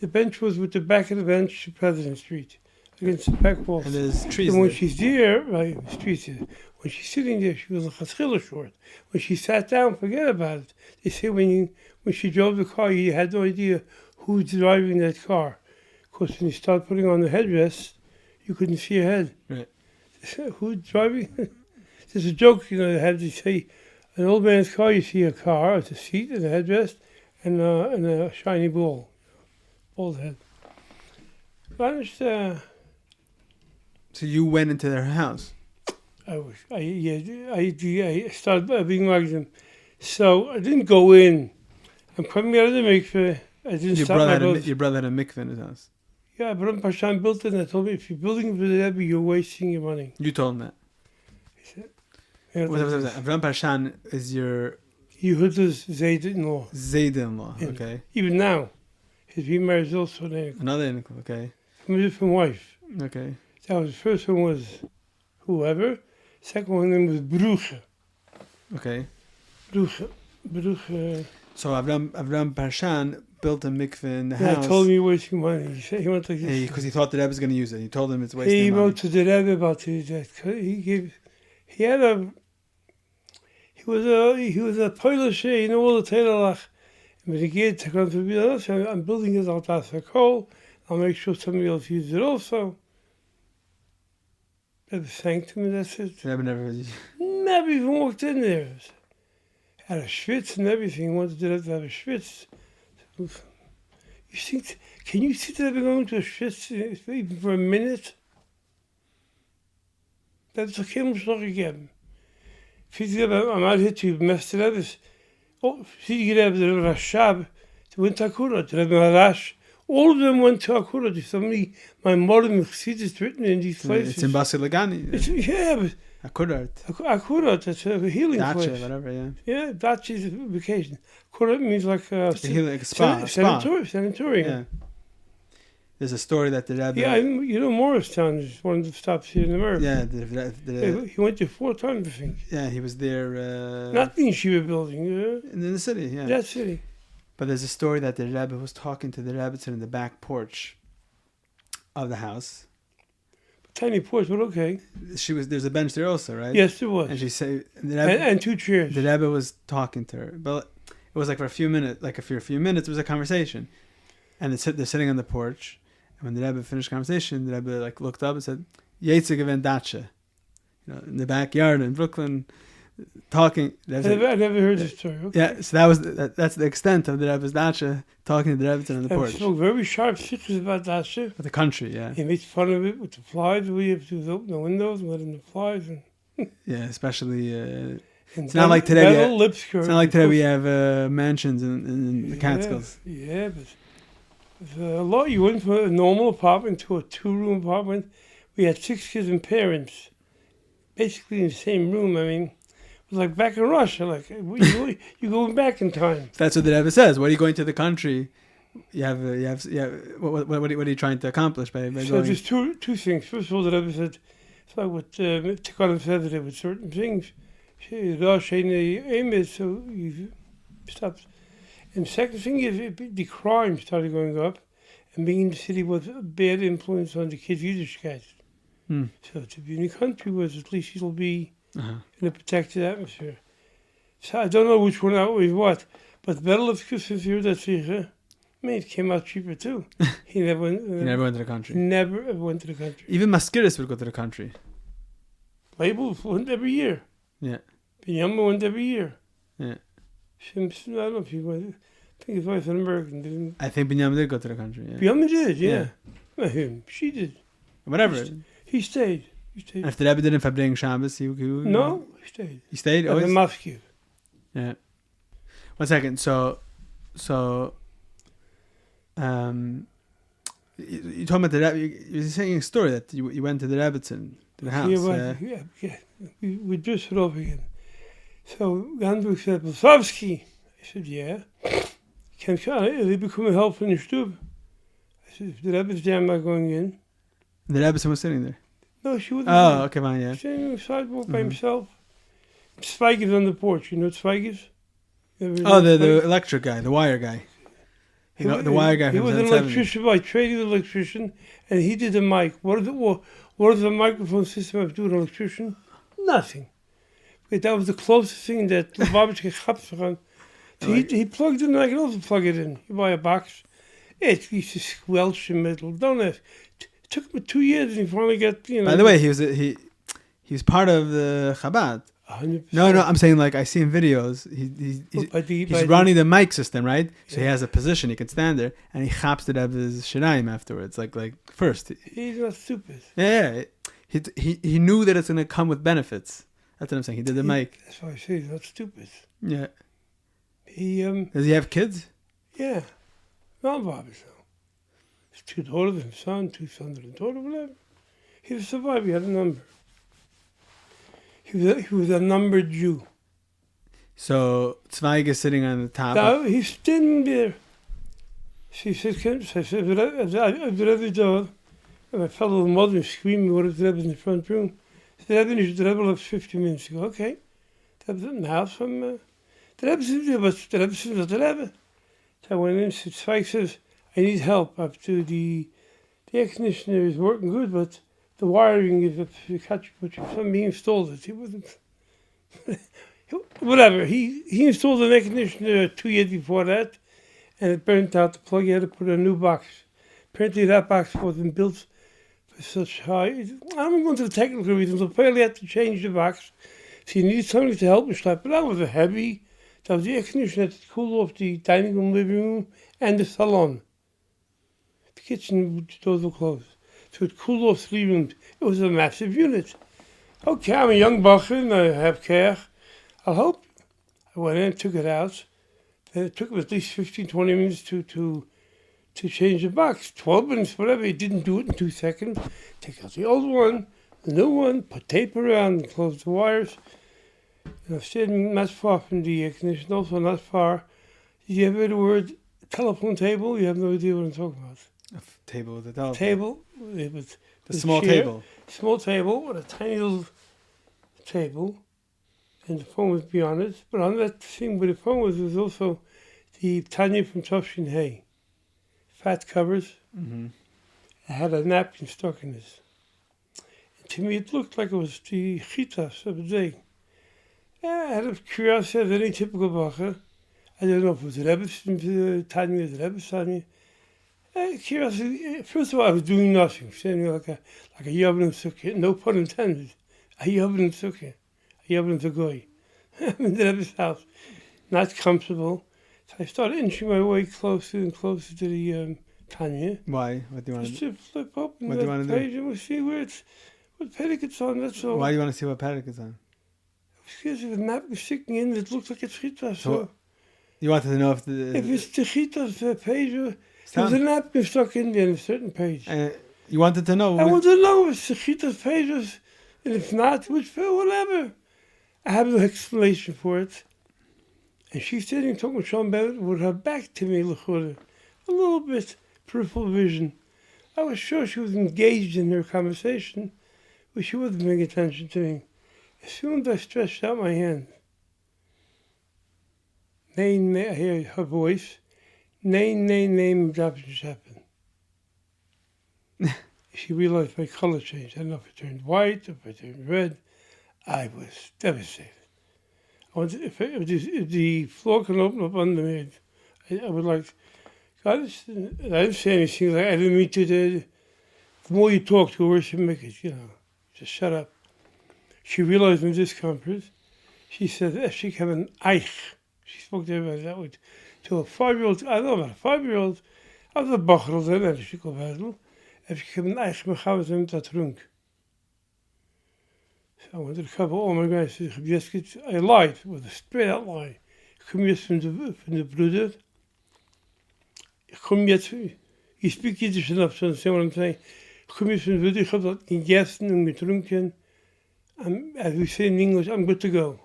Speaker 2: The bench was with the back of the bench to President Street, against the back wall.
Speaker 1: And there's trees
Speaker 2: And when
Speaker 1: there.
Speaker 2: she's there, right, streets there, when she's sitting there, she was a chatzchila short. When she sat down, forget about it. They say when she drove the car, you had no idea who's driving that car. Because when you start putting on the headrest, you couldn't see your head.
Speaker 1: Right.
Speaker 2: Who's driving? There's a joke, they have to say, an old man's car, you see a car, it's a seat and a headrest, and a shiny ball. Bald head. Vanished,
Speaker 1: So you went into their house?
Speaker 2: I started being like them. So I didn't go in. I'm coming out of the mikveh. I didn't
Speaker 1: Your
Speaker 2: stop
Speaker 1: brother,
Speaker 2: my
Speaker 1: had
Speaker 2: brother.
Speaker 1: your brother had a mikveh in his house.
Speaker 2: Yeah, but Pashan built it and I told me, if you're building for the Rebbe, you're wasting your money.
Speaker 1: You told him that.
Speaker 2: He said, yeah,
Speaker 1: Aharon Parshan is your
Speaker 2: Yehuda's Zayd-in-law.
Speaker 1: Zayd-in-law,
Speaker 2: Yeah.
Speaker 1: okay.
Speaker 2: Even now, his remarriage is also an Enoch.
Speaker 1: Another Enoch, okay.
Speaker 2: From a different wife.
Speaker 1: Okay.
Speaker 2: That was, the first one was whoever. Second one name was Bruche.
Speaker 1: Okay.
Speaker 2: Bruche.
Speaker 1: So Aharon Parshan built a mikveh in the
Speaker 2: And
Speaker 1: house.
Speaker 2: I told him you're wasting money. He said he went like this.
Speaker 1: Because he thought the Rebbe was going to use it. He told him it's wasting
Speaker 2: He
Speaker 1: money.
Speaker 2: wrote to the Rebbe about that. He was a Polish, all the Taylorach. And when he gave to come to be honest, I'm building it out as a coal. I'll make sure somebody else uses it also. Rebbe thanked him and that's it.
Speaker 1: The Rebbe never.
Speaker 2: Never even walked in there. Had a schwitz and everything. Wanted to have a schwitz. You think? Can you see that going to a schwitz even for a minute? Dat is toch geen nog gegeven. Vind je dat aan mij het u meester hebben? Oh, zie je dat de Rashab, the went to Akura, the Rebbe Harash. All of them went to Akura. There's so many, my modern Chassidus written in these places.
Speaker 1: It's in Basel Lagani.
Speaker 2: Yeah, but
Speaker 1: Akurat.
Speaker 2: Akura, that's a healing
Speaker 1: Dacha,
Speaker 2: place.
Speaker 1: whatever, yeah.
Speaker 2: Yeah, Dacha is a vacation. Akura means like a
Speaker 1: Like a spa.
Speaker 2: sanatorium.
Speaker 1: Yeah. There's a story that the Rebbe.
Speaker 2: Yeah, Morristown is one of the stops here in America.
Speaker 1: Yeah,
Speaker 2: He went there 4 times, I think.
Speaker 1: yeah, he was there.
Speaker 2: Not the Yeshiva building,
Speaker 1: in the city, yeah.
Speaker 2: that city.
Speaker 1: But there's a story that the Rebbe was talking to the Rebbetzin in the back porch of the house.
Speaker 2: Tiny porch, but okay.
Speaker 1: There's a bench there also, right?
Speaker 2: Yes, there was.
Speaker 1: And she said, the Rebbe,
Speaker 2: And 2 chairs.
Speaker 1: the Rebbe was talking to her, but it was like for a few minutes. It was a conversation, and they're sitting on the porch. And when the Rebbe finished the conversation, the Rebbe looked up and said, "Yetze gewen Dacha," in the backyard in Brooklyn, talking.
Speaker 2: I never heard this story. Okay.
Speaker 1: Yeah, so that's the extent of the Rebbe's Dacha, talking to the Rebbe on the porch.
Speaker 2: He spoke very sharp sikhs about that shit.
Speaker 1: For the country, yeah.
Speaker 2: He made fun of it with the flies. We have to open the windows and let in the flies.
Speaker 1: Yeah, especially.
Speaker 2: And
Speaker 1: It's not like today.
Speaker 2: It's
Speaker 1: not like today we have mansions in the Catskills.
Speaker 2: Yeah, but a lot. You went from a normal apartment to a 2-room apartment. We had 6 kids and parents, basically in the same room. I mean, it was like back in Russia. Like you're going back in time.
Speaker 1: That's what the Rebbe says. What are you going to the country? You have. What are you trying to accomplish by
Speaker 2: So
Speaker 1: going?
Speaker 2: there's two things. First of all, the Rebbe said, it's like what Tikkanim said today with certain things. So you stop. And the second thing is the crime started going up, and being in the city was a bad influence on the kids' Yiddishkeit. So to be in a country where at least it'll be in a protected atmosphere. So I don't know which one outweighs what, but the Battle of Kusufir, that's it came out cheaper too. He never went.
Speaker 1: He never went to the country.
Speaker 2: Never ever went to the country.
Speaker 1: Even Maskiris would go to the country.
Speaker 2: Label went every year.
Speaker 1: Yeah.
Speaker 2: Binyama went every year.
Speaker 1: Yeah.
Speaker 2: Simpson, I don't know if he went. I think his wife's an American, didn't
Speaker 1: I think Binyam did go to the country. Yeah.
Speaker 2: Binyama did, yeah. Not him. She did.
Speaker 1: Whatever.
Speaker 2: He stayed.
Speaker 1: And if the Rebbe didn't verbringen Shabbos, he
Speaker 2: No, he stayed.
Speaker 1: He stayed
Speaker 2: At
Speaker 1: always?
Speaker 2: the Mosque.
Speaker 1: Yeah. 1 second. So, you told me about the Rebbe. You were saying a story that you went to the Rebbetzin, to the house.
Speaker 2: Yeah. We dressed it up again. So Gandalf said, Blesofsky. I said, yeah. Can they become a help in the stube? I said, if the Rebbe's there, I'm not going in.
Speaker 1: The Rebbetzin was sitting there?
Speaker 2: No, she wasn't.
Speaker 1: Oh, okay, fine, yeah.
Speaker 2: Standing on the sidewalk by himself. Spike is on the porch. You know what Spike is?
Speaker 1: Oh, the electric guy, the wire guy. The wire guy.
Speaker 2: He was an electrician by trade, an electrician, and he did the mic. What does the microphone system have to do with an electrician? Nothing. But that was the closest thing that Lubavitch could on. So he plugged it in. I can also plug it in. You buy a box. It used to squelch in the middle. Don't ask. It took him 2 years, and he finally got.
Speaker 1: By the way, he was part of the Chabad.
Speaker 2: 100%.
Speaker 1: No, I'm saying like I see in videos. He's running the mic system, right? So he has a position. He can stand there, and he chaps to have his shiraim afterwards. Like first.
Speaker 2: He's not stupid.
Speaker 1: Yeah. He knew that it's gonna come with benefits. That's what I'm saying. He did the mic.
Speaker 2: That's why I say he's not stupid.
Speaker 1: Yeah.
Speaker 2: Does
Speaker 1: he have kids?
Speaker 2: Yeah. Not Bobby, so. His 2 daughters and son, 2 sons and a daughter, whatever. He was a survivor. He had a number. He was a numbered Jew.
Speaker 1: So Zweig is sitting on the top.
Speaker 2: No, he's standing there. She said, I said, I've read the door. And my fellow mother screaming, what if the Rebbe's in the front room? The Rebbe left 50 minutes ago. Okay. The Rebbe's in the house from... the Rebbe's in there, but the Rebbe's in the Rebbe. So I went in, Zweig says, I need help up to the air conditioner is working good, but the wiring is somebody installed it. He wasn't... Whatever. He installed an air conditioner 2 years before that, and it burnt out the plug. He had to put a new box. Apparently that box wasn't built for such high... I'm going to the technical reasons. Apparently I had to change the box. So you need somebody to help me slap it. That was a heavy... That was the air conditioner that cooled off the dining room, living room, and the salon. The kitchen doors were closed. So it cooled off 3 rooms. It was a massive unit. Okay, I'm a young bacher and I have care. I'll help. I went in, took it out. Then it took him at least 15, 20 minutes to change the box. 12 minutes, whatever. He didn't do it in 2 seconds. Take out the old one, the new one, put tape around and close the wires. And I've stayed not far from the air conditioner, also not far. Did you ever hear the word telephone table? You have no idea what I'm talking about.
Speaker 1: A table with a telephone.
Speaker 2: Table. It was
Speaker 1: a small table.
Speaker 2: Small table with a tiny little table. And the phone was beyond it. But on that thing where the phone was also the Tanya from Tofshin Hay. Fat covers.
Speaker 1: Mm-hmm.
Speaker 2: It had a napkin stuck in it. And to me it looked like it was the chitas of the day. Yeah, out of curiosity, as any typical bacher, I don't know if it was Rebbe's Tanya or the Rebbe's Tanya. Curiosity, first of all, I was doing nothing, standing like a Yavin Sukkah, no pun intended, a Yavin Sukkah, a Yavin Zagoy. I'm in the Rebbe's house, not comfortable. So I started inching my way closer and closer to the Tanya.
Speaker 1: Why? What do you want to do?
Speaker 2: Just to flip open
Speaker 1: What do you want
Speaker 2: that
Speaker 1: to
Speaker 2: page and we'll see what pedicate's on, that's all.
Speaker 1: Why do you want to see what paddock is on?
Speaker 2: Excuse me, the napkin sticking in, it looks like it's Chita. So
Speaker 1: you wanted to know if
Speaker 2: it's the Chita's page, there's a napkin stuck in there on a certain page.
Speaker 1: You wanted to know?
Speaker 2: I want to know if the Chita's pages, and if not, which whatever. I have no explanation for it. And she's sitting talking with Sean Bennett with her back to me, a little bit peripheral vision. I was sure she was engaged in her conversation, but she wasn't paying attention to me. As soon as I stretched out my hand, I hear her voice, name, adoption happen. she realized my color changed. I don't know if it turned white, if it turned red. I was devastated. If the floor can open up under me, I would like, I didn't say anything, like I didn't mean to, the more you talk, the worse you make it, just shut up. She realized my discomfort. She said, if she can have an eich, she spoke to everybody that way, to a 5-year-old, I don't know about a 5-year-old, I was a bachel then, and she could have if she can have an eich, me gaan we them that drunk. So I went to the couple, oh my God, I lied, with a straight out lie. Ik kom jetzt van de broeder. Ik kom jetzt, you speak Yiddish enough to understand what I'm saying. Ik kom jetzt van de broeder, ik heb dat gegessen en gedronken. As we say in English, I'm good to go.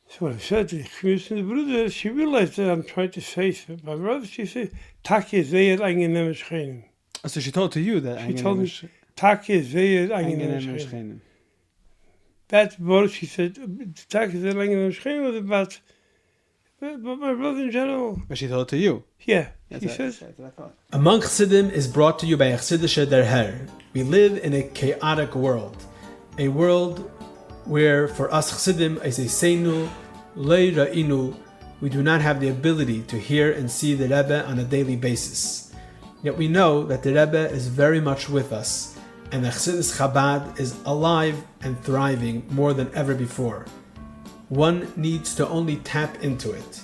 Speaker 2: So what I said to the brother, she realized that I'm trying to say something. My brother, she said, "Takje zeer angenehm schenen."
Speaker 1: So she told to you that
Speaker 2: She told me, "Takje zeer angenehm schenen." That word she said, "Takje zeer angenehm schenen," was about my brother in general.
Speaker 1: But she told it to you.
Speaker 2: Yeah, she says.
Speaker 1: Among Chassidim is brought to you by a Chassidische Derher. We live in a chaotic world, a world where for us Chassidim is a seinu, leilui, we do not have the ability to hear and see the Rebbe on a daily basis. Yet we know that the Rebbe is very much with us, and the Chassidus Chabad is alive and thriving more than ever before. One needs to only tap into it.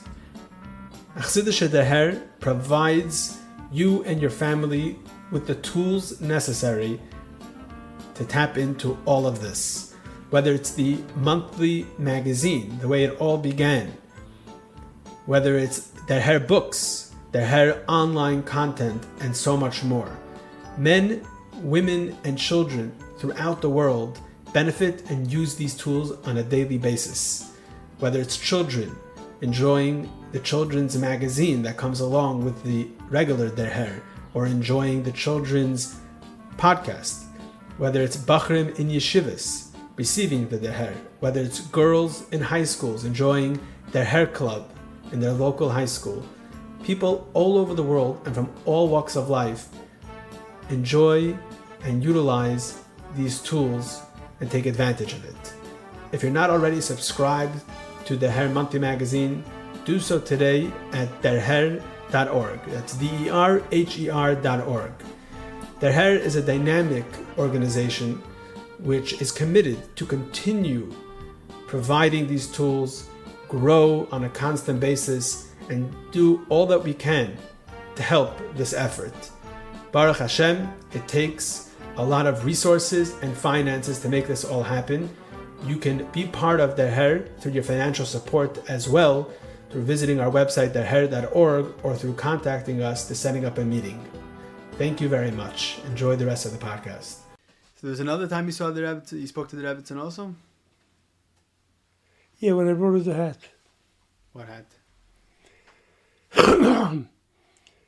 Speaker 1: Chassidische Derher provides you and your family with the tools necessary to tap into all of this. Whether it's the monthly magazine, the way it all began, whether it's Derher books, Derher online content, and so much more. Men, women, and children throughout the world benefit and use these tools on a daily basis. Whether it's children enjoying the children's magazine that comes along with the regular Derher, or enjoying the children's podcast, whether it's Bachrim in yeshivas receiving the Derher, whether it's girls in high schools enjoying their hair club in their local high school. People all over the world and from all walks of life enjoy and utilize these tools and take advantage of it. If you're not already subscribed to the Derher Monthly Magazine, do so today at derher.org. That's derher.org. Derher is a dynamic organization which is committed to continue providing these tools, grow on a constant basis, and do all that we can to help this effort. Baruch Hashem, it takes a lot of resources and finances to make this all happen. You can be part of Derher through your financial support as well, through visiting our website derher.org or through contacting us to setting up a meeting. Thank you very much. Enjoy the rest of the podcast. So there's another time you saw the Rebbe, you spoke to the Rebbe also?
Speaker 2: Yeah, when I brought her the hat.
Speaker 1: What hat?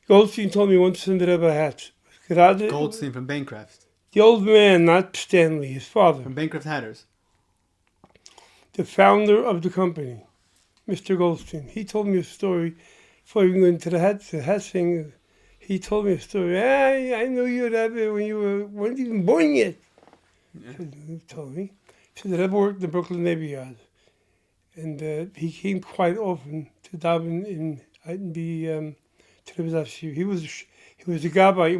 Speaker 2: Goldstein told me once to send the Rebbe a hat.
Speaker 1: Goldstein from Bancroft.
Speaker 2: The old man, not Stanley, his father.
Speaker 1: From Bancroft Hatters.
Speaker 2: The founder of the company, Mr. Goldstein. He told me a story before we went into the hat thing. He told me a story. I know you, Rebbe, when you weren't even born yet.
Speaker 1: Yeah.
Speaker 2: He told me. He said the Rebbe worked in the Brooklyn Navy Yard. And he came quite often to daven to the Blesofsky. He was a gabbai.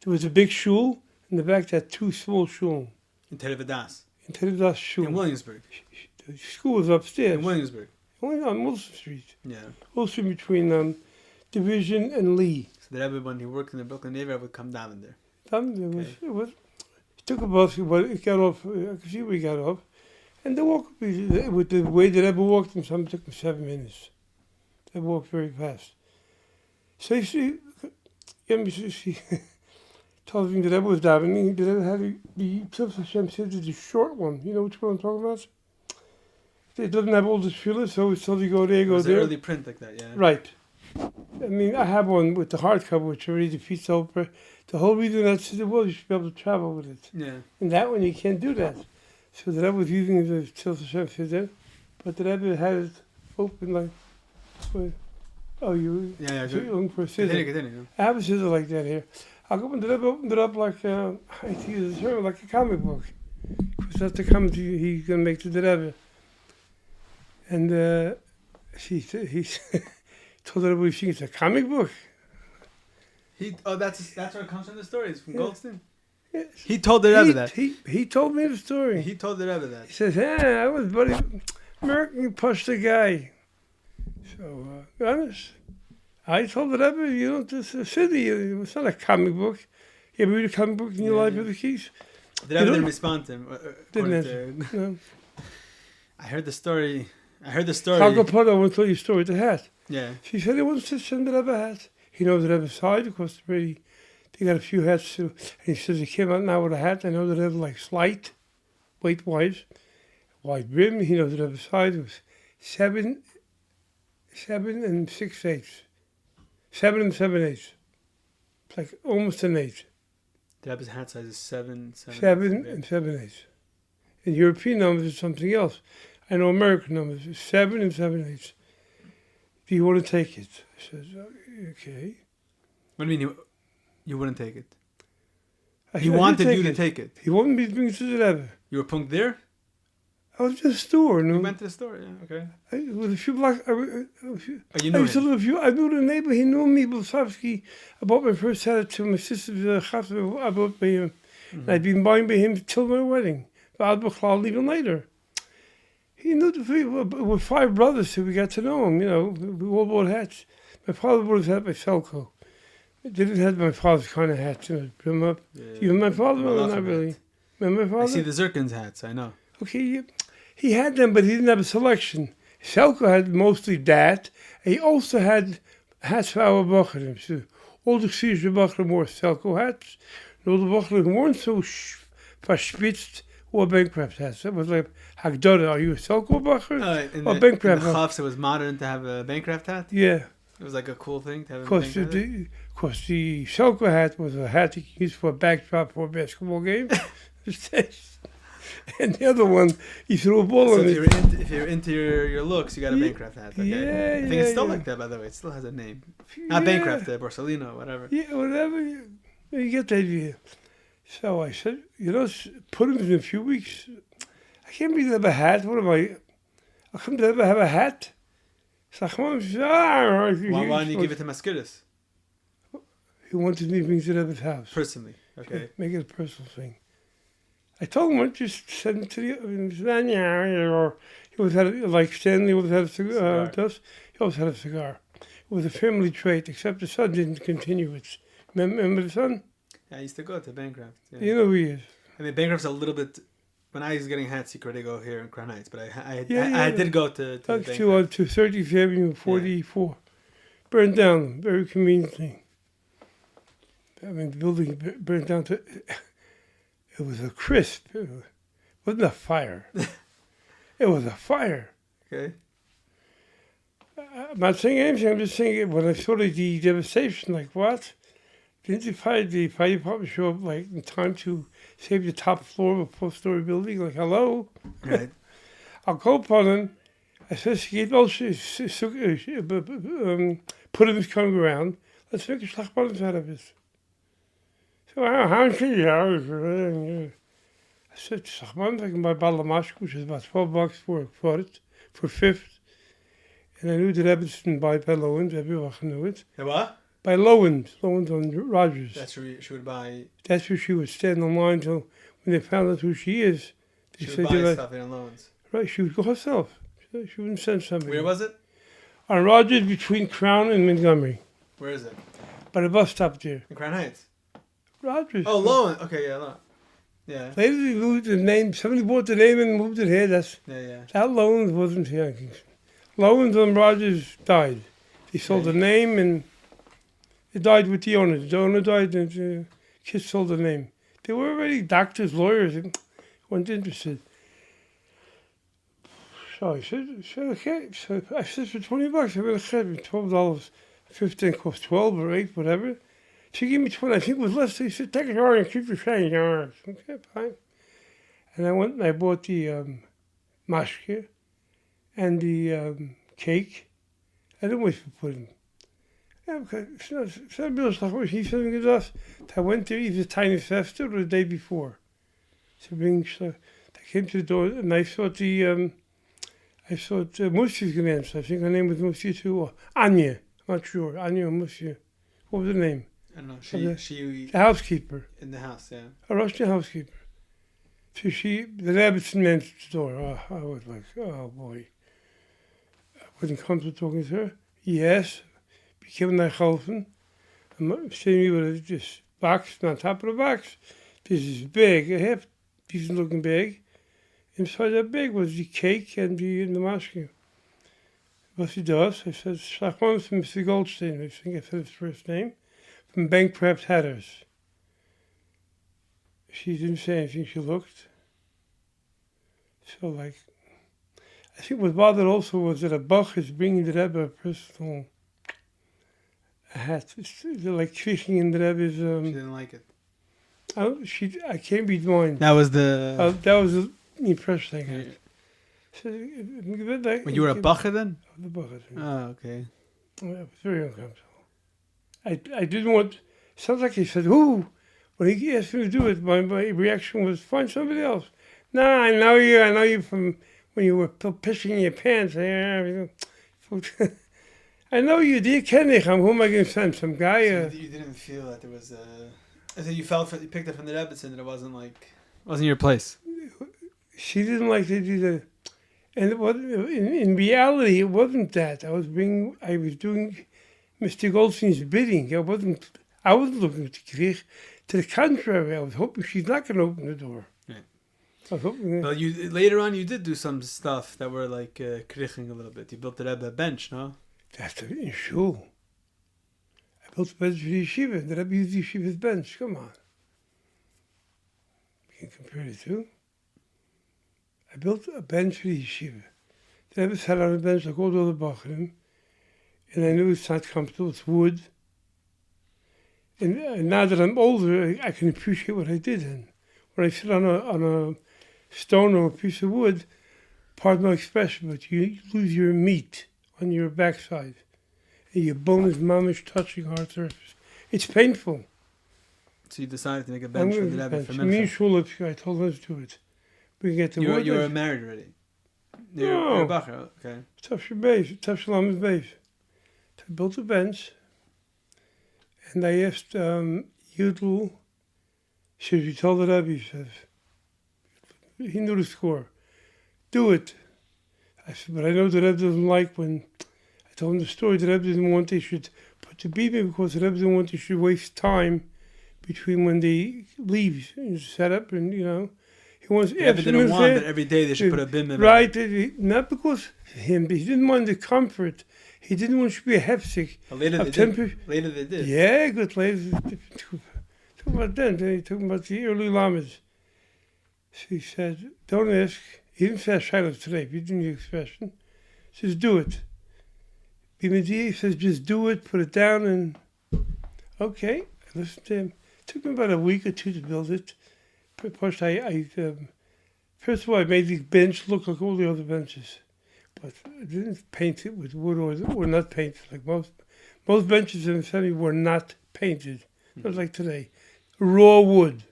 Speaker 2: There was a big shul. In the back, that two small shul.
Speaker 1: In Tel Aviv.
Speaker 2: In Tel Aviv shul.
Speaker 1: In Williamsburg.
Speaker 2: The school was upstairs.
Speaker 1: In Williamsburg.
Speaker 2: Only on Wilson Street.
Speaker 1: Yeah.
Speaker 2: Also between Division and Lee.
Speaker 1: So the Rebbe, when he worked in the Brooklyn Navy, I would come down there.
Speaker 2: He took a bus, but it got off. I could see we got off. And the walk, with the way the Rebbe walked, it took him 7 minutes. They walked very fast. So she told me the Rebbe was davening. The Rebbe had the Tzilf Hashem said the short one. You know which one I'm talking about? It doesn't have all the tefillah, so it's only go there, go there.
Speaker 1: It was an early print like that, yeah.
Speaker 2: Right. I mean, I have one with the hardcover, which already defeats the whole reason that's the world. You should be able to travel with it.
Speaker 1: Yeah.
Speaker 2: And that one, you can't do that. So the Rebbe was using the Tzilf Hashem Siddur, but the Rebbe had it open like, oh, you
Speaker 1: yeah,
Speaker 2: looking for a scissor.
Speaker 1: Continue.
Speaker 2: I have a scissor like that here. I opened it up like, I hate to use the term, like a comic book. Because that's the comment he's going to make to the Rebbe. And he told everybody she thinks it's a comic book.
Speaker 1: That's where it comes from, the story. It's from Goldstein.
Speaker 2: Yes.
Speaker 1: He told the Rebbe that.
Speaker 2: He told me the story.
Speaker 1: He told the Rebbe that.
Speaker 2: He says, I was buddy American pushed the guy. So, be honest. I told the Rebbe, you don't, this is a city. It's not a comic book. You ever read a comic book in your life with the keys?
Speaker 1: The Rebbe didn't respond to him.
Speaker 2: Didn't answer. No.
Speaker 1: I heard the story.
Speaker 2: HaCohen, I want to tell you a story with the hat.
Speaker 1: Yeah.
Speaker 2: She said he wants to send the Rebbe a hat. He knows the Rebbe's side because they got a few hats too. And he says he came out now with a hat. I know the Rebbe likes light, weight-wise, wide brim. He knows the Rebbe's side was 7 6/8. 7 7/8. It's like almost an 8.
Speaker 1: The Rebbe's hat size is 7
Speaker 2: 7/8. In European numbers, it's something else. I know American numbers. It's 7 7/8. Do you want to take it? I says, okay.
Speaker 1: What do you mean you wouldn't take it? He wanted you to take it.
Speaker 2: He wanted me to bring it to the Rebbe.
Speaker 1: You were punked there?
Speaker 2: I was in the store. No?
Speaker 1: You went to the store, yeah, okay.
Speaker 2: With a few blocks.
Speaker 1: You knew him?
Speaker 2: I knew the neighbor. He knew me, Blesofsky. I bought my first hat to my sister's chassid. I bought by him. And I'd been buying by him till my wedding. But even later. He knew the people. We're 5 brothers, so we got to know him. You know, we all bought hats. My father bought his hat by Selco. They didn't have my father's kind of hats, you know, brim up.
Speaker 1: Yeah.
Speaker 2: Even my father, not really. Remember my father?
Speaker 1: I see the Zirkin's hats, I know.
Speaker 2: Okay, he had them, but he didn't have a selection. Selco had mostly that. He also had hats for our Bacharim. So all the Ksish Bacharim wore Selco hats. And all the Bacharim weren't so verspitzt or bankrupt hats. That was like, Hagdara, are you a Selco Bacher? Or bankrupt?
Speaker 1: In the Chafs, it was modern to have a bankrupt hat?
Speaker 2: Yeah.
Speaker 1: It was like a cool thing to have a
Speaker 2: bankrupt hat? Because the Selco hat was a hat you could use for a backdrop for a basketball game. And the other one, you threw a ball on it.
Speaker 1: If you're into your looks, you got a bankrupt hat. Okay?
Speaker 2: Yeah,
Speaker 1: I think it's still like that, by the way. It still has a name. Not bankrupt, Borsalino, whatever.
Speaker 2: Yeah, whatever. You get the idea. So I said, put him in a few weeks. I can't be to have a hat. What am I? I'll come to have a hat. So why
Speaker 1: didn't you give it to Maskiris?
Speaker 2: He wanted me to bring it to Rebbe's house.
Speaker 1: Personally, okay.
Speaker 2: Make it a personal thing. I told him, just send him to the... Or he always had, like Stanley always had a cigar. He always had a cigar. It was a family trait, except the son didn't continue it. Remember the son?
Speaker 1: Yeah, I used to go to Bancroft. Yeah.
Speaker 2: You know who he is.
Speaker 1: I mean, Bancroft's a little bit... When I was getting hats, you could go here in Crown Heights, but I did go to
Speaker 2: Bancroft. To 30th Avenue, 44. Yeah. Burned down, very conveniently. I mean, the building burned down to... It was a crisp. It wasn't a fire. It was a fire.
Speaker 1: Okay.
Speaker 2: I'm not saying anything. I'm just saying when I saw the devastation, like what? Didn't the fire department show up like in time to save the top floor of a 4-story building? Like, hello?
Speaker 1: Right.
Speaker 2: I'll go upon him. I said, put him coming around. Let's make a schlachbanis out of this. So how much I said, Shachman, I can buy a bottle of mashko, which is about $12 for it, for 5th. And I knew the Rebbe didn't buy it by Lowens. Everyone knew it.
Speaker 1: Yeah, what?
Speaker 2: By Lowens on Rogers.
Speaker 1: That's where she would buy...
Speaker 2: That's where she would stand in line till when they found out who she is.
Speaker 1: They she would buy stuff in Lowens.
Speaker 2: Right, she would go herself. She wouldn't send somebody.
Speaker 1: Where was it?
Speaker 2: On Rogers between Crown and Montgomery.
Speaker 1: Where is it?
Speaker 2: By the bus stop there.
Speaker 1: In Crown Heights?
Speaker 2: Rogers.
Speaker 1: Oh, Lowen. Okay, yeah, Lowen. Yeah.
Speaker 2: Later they moved the name. Somebody bought the name and moved it here. That Lowens wasn't here. Lowens and Rogers died. They sold the name and it died with the owner. The owner died and the kids sold the name. They were already doctors, lawyers, and weren't interested. So I said, okay. So I said for $20, I'm going to give me $12. 15 cost 12 or 8, whatever. She gave me 20. I think it was less. She said, take it hard and keep your change. Okay, fine. And I went and I bought the mashke and the cake. I didn't wait for pudding. Ja, he said gedacht, I went there either tiny after or the day before. So I came to the door and I thought Mushi's name. So I think her name was Mushi too, or Anya. I'm not sure. Anya or Mushi. What was her name?
Speaker 1: I don't know.
Speaker 2: The housekeeper.
Speaker 1: In the house, yeah.
Speaker 2: A Russian housekeeper. So the Rebbe went to the door. Oh, I was like, oh boy. I wasn't comfortable talking to her. Yes. Became naar geholfen. I'm sitting with this box, on top of the box. This is big, a half decent looking bag. Inside that bag was the cake and the masker. What he does, I said, Schlachman from Mr. Goldstein, I think I said his first name, from Bank Perhaps Hatters. She didn't say anything, she looked. So I think what bothered also was that a Bach is bringing the Rebbe a personal hat. It's like kriegen in the Rebbe's.
Speaker 1: She didn't like it.
Speaker 2: I can't be mine.
Speaker 1: That was the.
Speaker 2: That was the impression I got. So,
Speaker 1: when you were a bacher then?
Speaker 2: The bacher.
Speaker 1: Oh, okay.
Speaker 2: I was very uncomfortable. I didn't want. Sounds like he said, "Who?" When he asked me to do it, my reaction was, "Find somebody else." No, I know you from when you were pissing your pants. I know you did, Kenny. Who am I going to send? Some guy?
Speaker 1: So you didn't feel that there was a. I think you picked it from the Rebbe and it wasn't your place.
Speaker 2: She didn't like to do that, and it was in reality it wasn't that. I was doing Mr. Goldstein's bidding. I wasn't looking to Krieg. To the contrary, I was hoping she's not going to open the door.
Speaker 1: Right.
Speaker 2: I was hoping.
Speaker 1: Well, later on you did do some stuff that were like krieging a little bit. You built the Rebbe a bench, no?
Speaker 2: That's in shul. I built a bench for the yeshiva. The Rebbe used the yeshiva's bench. Come on. You can compare the two. I built a bench for the yeshiva. The Rebbe sat on a bench like all the other Bachrim, and I knew it's not comfortable. It's wood. And now that I'm older, I can appreciate what I did. And when I sit on a stone or a piece of wood, pardon my expression, but you lose your meat on your backside. And your bone is mamish touching hard surface. It's painful.
Speaker 1: So you decided to make a bench for the Rebbe for
Speaker 2: Me and Shulip, I told them to do it. We can get the wood.
Speaker 1: You were married already?
Speaker 2: No.
Speaker 1: You're Bacher, okay.
Speaker 2: Tough Shalom Beis. I built a bench. And I asked Yudel, should you tell the Rebbe? He says, he knew the score. Do it. I said, but I know the Rebbe doesn't like when I told him the story. The Rebbe didn't want they should put the Bibi because the Rebbe didn't want they should waste time between when they leave and set up and, He wants.
Speaker 1: The Rebbe didn't want that every day they should put a bim in.
Speaker 2: Right. Not because of him, but he didn't want the comfort. He didn't want to be a hefsek.
Speaker 1: Later they did.
Speaker 2: Yeah, good. Later. Talking about then. They're talking about the early lamas. So he said, don't ask. He didn't say Shiloh today. He didn't use the expression. He says, do it. Bimadi says, just do it, put it down, and okay. I listened to him. It took me about a week or two to build it. First, first of all, I made the bench look like all the other benches. But I didn't paint it with wood or not painted like most benches in the family were not painted. Not like today. Raw wood.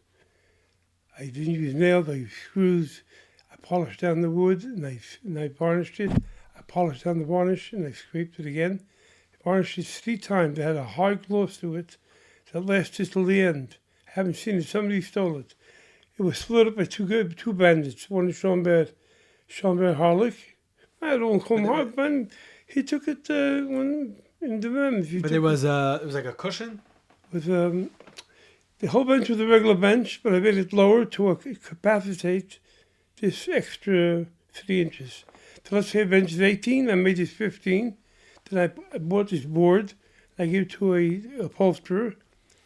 Speaker 2: I didn't use nails, I used screws. I polished down the wood and I varnished it. I polished down the varnish and I scraped it again. I varnished it 3 times. I had a hard gloss to it that lasted till the end. I haven't seen it. Somebody stole it. It was split up by two bandits. One is Schomberg Harlick. I don't come hard, man. He took it in the van.
Speaker 1: But it was like a cushion?
Speaker 2: With the whole bench was a regular bench, but I made it lower to capacitate this extra 3 inches. So let's say the bench is 18, I made it 15. Then I bought this board, I gave it to a upholsterer.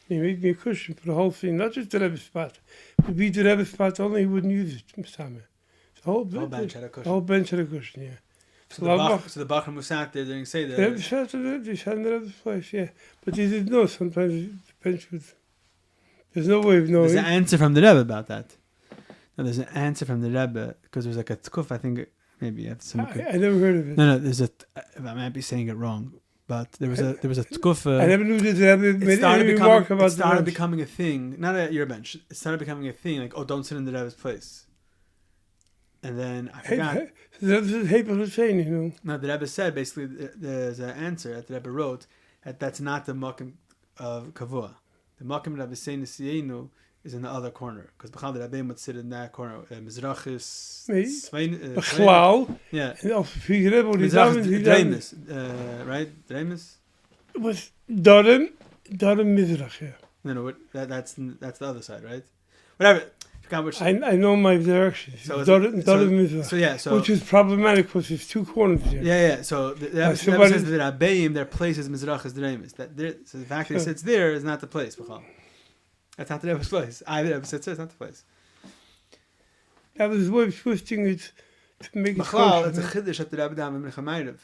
Speaker 2: He made me a cushion for the whole thing, not just the Rebbe spot. It would be the Rebbe spot, only he wouldn't use it. The whole bench had a cushion. The whole bench had a cushion, yeah.
Speaker 1: So the Bachar who sat there didn't say that.
Speaker 2: They sat in the Rebbe's place, yeah. But they didn't know sometimes the bench was. There's no way of knowing.
Speaker 1: There's an answer from the Rebbe about that. No, there's an answer from the Rebbe because there's like a tkuf. I think maybe you have some.
Speaker 2: I never heard of it.
Speaker 1: No. There's a. I might be saying it wrong. but there was a tkufa.
Speaker 2: I never knew that Rebbe made any remark about
Speaker 1: it started
Speaker 2: the
Speaker 1: becoming a thing, not at your bench. It started becoming a thing, like, oh, don't sit in the Rebbe's place. And then I forgot.
Speaker 2: The Rebbe said, "Hey, saying, you know."
Speaker 1: No, the Rebbe said basically there's an answer that the Rebbe wrote that's not the makom of kavua. The makom Rebbe saying the siyenu is in the other corner, because the Rebbe would sit in that corner. Mizrachis,
Speaker 2: Bechlal.
Speaker 1: Yeah.
Speaker 2: And also Rebbe,
Speaker 1: Dreimis, right? Dreimis.
Speaker 2: It was Darim Mizrach. Yeah.
Speaker 1: No, that's the other side, right? Whatever.
Speaker 2: I know my directions.
Speaker 1: So
Speaker 2: which is problematic because there's two corners there.
Speaker 1: Yeah. So the Rebbe says that Rabbeim, their place is Mizrach is Dreimis. So the fact that he sits there is not the place. That's not the Rebbe's place. The Rebbe sits there, it's not the place.
Speaker 2: That was his way of twisting it to make it
Speaker 1: kosher. It's a chiddush at the Rebbe Dam in Mechamayrev.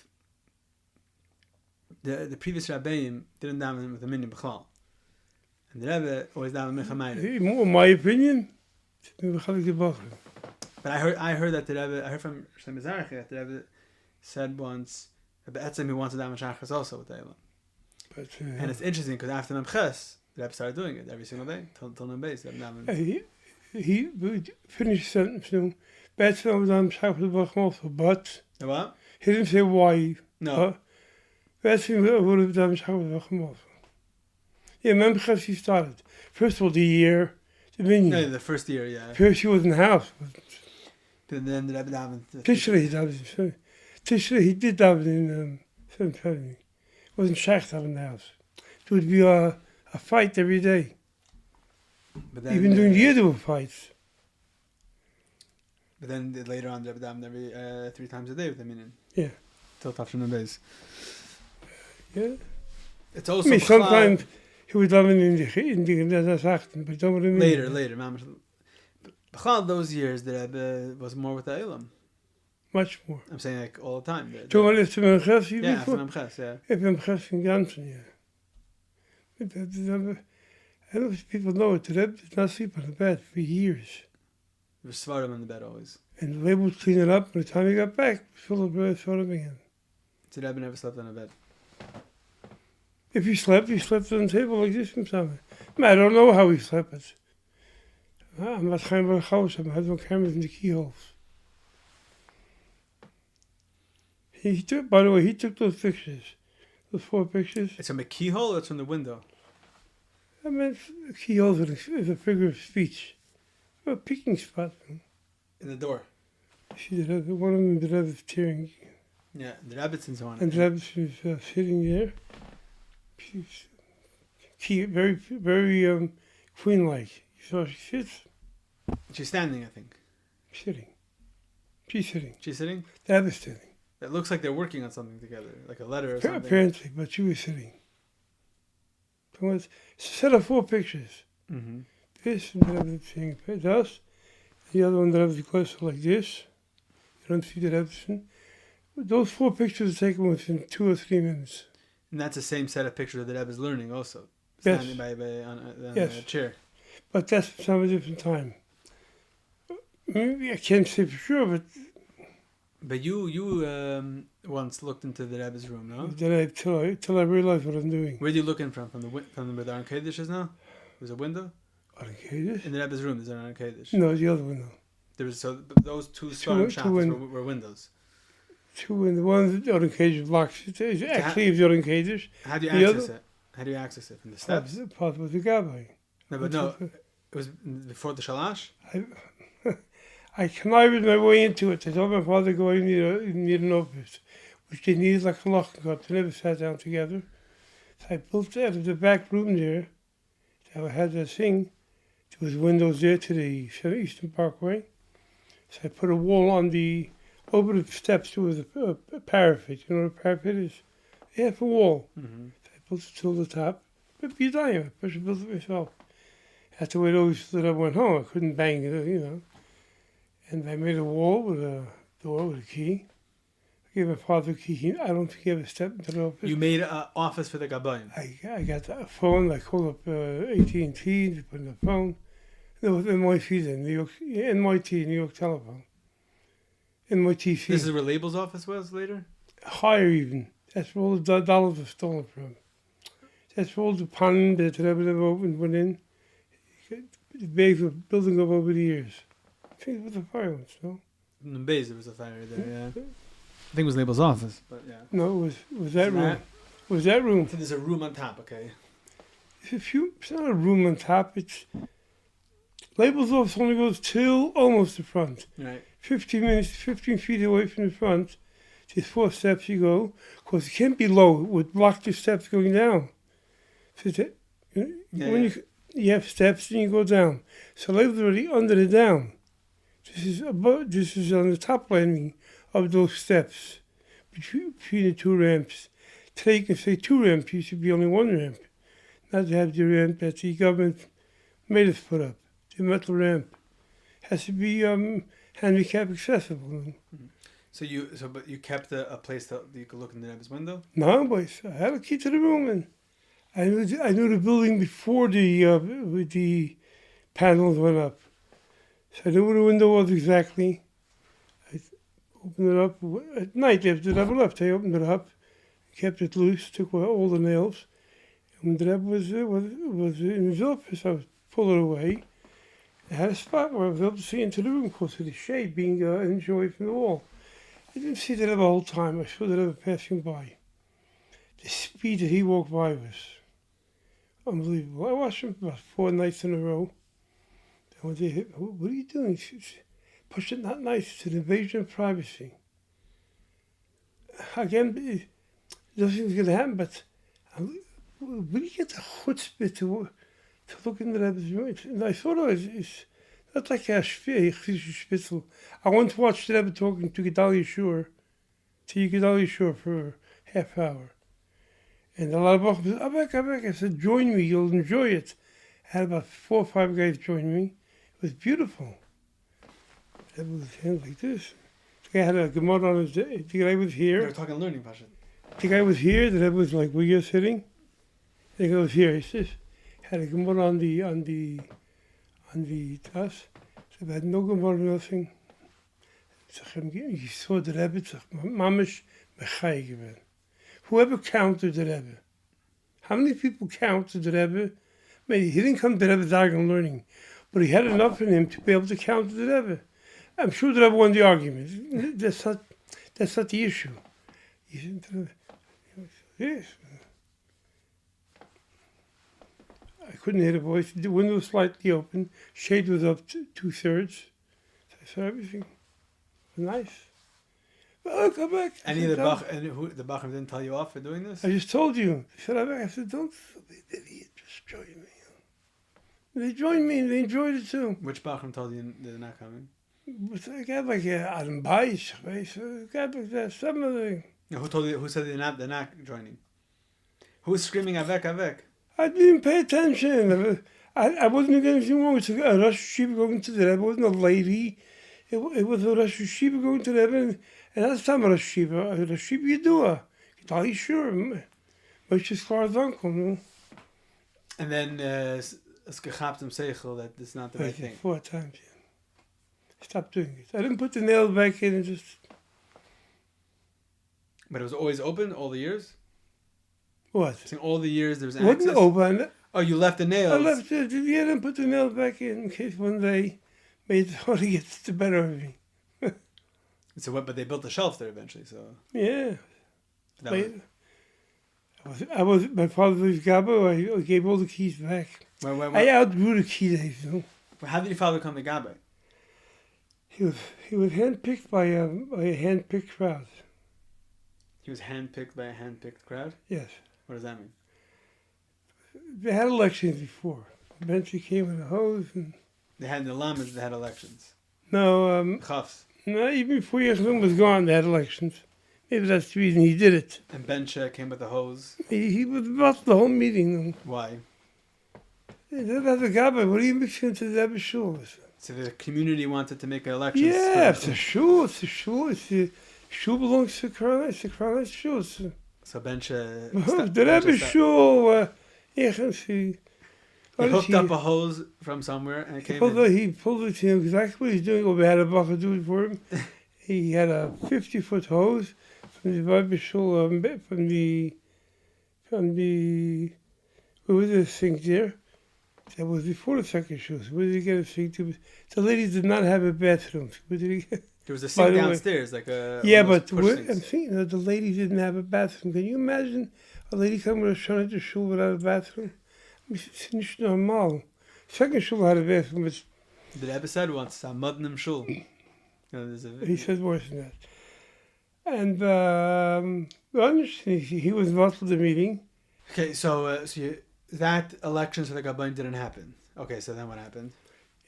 Speaker 1: The previous Rabbeim didn't daven with a minyan Bechlal. And the Rebbe always daven Mechamayrev.
Speaker 2: In my opinion,
Speaker 1: but I heard that the Rebbe, I heard from Shlomo Zarchi that the Rebbe said once, Rebbe Etzem, he wants to daven Shachas also with the Elul. And it's interesting because after Memches, the Rebbe started doing it every single day till Membeis.
Speaker 2: He finished the sentence now. Betzem was daven Shachas also, but
Speaker 1: what?
Speaker 2: He didn't say why.
Speaker 1: No.
Speaker 2: Betzem would have daven Shachas also. Yeah, Memches he started. First of all, the year.
Speaker 1: No, the first year, yeah.
Speaker 2: First he was in the house.
Speaker 1: But then the Rebbe davened.
Speaker 2: Tishri he did daven in 7:30. It wasn't Shach daven in the house. It would be a fight every day.
Speaker 1: But then,
Speaker 2: even during the year there were fights.
Speaker 1: But then later on, the Rebbe davened every 3 times a day with the minyan.
Speaker 2: Yeah.
Speaker 1: Till Tafshin Membeis.
Speaker 2: Yeah.
Speaker 1: It's also
Speaker 2: sometimes. He was daven in the Sachten, but don't
Speaker 1: later. B'chal those years, the Rebbe was more with the Elam.
Speaker 2: Much more.
Speaker 1: I'm saying like all the time.
Speaker 2: Toen wel eens mijn gast hier
Speaker 1: yeah, from Memches, yeah.
Speaker 2: Ik ben gast in Janssen, yeah. I don't know if people know it. The Rebbe did not sleep on the bed for years.
Speaker 1: He was svarim on the bed always.
Speaker 2: And the Rebbe would clean it up. By the time he got back, it was full of svarim again.
Speaker 1: The Rebbe never slept on a bed.
Speaker 2: If he slept on the table like this himself. I don't know how he slept. I'm not going to house. I had no cameras in the keyholes. He took, by the way, those pictures. Those 4 pictures.
Speaker 1: It's from a keyhole or it's from the window?
Speaker 2: I mean, keyholes is a figure of speech. A peeking spot.
Speaker 1: In the door?
Speaker 2: See, one of them, the Rebbe's tearing.
Speaker 1: Yeah, the Rebbe's on it.
Speaker 2: And the Rebbe's sitting there. Very, very queen-like. You saw she sits.
Speaker 1: She's standing, I think.
Speaker 2: Sitting. She's sitting.
Speaker 1: She's sitting?
Speaker 2: The other's sitting.
Speaker 1: It looks like they're working on something together, like a letter or something.
Speaker 2: Apparently, but she was sitting. It was a set of 4 pictures.
Speaker 1: Mm-hmm.
Speaker 2: This, and the other thing, this. The other one, the other close like this. You don't see the other. Those 4 pictures are taken within 2 or 3 minutes.
Speaker 1: And that's the same set of pictures that Rebbe is learning also.
Speaker 2: Yes.
Speaker 1: Standing on
Speaker 2: yes.
Speaker 1: a chair.
Speaker 2: But that's from a different time. Maybe I can't say for sure,
Speaker 1: but you once looked into the Rebbe's room, no?
Speaker 2: Then till I realized what I'm doing.
Speaker 1: Where are you looking from? From where the Aron Kodesh is now? There's a window?
Speaker 2: Aron Kodesh?
Speaker 1: In the Rebbe's room, there's an Aron Kodesh.
Speaker 2: No, the other window.
Speaker 1: There was those two shots were windows.
Speaker 2: 2 windows. One Aron Kodesh blocks. It's actually the Aron Kodesh.
Speaker 1: How do you access it? How do you access it? From the steps?
Speaker 2: Part with the gabbai.
Speaker 1: No, but no. It was before the shalash?
Speaker 2: I connived my way into it. I told my father go in need an office, which they needed like a lock and got. They never sat down together. So I built out of the back room there. So I had that thing. There was windows there to the Eastern Parkway. So I put a wall on over the steps. There was a parapet. You know what a parapet is? Half a wall.
Speaker 1: Mm-hmm.
Speaker 2: So I built it till the top. But you die. I built it myself. That's the way it always that I went home. I couldn't bang it, you know. And I made a wall with a door with a key. I gave my father a key. I don't think he ever stepped into the office.
Speaker 1: You made an office for the Gabbayim?
Speaker 2: I got a phone. I called up AT&T to put in the phone. There was NYT then, NYT, New York Telephone. NYT.
Speaker 1: This is where Label's office was later?
Speaker 2: Higher even. That's where all the dollars were stolen from. That's where all the pond that the Rebbe never opened went in. The bags were building up over the years. I think it was a fire once, no?
Speaker 1: In the base, there was a fire there, yeah. I think it was Label's office, but yeah.
Speaker 2: No, it was that room. It was that room.
Speaker 1: So there's a room on top, okay.
Speaker 2: It's not a room on top. It's Label's office only goes till almost the front.
Speaker 1: Right.
Speaker 2: 15 feet away from the front. There's 4 steps you go. Because it can't be low. It would block the steps going down. So you have steps and you go down. So Label's already under the down. This is on the top landing of those steps between the 2 ramps. Today you can say 2 ramps. It should be only 1 ramp. Not to have the ramp that the government made us put up. The metal ramp has to be handicap accessible.
Speaker 1: Mm-hmm. But you kept a place that you could look in the Rebbe's window?
Speaker 2: No, boys. I had a key to the room, and I knew the building before the panels went up. So I knew where the window was exactly. I opened it up at night after the Rebbe left. I opened it up, kept it loose, took away all the nails. And when the Rebbe was in his office, I would pull it away. I had a spot where I was able to see into the room because of the shade being enjoyed from the wall. I didn't see the Rebbe the whole time. I saw the Rebbe passing by. The speed that he walked by was unbelievable. I watched him about 4 nights in a row. And one day, what are you doing? Push it, not nice. It's an invasion of privacy. Again, nothing's going to happen, but where do you get the chutzpah to look in the Rebbe's room? And I thought it's not like a spitzel. I once watched the Rebbe talking to Gedaliah Shur for half hour. And a lot of Bachman said, Abek. I said, join me, you'll enjoy it. I had about 4 or 5 guys join me. It was beautiful. The Rebbe was hands like this. The guy had a Gemara on his, the guy was here.
Speaker 1: They were talking learning, Pasha.
Speaker 2: The guy was here, the Rebbe was like, where you're sitting? The guy was here, he says, had a Gemara on the task. So I had no Gemara, nothing. He saw the Rebbe, Mamish Mechai gewesen. Whoever counted the Rebbe. How many people counted the Rebbe? Maybe he didn't come to the Rebbe's Dagon learning, but he had enough in him to be able to count the Rebbe. I'm sure the Rebbe won the argument. That's not the issue. He said to the Rebbe, yes. I couldn't hear the voice. The window was slightly open. Shade was up 2/3. So I saw everything. It was nice. Oh, come back.
Speaker 1: Any of the Bachram didn't tell you off for doing this?
Speaker 2: I just told you. He said, I said, don't be an idiot. Just join me. They joined me and they enjoyed it too.
Speaker 1: Which Bachram told you they're not coming?
Speaker 2: I got like Adam Baish. I got like some of the...
Speaker 1: Who told you? Who said they're not joining? Who was screaming Avek?
Speaker 2: I didn't pay attention. I wasn't doing anything wrong. It's a Rosh Yeshiva going to the Rebbe. It wasn't a lady. It was a Rosh Yeshiva going to the Rebbe. And that's the time Rosh Yeshiva. Rosh Yeshiva Yedua. Are you sure? Moshe's Clark's uncle, no?
Speaker 1: And then it's gechapt him seichel that it's not the right thing.
Speaker 2: 4 times, yeah. Stop doing it. I didn't put the nails back in and just...
Speaker 1: But it was always open all the years?
Speaker 2: What?
Speaker 1: So all the years there was
Speaker 2: access? It wasn't open.
Speaker 1: Oh, you left the nails?
Speaker 2: I left it. Yeah, I didn't put the nails back in case one day made it gets the better of me.
Speaker 1: But they built the shelf there eventually, so...
Speaker 2: Yeah. My father was Gabba. I gave all the keys back. I outgrew the key days, you know.
Speaker 1: How did your father come to Gabba?
Speaker 2: He was handpicked by a handpicked crowd.
Speaker 1: He was handpicked by a handpicked crowd?
Speaker 2: Yes.
Speaker 1: What does that mean?
Speaker 2: They had elections before. Eventually came with a hose and...
Speaker 1: They had the lamas, they had elections.
Speaker 2: No,
Speaker 1: Chafs.
Speaker 2: No, even before Yechon was gone, they had elections. Maybe that's the reason he did it.
Speaker 1: And Bencha came with the hose?
Speaker 2: He was about the whole meeting.
Speaker 1: Why?
Speaker 2: That's a Gabba. What do you mix into the Rebbe shul?
Speaker 1: So the community wanted to make elections?
Speaker 2: Yeah, it's a shul. Shul belongs to Karnais. It's the Karnais shul.
Speaker 1: So Bencha...
Speaker 2: The Rebbe shul,
Speaker 1: he hooked up a hose from somewhere and it came in.
Speaker 2: He pulled it, exactly what he's doing. We had a bacher do it for him. He had a 50-foot hose from the Rabbi Shul, where was the sink there? That was before the second shul. So where did he get a sink to? The ladies did not have a bathroom. Where did he get?
Speaker 1: There was a sink downstairs, like a...
Speaker 2: Yeah, but I'm thinking the ladies didn't have a bathroom. Can you imagine a lady coming with a son to shul without a bathroom? It's not normal. Second shul had a bathroom, but...
Speaker 1: The Rebbe said once, I'm mud in him shul.
Speaker 2: He said worse than that. And he was involved with the meeting.
Speaker 1: Okay, so that election for the Gabon didn't happen. Okay, so then what happened?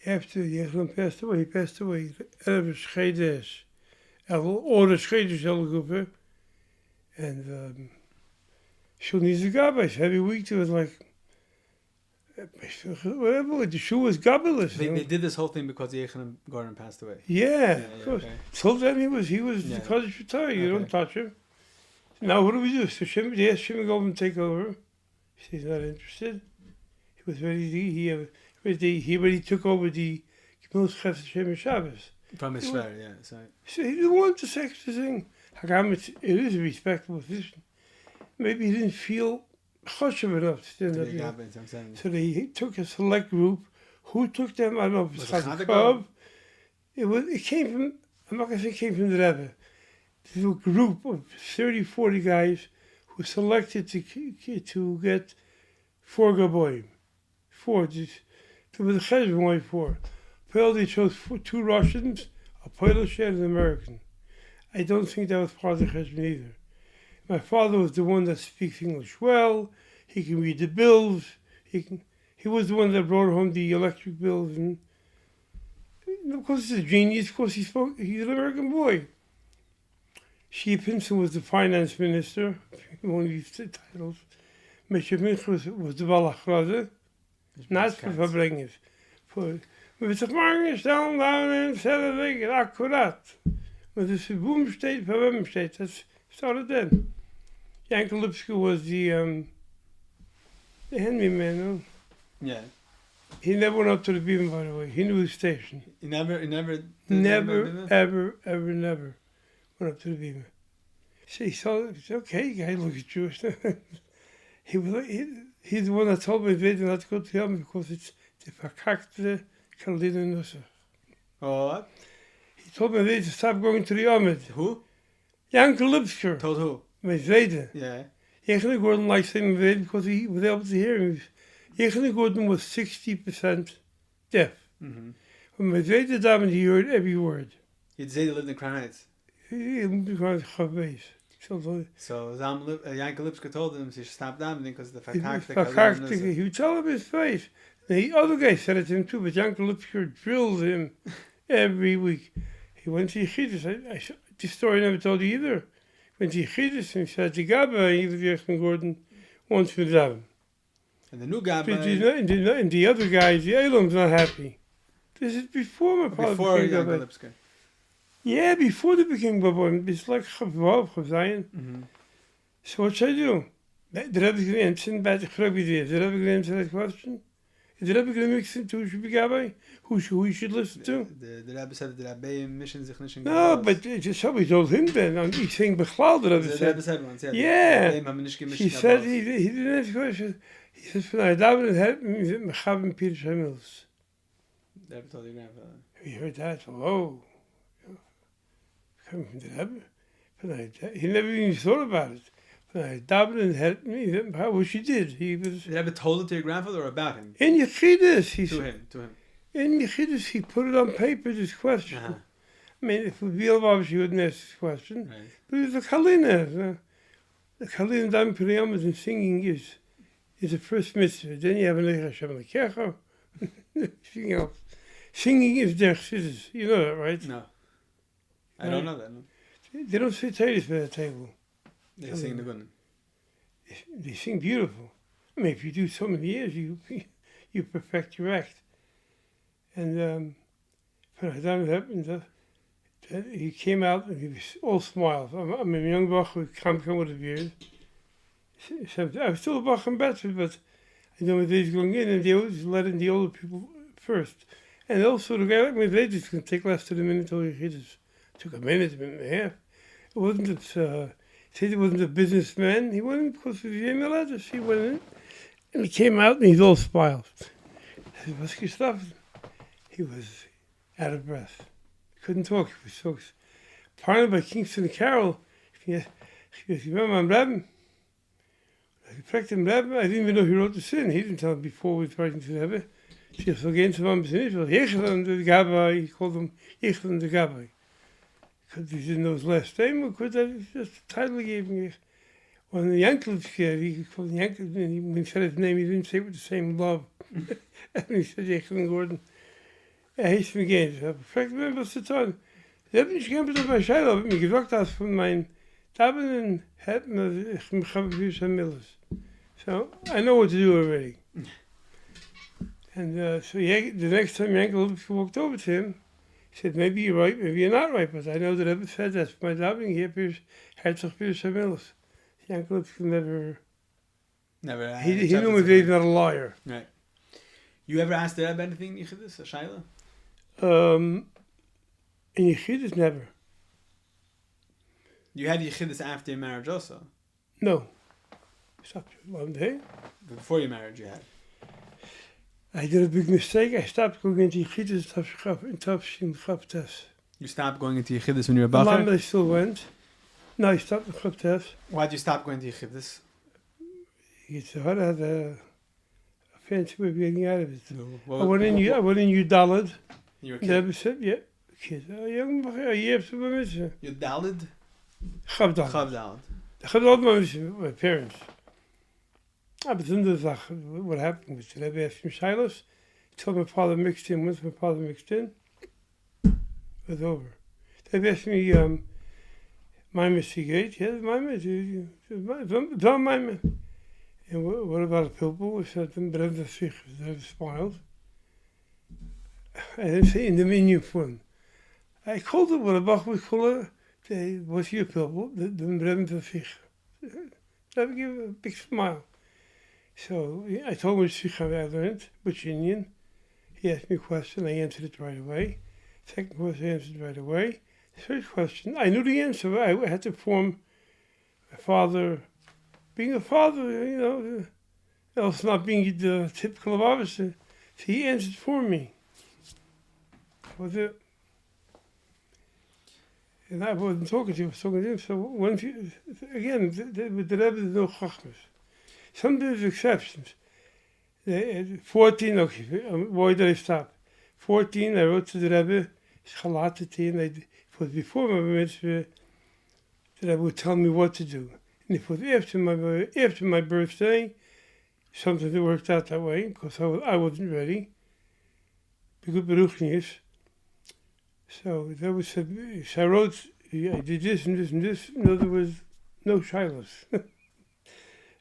Speaker 2: After Aharon passed away, he passed away. Elul Schedes, or the Schedes Elul, and Shul needs a gabbis. Every week there was like, whatever, the shul was gabbis.
Speaker 1: They did this whole thing because the Aharon passed away.
Speaker 2: Yeah, of course.
Speaker 1: Okay.
Speaker 2: Till then he was the Kodesh retired. You don't touch him. Now what do we do? So they asked Shimon to go and take over. He's not interested. He was ready. He already took over the Gemilas Chesed Shem Shabbos.
Speaker 1: From his shver, yeah. So
Speaker 2: he didn't want the extra thing. It is a respectable position. Maybe he didn't feel choshev enough to stand up. So they took a select group. Who took them? I don't know if it's HaCohen. It came from, I'm not going to say it came from the Rebbe. There's a group of 30, 40 guys who were selected to get 4 gaboim. 4. There was a cheshbon only 4. They chose 2 Russians, a Polish and an American. I don't think that was part of the cheshbon either. My father was the one that speaks English well. He can read the bills. He was the one that brought home the electric bills. And of course, he's a genius. Of course, he's an American boy. Shia Pinson was the finance minister, one of these titles. Mr. Minchus was the Balachraze. Not für Verbringers. Mit der Morgen stellen da in selbe Weg, akkurat. Mit der Boom steht, für wem steht, das started then. Yankel Lipsky was the handyman.
Speaker 1: Yeah.
Speaker 2: He never went up to the beam, by the way. He knew his station.
Speaker 1: He never
Speaker 2: ever went up to the beam. So he saw, it's okay, guy looks Jewish. He's the one that told me they not to go to him because it's the verkackte Kaldina Nusser.
Speaker 1: Oh, what?
Speaker 2: He told me they to stop going to the Yomid.
Speaker 1: Who?
Speaker 2: Yankel Lipsker.
Speaker 1: Told who?
Speaker 2: Medvede.
Speaker 1: Yeah.
Speaker 2: Yankel Gordon liked saying Medvede because he was able to hear him. Yankel Gordon was 60% deaf.
Speaker 1: Mm-hmm.
Speaker 2: When Medvede davened, he heard every word.
Speaker 1: He'd say they lived in Crown Heights.
Speaker 2: He lived in Crown Heights. So
Speaker 1: Yankel Lipska told him he should stop davening because the
Speaker 2: verkackte. He would tell him his face. The other guy said it to him too, but Yankel Lipsker drilled him every week. He went to Yechidus. This story I never told you either. Went to Yechidus and he said to Gabba, he was Yankel Gordon, wants to daven.
Speaker 1: And the new Gabba...
Speaker 2: And the other guys, the Elam's not happy. This is before my father became
Speaker 1: Yankel
Speaker 2: Gabba.
Speaker 1: Lipska.
Speaker 2: Yeah, before they became Gabba. It's like Chavvav, Chavzayin. So what should I do? The Rebbe is going to answer that. The Rebbe is going to answer that question. Is the Rebbe going to mix it to who should be Gabbai? Who you should listen to?
Speaker 1: The Rebbe said that the Rebbe mission sich nicht in
Speaker 2: No, but just somebody told him then. He's saying Bechlal, the Rebbe said.
Speaker 1: The Rebbe said once,
Speaker 2: yeah. He said, he didn't answer the question. He said, when I daven and help me, that Mechavim Pirish Hamils.
Speaker 1: The Rebbe told your grandfather.
Speaker 2: He heard that. Hello. Coming from the Rebbe. He never even thought about it. When I daven and help me, which he did. He was.
Speaker 1: The Rebbe told it to your grandfather or about him?
Speaker 2: In Yechidus, he
Speaker 1: said. To him.
Speaker 2: In Yechidus, he put it on paper, this question.
Speaker 1: Uh-huh.
Speaker 2: I mean, if it would be Elvav, he wouldn't ask this question.
Speaker 1: Right.
Speaker 2: But it was a Kalina. The Kalina Dam Priyamas and singing is the first mitzvah. Then you have an Lech Hashem Lekecha. Singing is their chassidus. You know that, right?
Speaker 1: No. I don't know that. No.
Speaker 2: They don't say Talis by the table.
Speaker 1: They sing the good.
Speaker 2: They sing beautiful. I mean, if you do so many years, you perfect your act. And when that happened, he came out and he was all smiles. I'm a young bach with come with a beard. I was still a bach in Bedford, but I know Medvede's going in, and they always let in the older people first. And also, the guy like Medvede is going to take less than a minute till he hit us. It took a minute and a half. It wasn't that said he wasn't a businessman. He went in because of the Yemei letters. He went in, and he came out, and he's all smiles. I said, what's your stuff? He was out of breath. He couldn't talk. He was so... Partnered by Kingston Carroll, he goes, you remember my Rebbe? I picked him Rebbe. I didn't even know he wrote the sin. He didn't tell me before we was writing to the Rebbe. She was again to him, the Gabbai. He called him Yechlan the Gabbai. Because he didn't know his last name, because that was just the title he gave me. When the Yankel he called the Yankel, when he said his name, he didn't say it with the same love. And he said Yechlan Gordon. He's me again. I picked him was the time. Sie haben nicht gekämpft auf mein Scheil, aber mir gesagt hast von meinen Tabellen, hätten ich mich für Milles. So, I know what to do already. And so the next time Yankel walked over to him, he said, maybe you're right, maybe you're not right, but I know that Rebbe said that's my davening here, Herzog für Milles. Yankel never... He knew me he's not a liar.
Speaker 1: Right. You ever asked the Rebbe anything, Yichidus, a Shaila?
Speaker 2: In Yechidus, never.
Speaker 1: You had Yechidus after your marriage also?
Speaker 2: No. Stopped one day.
Speaker 1: Before your marriage you had?
Speaker 2: I did a big mistake. I stopped going into Yechidus in Tafshin Chavtes.
Speaker 1: You stopped going into Yechidus when you were Bacher?
Speaker 2: I still went. No, I stopped in Chavtes.
Speaker 1: Why'd you stop going to Yechidus?
Speaker 2: It's hard. I had a fancy way of getting out of it.
Speaker 1: No.
Speaker 2: I went in Udalad.
Speaker 1: You were a kid?
Speaker 2: Never said, yeah. Kid. Young Bacher, you have to be mitzvah.
Speaker 1: You Dalid?
Speaker 2: Chavdalad.
Speaker 1: Chavdalad.
Speaker 2: Chavdalad, my parents. But then there's what happened was the Rebbe asked him Shilas. He told my father mixed in. Once my father mixed in, it was over. The Rebbe asked me, my investigate. Yes, my my. And what about a pilpul? I said, then Rebbe smiled. I didn't say in the menu form. I called it what a bach was called. What's your pilpul? The Rebbe fish. Rebbe gave a big smile. So I told him which Sikha I learned, which Indian. He asked me a question, I answered it right away. Second question, I answered right away. Third question, I knew the answer. I had to form a father, being a father, you know, else not being the typical of officer. So he answered for me. That was it. And I wasn't talking to him, I was talking to him. So once you, again, with the Rebbe, there's no chachmas. Sometimes exceptions. 14, okay, why did I stop? 14, I wrote to the Rebbe, and it was before my mitzvah, that I would tell me what to do. And it was after my birthday, something that worked out that way, because I wasn't ready. Because Baruch Nis. So that was, so I wrote, I did this and this and this. No, there was no shilas.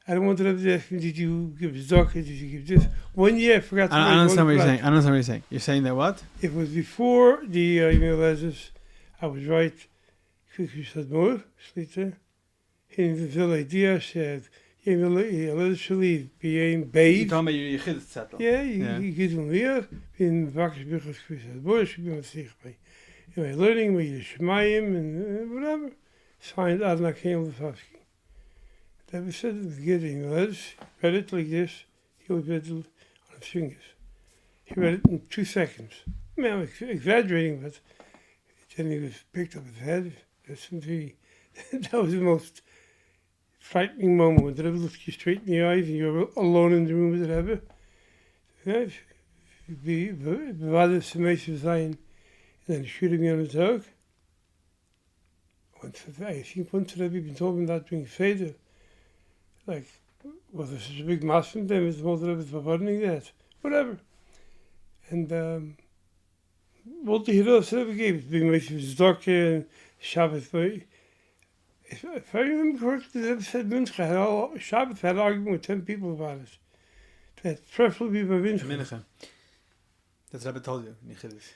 Speaker 2: I don't want to ask me, did you give tzedakah, did you give this? 1 year I forgot to
Speaker 1: I don't understand what you're saying. I don't understand what you're saying. You're saying that what?
Speaker 2: It was before the email letters. I was right. Kukri said more, Shlita. In the Villa idea said, email letters shall leave, being bathed.
Speaker 1: You're talking about your Yechidus zettel.
Speaker 2: Yeah, you get them there. In Vakas Bichas Kri more should be on Sichbay. In my learning, with Shemayim and whatever, signed Adna Kael Blesofsky. That was said at the beginning, letters, read it like this, he would read it on his fingers. He read it in 2 seconds. I mean, I'm exaggerating, but then he was picked up his head. That was the most frightening moment when the Rebbe looked you straight in the eyes and you're alone in the room with the Rebbe. Bewaarde Semesje zijn en dan shoot me on his dog. I think once the Rebbe been told me that being faded. Like, was there such a big mass from them? It's more than forwarding that. Whatever. And what the Hiros ever gave it, being like his doctor and Shabbat. If I remember correctly, the Rebbe said Mincha, Shabbat had an argument with 10 people about it. That preferably by Mincha.
Speaker 1: That's what Rebbe told you in Yechidus.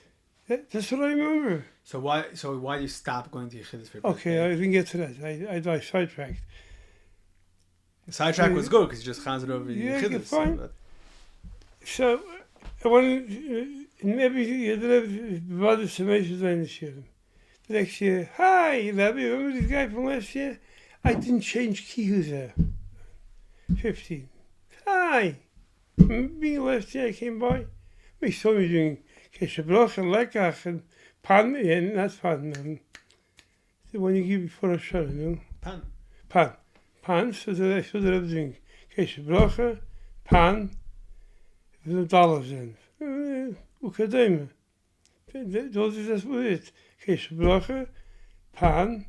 Speaker 2: That's what I remember.
Speaker 1: So why do you stop going to Yechidus for
Speaker 2: Okay, I didn't get to that. I sidetracked.
Speaker 1: The sidetrack was good because you just chazed over Yechidus.
Speaker 2: Fine. So I wanted, maybe the brother Semesje zijn the next year, hi, Rebbe, remember this guy from last year? I didn't change keys there. 15. Hi. Me last year I came by. Me saw me doing keshebrach and lekach and pan, and that's pan. The one you give before a show, you know? Pan. So that I saw that I was doing keshebrach, pan, with $1 in. Ukadema. That's what it is. Keshebrach, pan.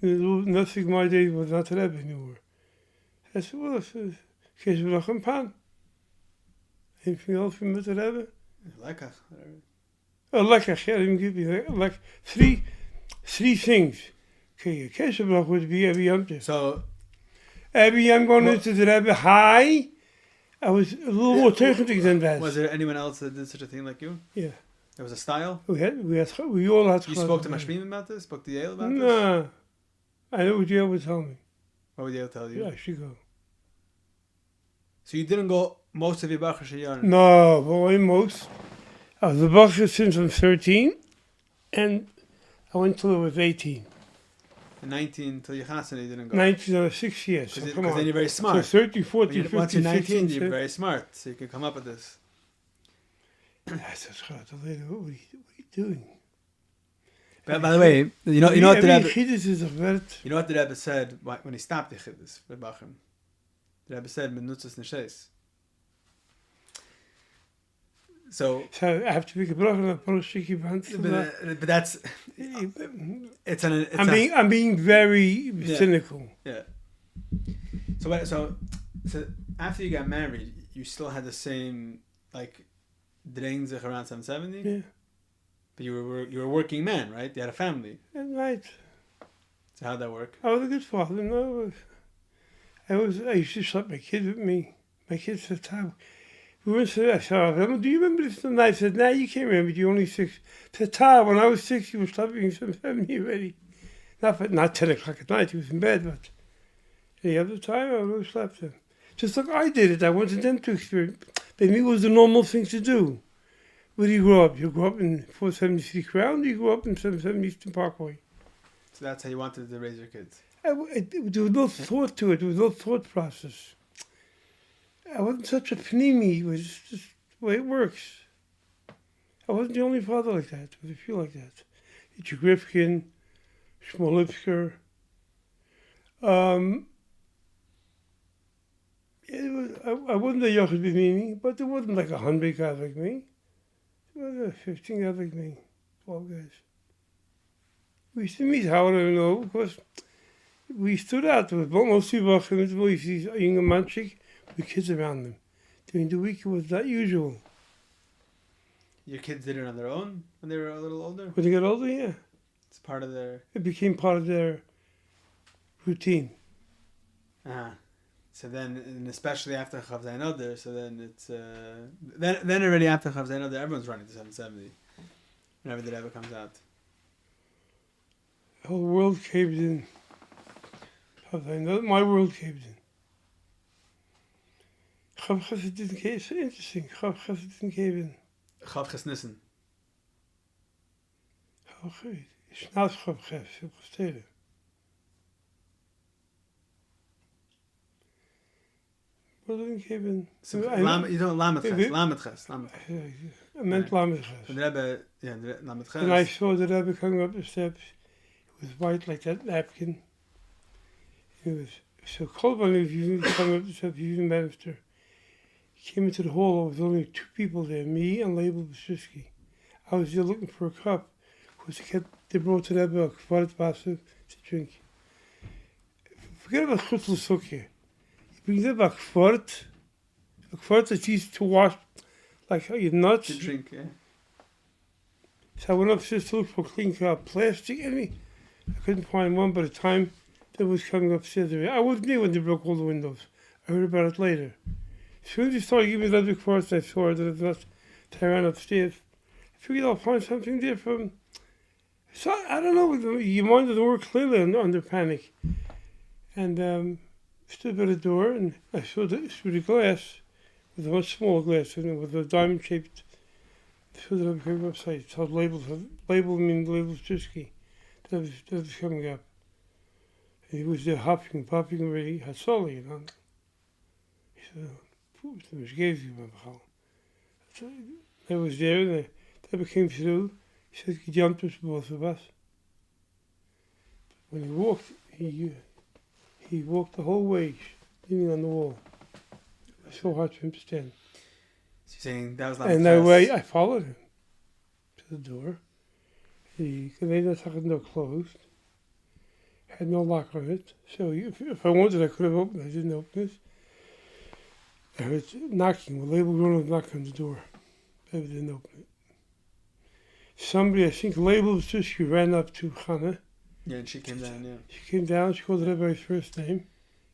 Speaker 2: Nothing my day was not Rebbe anymore. I said, well, it says keshebrach and pan. Anything else from the Rebbe?
Speaker 1: Lekach, whatever.
Speaker 2: Oh, lekach, yeah, I didn't give you like three things. Okay, keshebrach would be every Yom Tov.
Speaker 1: So,
Speaker 2: Every Yom going into the Rebbe, hi. I was a little more technical than that.
Speaker 1: was there anyone else that did such a thing like you?
Speaker 2: Yeah.
Speaker 1: There was a style?
Speaker 2: We all had.
Speaker 1: You spoke to Mashmim about this? Spoke to Yael about this?
Speaker 2: No. I know what Yael would tell me.
Speaker 1: What would Yael tell you?
Speaker 2: Yeah, I should go.
Speaker 1: So you didn't go most of your Bachar Shayar?
Speaker 2: No, boy, most. I was a Bachar since I'm 13, and I went till I was 18.
Speaker 1: In 19, till you Chassan, you didn't go?
Speaker 2: 19 or 6 years.
Speaker 1: Because
Speaker 2: So come on.
Speaker 1: then you're very smart.
Speaker 2: So 30, 40, 50,
Speaker 1: Once you're 19,
Speaker 2: 16,
Speaker 1: you're very smart, so you can come up with this.
Speaker 2: I said, what are you doing?
Speaker 1: But by the way, you know what the Rebbe,
Speaker 2: You
Speaker 1: know what the Rebbe said when he stopped the Chiddush, Reb Aharon? The Rebbe said, "Menutzas neshes." So
Speaker 2: I have to make a bracha and a shaky band.
Speaker 1: but that's
Speaker 2: I'm being very cynical.
Speaker 1: Yeah. So after you got married, you still had the same like drains around 770.
Speaker 2: Yeah.
Speaker 1: But you were a working man, right? You had a family.
Speaker 2: Right.
Speaker 1: So how'd that work?
Speaker 2: I was a good father. No, I used to sleep my kid with me. My kids at the time. We went to, I said, do you remember this night? I said, no, you can't remember. You're only 6. I said, Tom, when I was 6, he was sleeping 770 already. Not 10 o'clock at night. He was in bed, but any other time, I always slept him. Just like I did it. I wanted them to experience. But me, it was the normal thing to do. Where do you grow up? You grew up in 473 Crown, or you grew up in 770 Eastern Parkway?
Speaker 1: So that's how you wanted to raise your kids?
Speaker 2: There was no thought to it. There was no thought process. I wasn't such a panini. It was just the way it works. I wasn't the only father like that. There was a few like that. Itchy Grifkin, Shmolipsker. I wasn't a Yochid Bimini, but there wasn't like 100 guys like me. There was 15 guys like me, 12 guys. We used to meet, how do I know? Because we stood out. There was mostly Bachim, mostly younger manchik, with kids around them. During the week, it was not usual.
Speaker 1: Your kids did it on their own when they were a little older?
Speaker 2: When they got older, yeah.
Speaker 1: It's part of their...
Speaker 2: It became part of their routine.
Speaker 1: So then, and especially after Chav Zayin Oder, so then it's... then already after Chav Zayin Oder, everyone's running to 770. Whenever the Rebbe comes out.
Speaker 2: The whole world caved in. My world caved in. Chav Chesed didn't cave. It's so interesting. Chav Chesed didn't cave in.
Speaker 1: Chav Ches Nissen.
Speaker 2: Chav Chesed. It's not Chav Chesed. It's Chesed. What didn't cave in?
Speaker 1: So you don't Lamed Ches. Lamed Ches.
Speaker 2: I meant Lamed Ches.
Speaker 1: The Rebbe, yeah, Lamed Ches.
Speaker 2: And I saw the Rebbe coming up the steps. It was white like that napkin. It was so cold when he was coming up the steps, he even Bannister. He came into the hall, there was only 2 people there, me and Reb Blesofsky. I was there looking for a cup, because they brought to Rebbe a kvaret wasser to drink. Forget about Chutzel Sukya. He brings up a kvaret that he used to wash, like your nuts.
Speaker 1: To drink, yeah.
Speaker 2: So I went upstairs to look for clean plastic, and I couldn't find one by the time that was coming upstairs. I wasn't there when they broke all the windows. I heard about it later. As soon as they started giving me the course, I saw that it was I ran upstairs. I figured I'll find something there from... So, I don't know, you minded the word clearly under panic. And stood by the door, and I saw through the glass, with a much smaller glass, and with a diamond-shaped... So that I became a website. It's called label meaning labels Trisky. That was coming up. he was there hopping already, Hatzoli, you know. He said, "Who's gave you, Reb Aharon?" So I was there, and the Rebbe came through. He said, he jumped us, both of us. When he walked the whole way, leaning on the wall. It was so hard for him to stand.
Speaker 1: So you're saying that was not
Speaker 2: And I followed him to the door. The Canadian door closed. Had no lock on it. So if I wanted, I could have opened it. I didn't open it. I heard knocking. The label grown was knocking on the door. I didn't open it. Somebody, I think label was just, she ran up to Hannah.
Speaker 1: Yeah, and she came down, yeah.
Speaker 2: She came down, she called the Rebbe's first name.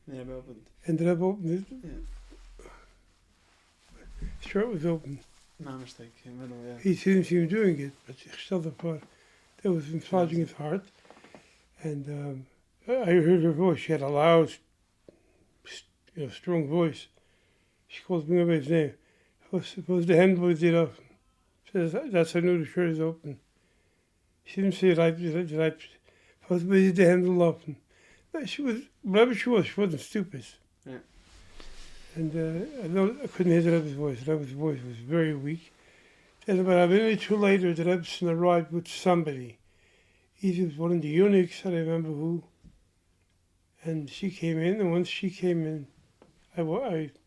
Speaker 1: And the Rebbe opened.
Speaker 2: And the Rebbe opened it.
Speaker 1: Yeah.
Speaker 2: Sure, it was open.
Speaker 1: No mistake, in the middle, yeah.
Speaker 2: He didn't see him doing it, but he still the part. That was massaging his heart. And I heard her voice. She had a loud, strong voice. She called me by his name. Suppose the hand was it open. Says, that's how I knew the shirt is open. She didn't say right, suppose the handle open. She was, whatever she wasn't stupid.
Speaker 1: Yeah.
Speaker 2: And I couldn't hear the Rebbe's voice. The Rebbe's voice was very weak. And about a minute or two later, the Rebbe arrived with somebody. Either it was one of the eunuchs, I don't remember who. And she came in, and once she came in, I
Speaker 1: left.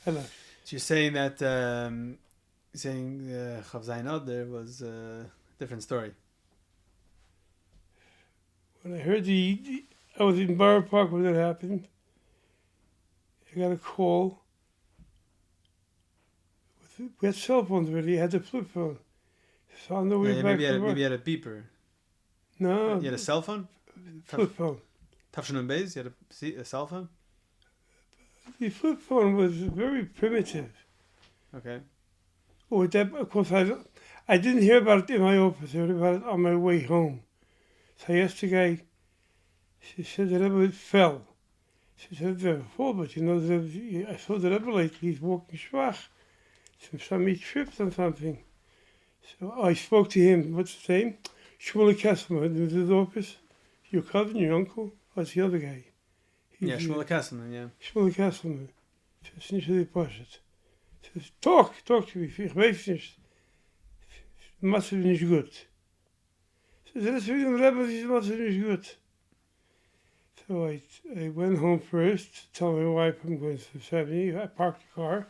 Speaker 2: I left.
Speaker 1: So you're saying that, Chav Zayin Adar was a different story.
Speaker 2: When I heard I was in Borough Park when that happened. I got a call. We had cell phones already. I had the flip phone. So on the way back
Speaker 1: maybe
Speaker 2: to work.
Speaker 1: you had a beeper.
Speaker 2: No.
Speaker 1: You had a cell phone?
Speaker 2: Flip phone.
Speaker 1: Tafshin Beis, you had a cell phone?
Speaker 2: The flip phone was very primitive.
Speaker 1: Okay.
Speaker 2: Oh, that, of course, I didn't hear about it in my office. I heard about it on my way home. So I asked the guy, she said the Rebbe fell. She said, the fall, but I saw the Rebbe lately, he's walking schwach. He tripped on something. So I spoke to him, what's his name? Shmuel Kesselman, in his office. Your cousin, your uncle? What's the other guy?
Speaker 1: Shmuel Kesselman, yeah.
Speaker 2: Shmuel Kesselman. Het is niet zo die past. Says, talk to me. Ich weiß nicht. Must be nicht gut. So that's really the Rebbe, must be nicht gut. So I went home first to tell my wife I'm going to 70. I parked the car.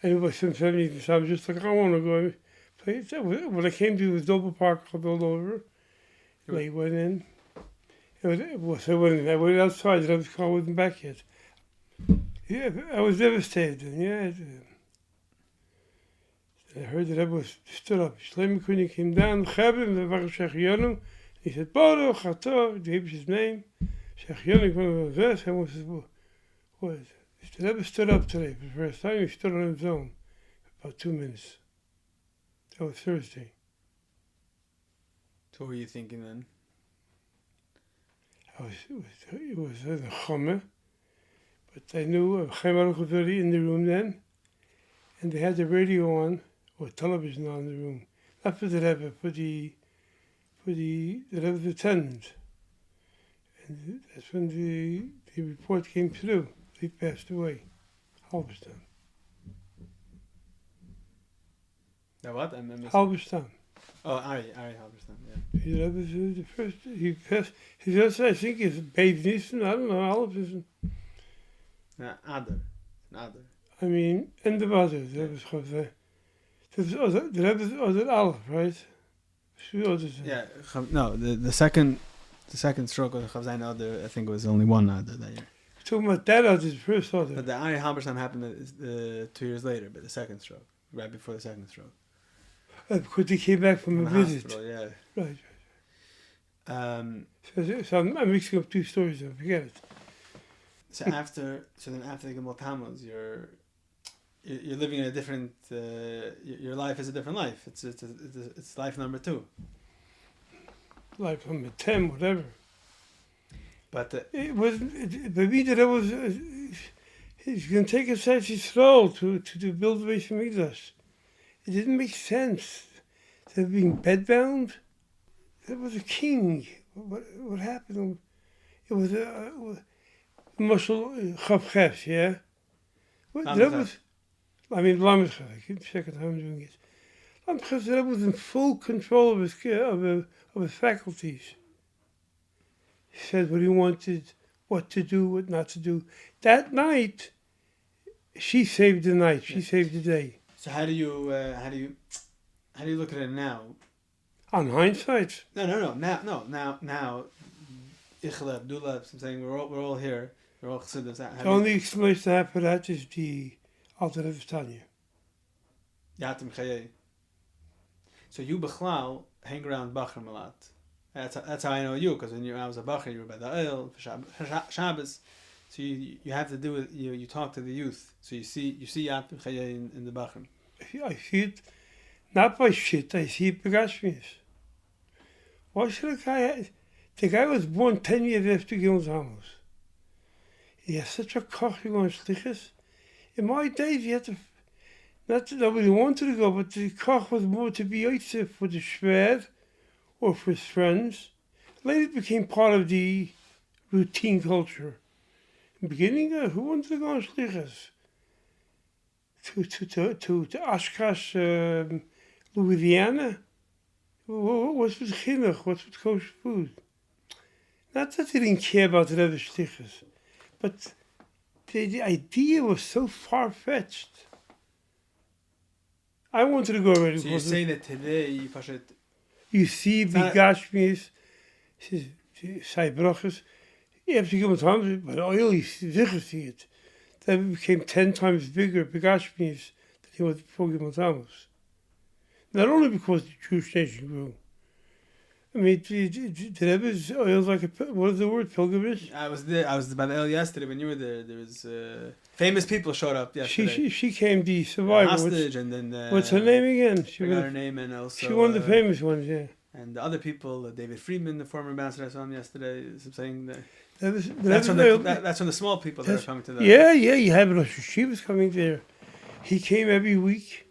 Speaker 2: And it was 70, so I was just like, I want to go. When I came to, it was double parked all over. I went in. I went outside, the Rebbe's car wasn't back yet. Yeah, I was devastated. Yeah. I heard the Rebbe stood up. Shlomo Kuni came down, Chabim, the Baruch Shech. He said, Baruch Atov, he gave his name. Shech Yonum, one of the verse, and what? The Rebbe stood up today for the first time. He stood on his own for about 2 minutes. That was Thursday.
Speaker 1: So what were you thinking then?
Speaker 2: It was a Chome, but I knew Chaim Baruch was already in the room then, and they had the radio on, or television on in the room. Not for the Rebbe, for the Rebbe's attendant. And that's when the report came through. He passed away, Halberstam.
Speaker 1: What?
Speaker 2: Halberstam.
Speaker 1: Oh, Ari Halberstam, yeah.
Speaker 2: The Rebbe was the first. He passed. He just, I think, is Bev Nissen. I don't know, Halberstam.
Speaker 1: Adar.
Speaker 2: I mean, in the Adar, the Rebbe's Chavzeh. The Rebbe's Adar Aleph, right?
Speaker 1: Yeah, no, the second stroke of the Chav Zayin Adar, I think, was only one Adar that year.
Speaker 2: Talking about that Adar, the first Adar.
Speaker 1: But the Ari Halberstam happened 2 years later, but the second stroke, right before the second stroke.
Speaker 2: Because he came back from a visit.
Speaker 1: Hospital, yeah.
Speaker 2: Right.
Speaker 1: So
Speaker 2: I'm mixing up two stories, I forget it.
Speaker 1: then after the Gemul Tammuz, you're living in a different. Your life is a different life. It's life number 2.
Speaker 2: Life number 10, whatever.
Speaker 1: But
Speaker 2: It wasn't. Maybe that it was. He's going to take a such role to build the Beis Hamikdash. It didn't make sense. They're being bedbound. There was a king. What happened? It was a muscle chafchefs, yeah. Well,
Speaker 1: Lamed
Speaker 2: that
Speaker 1: Chef.
Speaker 2: was, I mean, Lamechef. I keep second time doing it. Lamechef, that was in full control of his faculties. He said what he wanted, what to do, what not to do. That night, she saved the night. She saved the day.
Speaker 1: So how do you look at it now?
Speaker 2: On hindsight,
Speaker 1: No. Now. Ichleb, Duleb. I'm saying we're all here. We're all Chassidim.
Speaker 2: the only explanation I have for that is the Alter Rebbe Tanya.
Speaker 1: Yatim Chayei. So you Bechlal hang around Bachrim a lot. That's how I know you, because when I was a Bachar, you were by the Elul for Shabbos. So you have to do it. You talk to the youth. So you see Yatim Chayei in the Bachrim.
Speaker 2: I see it not by shit. I see it by Gashmias. Why should a guy? The guy was born 10 years after Gil's Amos. He has such a koch on shlichus. In my days, you had to. Not that nobody wanted to go, but the koch was more to be Yitzhak for the shver or for his friends. Later it became part of the routine culture. In the beginning, who wanted to go on shlichus? To Oshkosh, Louisiana? What's with chinuch? What's with kosher food? Not that they didn't care about the other shlichus, but the idea was so far-fetched. I wanted to go already.
Speaker 1: So you're saying that today
Speaker 2: you see the Gashmias, say brachas, you have to give them time, but oil, you see it. That became 10 times bigger, the Gashmias, than he was before Gimel Tammuz. Not only because the Jewish nation grew. I mean, the Rebbe's oil like what is the word, pilgrimage?
Speaker 1: I was by the El yesterday when you were there. There was famous people showed up yesterday.
Speaker 2: She came the survivor.
Speaker 1: Hostage, and then
Speaker 2: what's her name again?
Speaker 1: She got her name, and also
Speaker 2: she one of the famous ones, yeah.
Speaker 1: And the other people, David Friedman, the former ambassador, I saw him yesterday. Saying
Speaker 2: that's
Speaker 1: from the small people that are coming to that.
Speaker 2: Yeah. You have Rosh Yeshiva's coming there. He came every week.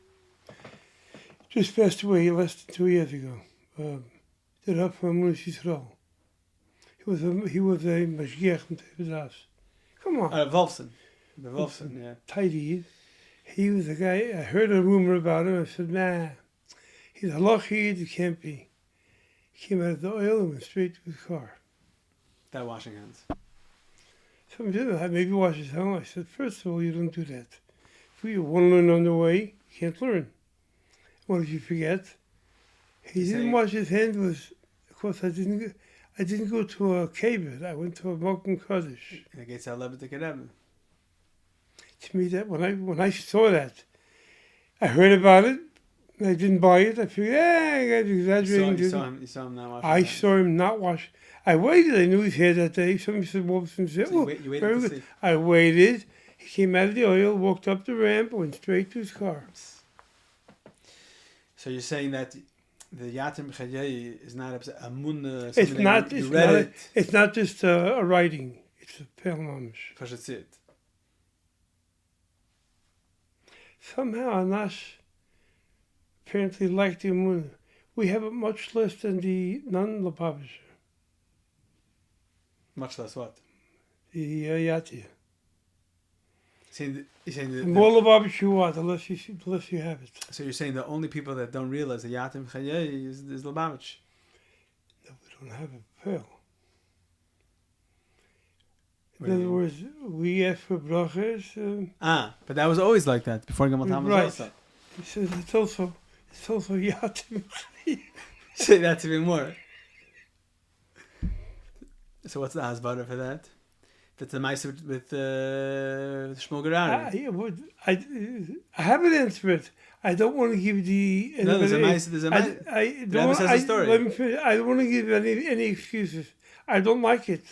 Speaker 2: Just passed away less than 2 years ago. The Rav from Yisrael. He was a mashgiach from Tevezas. Come on.
Speaker 1: Wolfson, yeah.
Speaker 2: Tidy. He was a guy. I heard a rumor about him. I said, nah, he's a lochid. It can't be. He came out of the oil and went straight to his car.
Speaker 1: Without washing hands.
Speaker 2: Somebody said, maybe wash his hands. I said, first of all, you don't do that. If you want to learn on the way, you can't learn. What if you forget? He didn't wash his hands. Of course, I didn't go to a kibbutz. I went to a Mokum Kodesh.
Speaker 1: And it gets out of the Rebbe.
Speaker 2: To me, that when I saw that, I heard about it. I didn't buy it. I figured, I got exaggerating.
Speaker 1: You saw him not washing.
Speaker 2: I saw him not wash. I waited. I knew he was here that day. Somebody said, Wolfson said,
Speaker 1: so you waited
Speaker 2: very
Speaker 1: to
Speaker 2: good.
Speaker 1: see.
Speaker 2: I waited. He came out of the oil, walked up the ramp, went straight to his car.
Speaker 1: So you're saying that the Yatim Chayei is not a mun.
Speaker 2: It's not just a writing. It's a pale mamish.
Speaker 1: Pashatzit.
Speaker 2: Somehow Anash apparently liked the Amun. We have it much less than the non-Lubavitcher.
Speaker 1: Much less what?
Speaker 2: The Yati.
Speaker 1: You're saying
Speaker 2: The more Lubavitcher you want, the less you have it.
Speaker 1: So you're saying the only people that don't realize the Yatim Chayei is Lubavitch?
Speaker 2: No, we don't have a pale. In other words, we ask for brachas.
Speaker 1: But that was always like that before Gimel Tammuz
Speaker 2: right.
Speaker 1: also.
Speaker 2: He says it's also Yatim.
Speaker 1: Say that even more. So what's the hasbara for that? That's the mice with Shmuel Gerari.
Speaker 2: I have an answer it. I don't want to give the.
Speaker 1: No, there's a mice.
Speaker 2: I don't
Speaker 1: says a story.
Speaker 2: Let me finish. I don't want to give any excuses. I don't like it.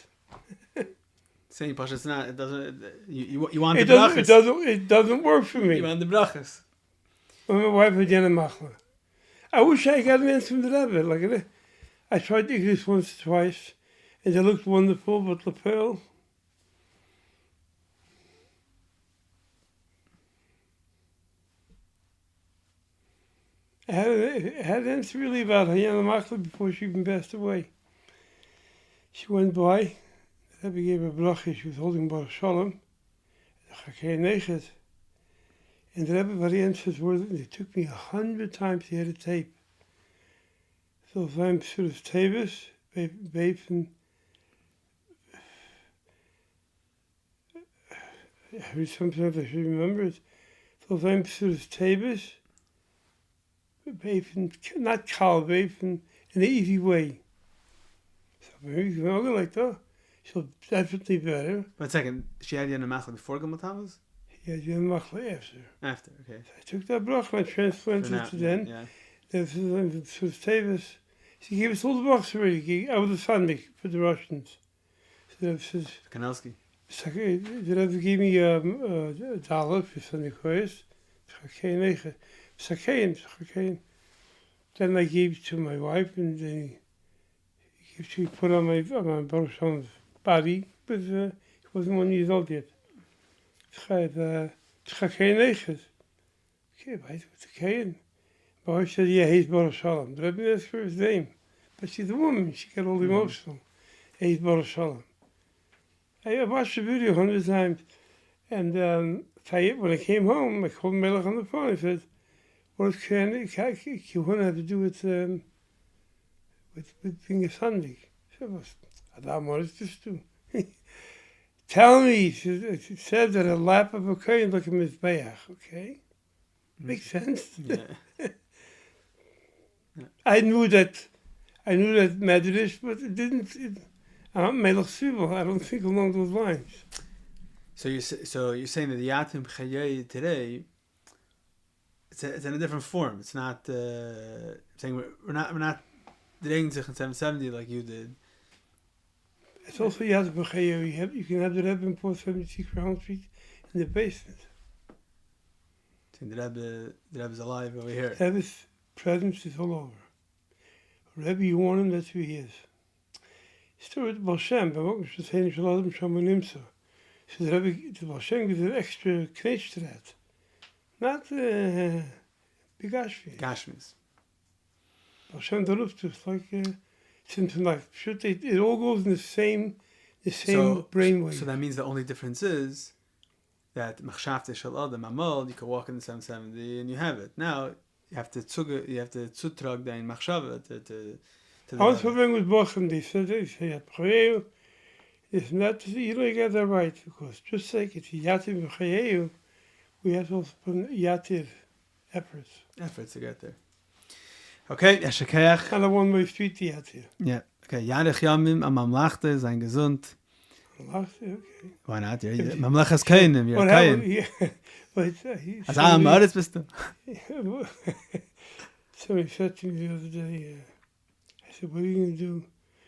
Speaker 1: Saying Pasha, it's not. It doesn't. You want
Speaker 2: the
Speaker 1: brachas.
Speaker 2: It doesn't work for me.
Speaker 1: You want the brachas.
Speaker 2: When my wife had Jenna Machla. I wish I got an answer from the Rebbe. Like I tried to English once or twice, and they looked wonderful, but lapel. I had an answer really about Hayana Machla before she even passed away. She went by, Rebbe gave a bracha, she was holding Baruch Shalom, the HaCohen Nechet. And the Rebbe variants his words, and it took me 100 times to hear the tape. So if I'm sort of Tavis, Bafen, I heard sometimes I should remember it. So if I'm sort of Tavis, Bafen, not Kal, Bafen, in an easy way. So maybe you can go like that. So definitely better.
Speaker 1: 1 second, she had you in the machla before Gimel Tammuz?
Speaker 2: Yeah, you have machla after.
Speaker 1: After, okay.
Speaker 2: So I took that bracha and I transplanted it to then.
Speaker 1: Yeah.
Speaker 2: Then for Tavis, she gave us all the brachas already. I was a Sunday for the Russians. So that says,
Speaker 1: Kanelsky.
Speaker 2: the Rebbe gave me a dollar for Sunday Choice. Then I gave it to my wife, and then she put on my Baruch Shalom's body, but he wasn't 1 year old yet. Okay, right, what's the Kayan? My wife said, yeah, he's Baruch Shalom. The Rebbe asked for his name. But she's a woman, she got all emotional. He's Baruch Shalom. I watched the video 100 times. And when I came home, I called Melech on the phone. I said, what does Kayan have to do with being a Sunday? She said, Adam, what does this do? Tell me, she said that a lap of a Kayan like a Mizbeach, okay? Makes sense.
Speaker 1: Yeah.
Speaker 2: I knew that Medrash, but it didn't. Melech Sibel, I don't think along those lines.
Speaker 1: So you're saying that the Yatim Chayei today, it's in a different form. It's not saying we're not doing sich in 770 like you did.
Speaker 2: It's also Yatim Chayei. You can have the Rebbe in 476 Crown Street in the basement.
Speaker 1: Saying the Rebbe's alive over here.
Speaker 2: Rebbe's presence is all over. Rebbe, you want him, that's who he is. Still with Baal Shem, but what was saying, Shalom Shamanimsa. So the Rebbe, the Baal Shem gives an extra knetch to that. Not Bigashvi.
Speaker 1: Gashmis.
Speaker 2: Baal Shem Daruftu, it's like something like, it all goes in the same brainwave.
Speaker 1: So that means the only difference is that Machshavte Shel Adam Amal, you can walk in the 770 and you have it. Now, you have to zutrag dein Machshava to
Speaker 2: Alles verwendet with Bochem, they said, it's not, you don't get that right, because just like it's Yatir B'Chayeu, we have to also put Yatir efforts.
Speaker 1: Efforts to get there. Okay, Yashakayach.
Speaker 2: Not a one-way street to Yatir.
Speaker 1: Yeah, okay, Yarech Yamim, am Mamlachte, sein gesund.
Speaker 2: Okay.
Speaker 1: Why not? Mamlach is keinem, you're kein.
Speaker 2: But
Speaker 1: As am Aris bist du.
Speaker 2: Somebody said to me the other day, I said, what are you going to do?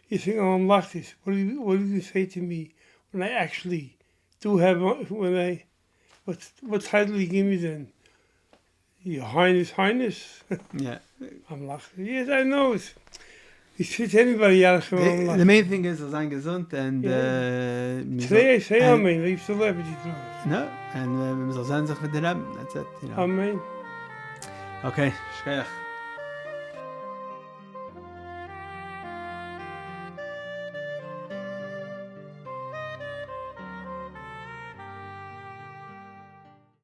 Speaker 2: You think I'm Mamlachtis. What are you going to say to me when I actually do have, what title you give me then? Your Highness?
Speaker 1: Yeah.
Speaker 2: Mamlachtis. Yes, I know. You treat anybody
Speaker 1: The main thing is sein gesund and
Speaker 2: today I say Amen, leave celebrity throws.
Speaker 1: No, and we soll sein sich mit der Rebbe. That's it, you know.
Speaker 2: Amen.
Speaker 1: Okay, Shkayach.